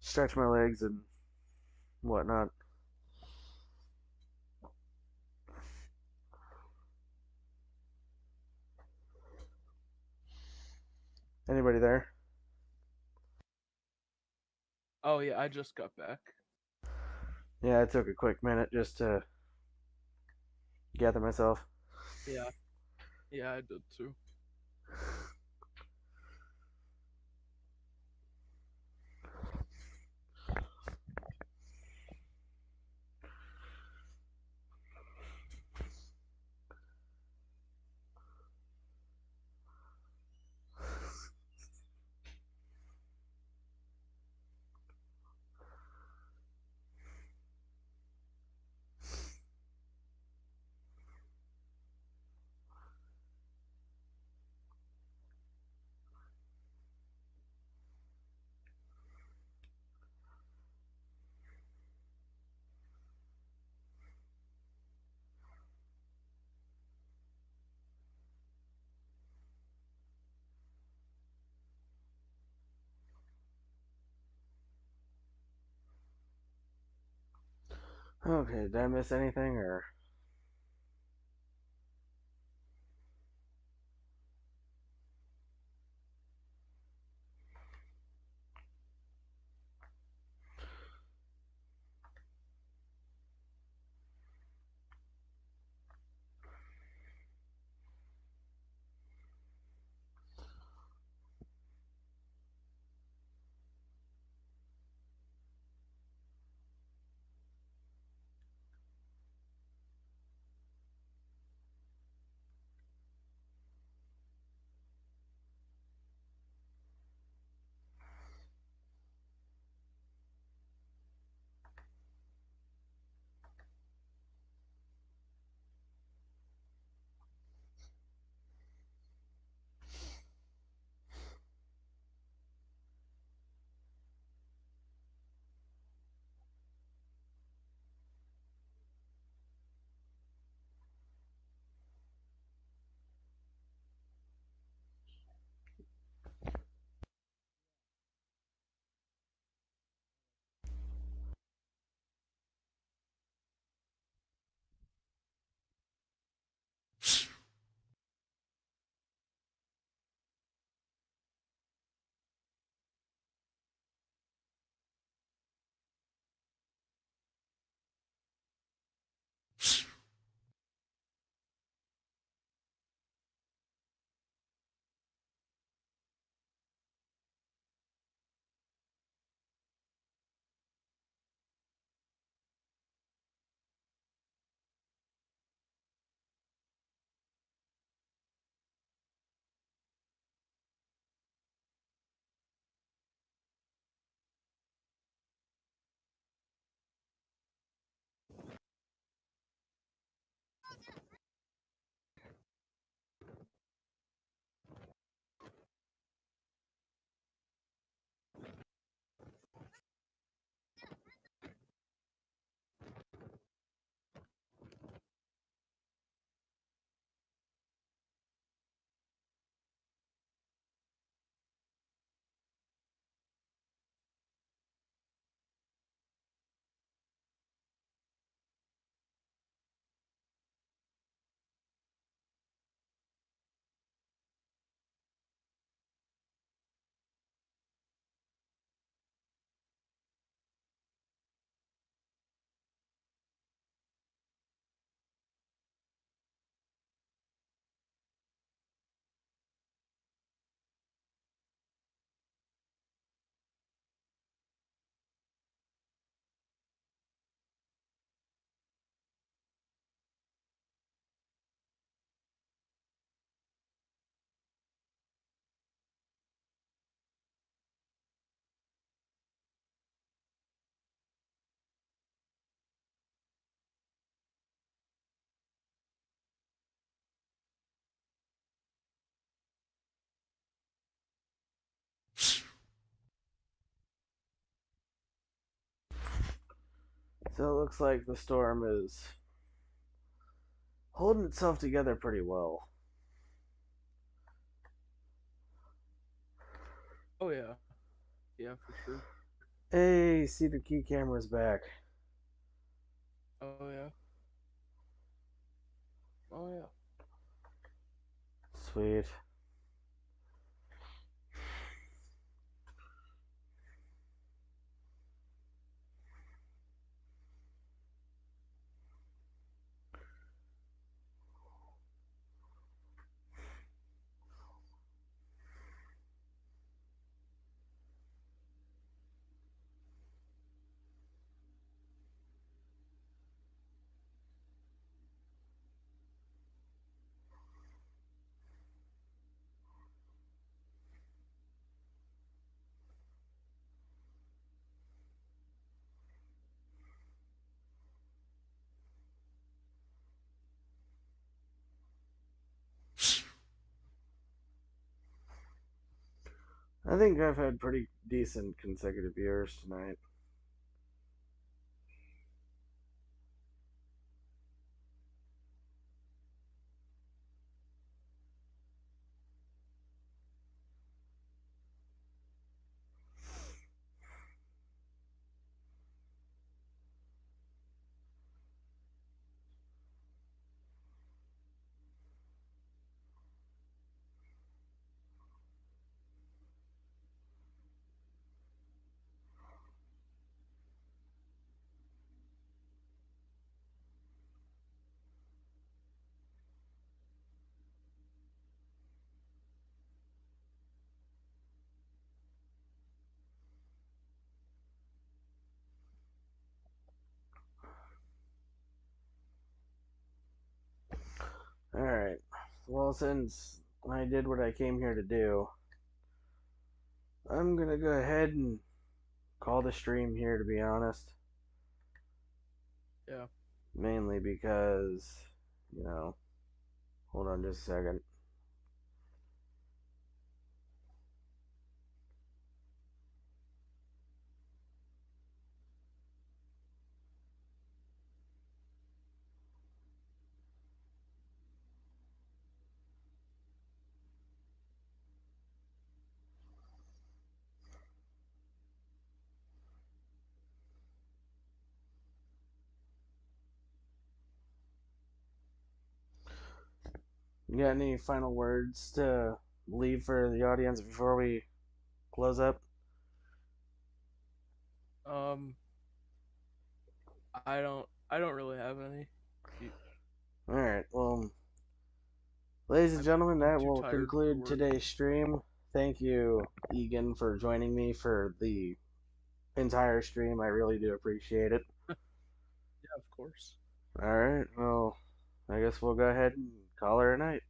S1: stretch my legs and whatnot. Anybody there?
S3: Oh yeah, I just got back.
S1: Yeah, I took a quick minute just to gather myself.
S3: Yeah, I did too.
S1: Okay, did I miss anything or? So it looks like the storm is holding itself together pretty well.
S3: Oh yeah, yeah for sure.
S1: Hey, see the key camera's back.
S3: Oh yeah, oh yeah.
S1: Sweet. I think I've had pretty decent consecutive years tonight. Alright. Well, since I did what I came here to do, I'm gonna go ahead and call the stream here, to be honest.
S3: Yeah.
S1: Mainly because, you know, hold on just a second. You got any final words to leave for the audience before we close up?
S3: Um, I don't really have any. You-
S1: Alright, well, ladies and gentlemen,
S3: I'm
S1: that
S3: too
S1: will
S3: tired for
S1: conclude
S3: work.
S1: today's stream. Thank you, Egan, for joining me for the entire stream. I really do appreciate it.
S3: Yeah, of course.
S1: Alright, well, I guess we'll go ahead and call her a night.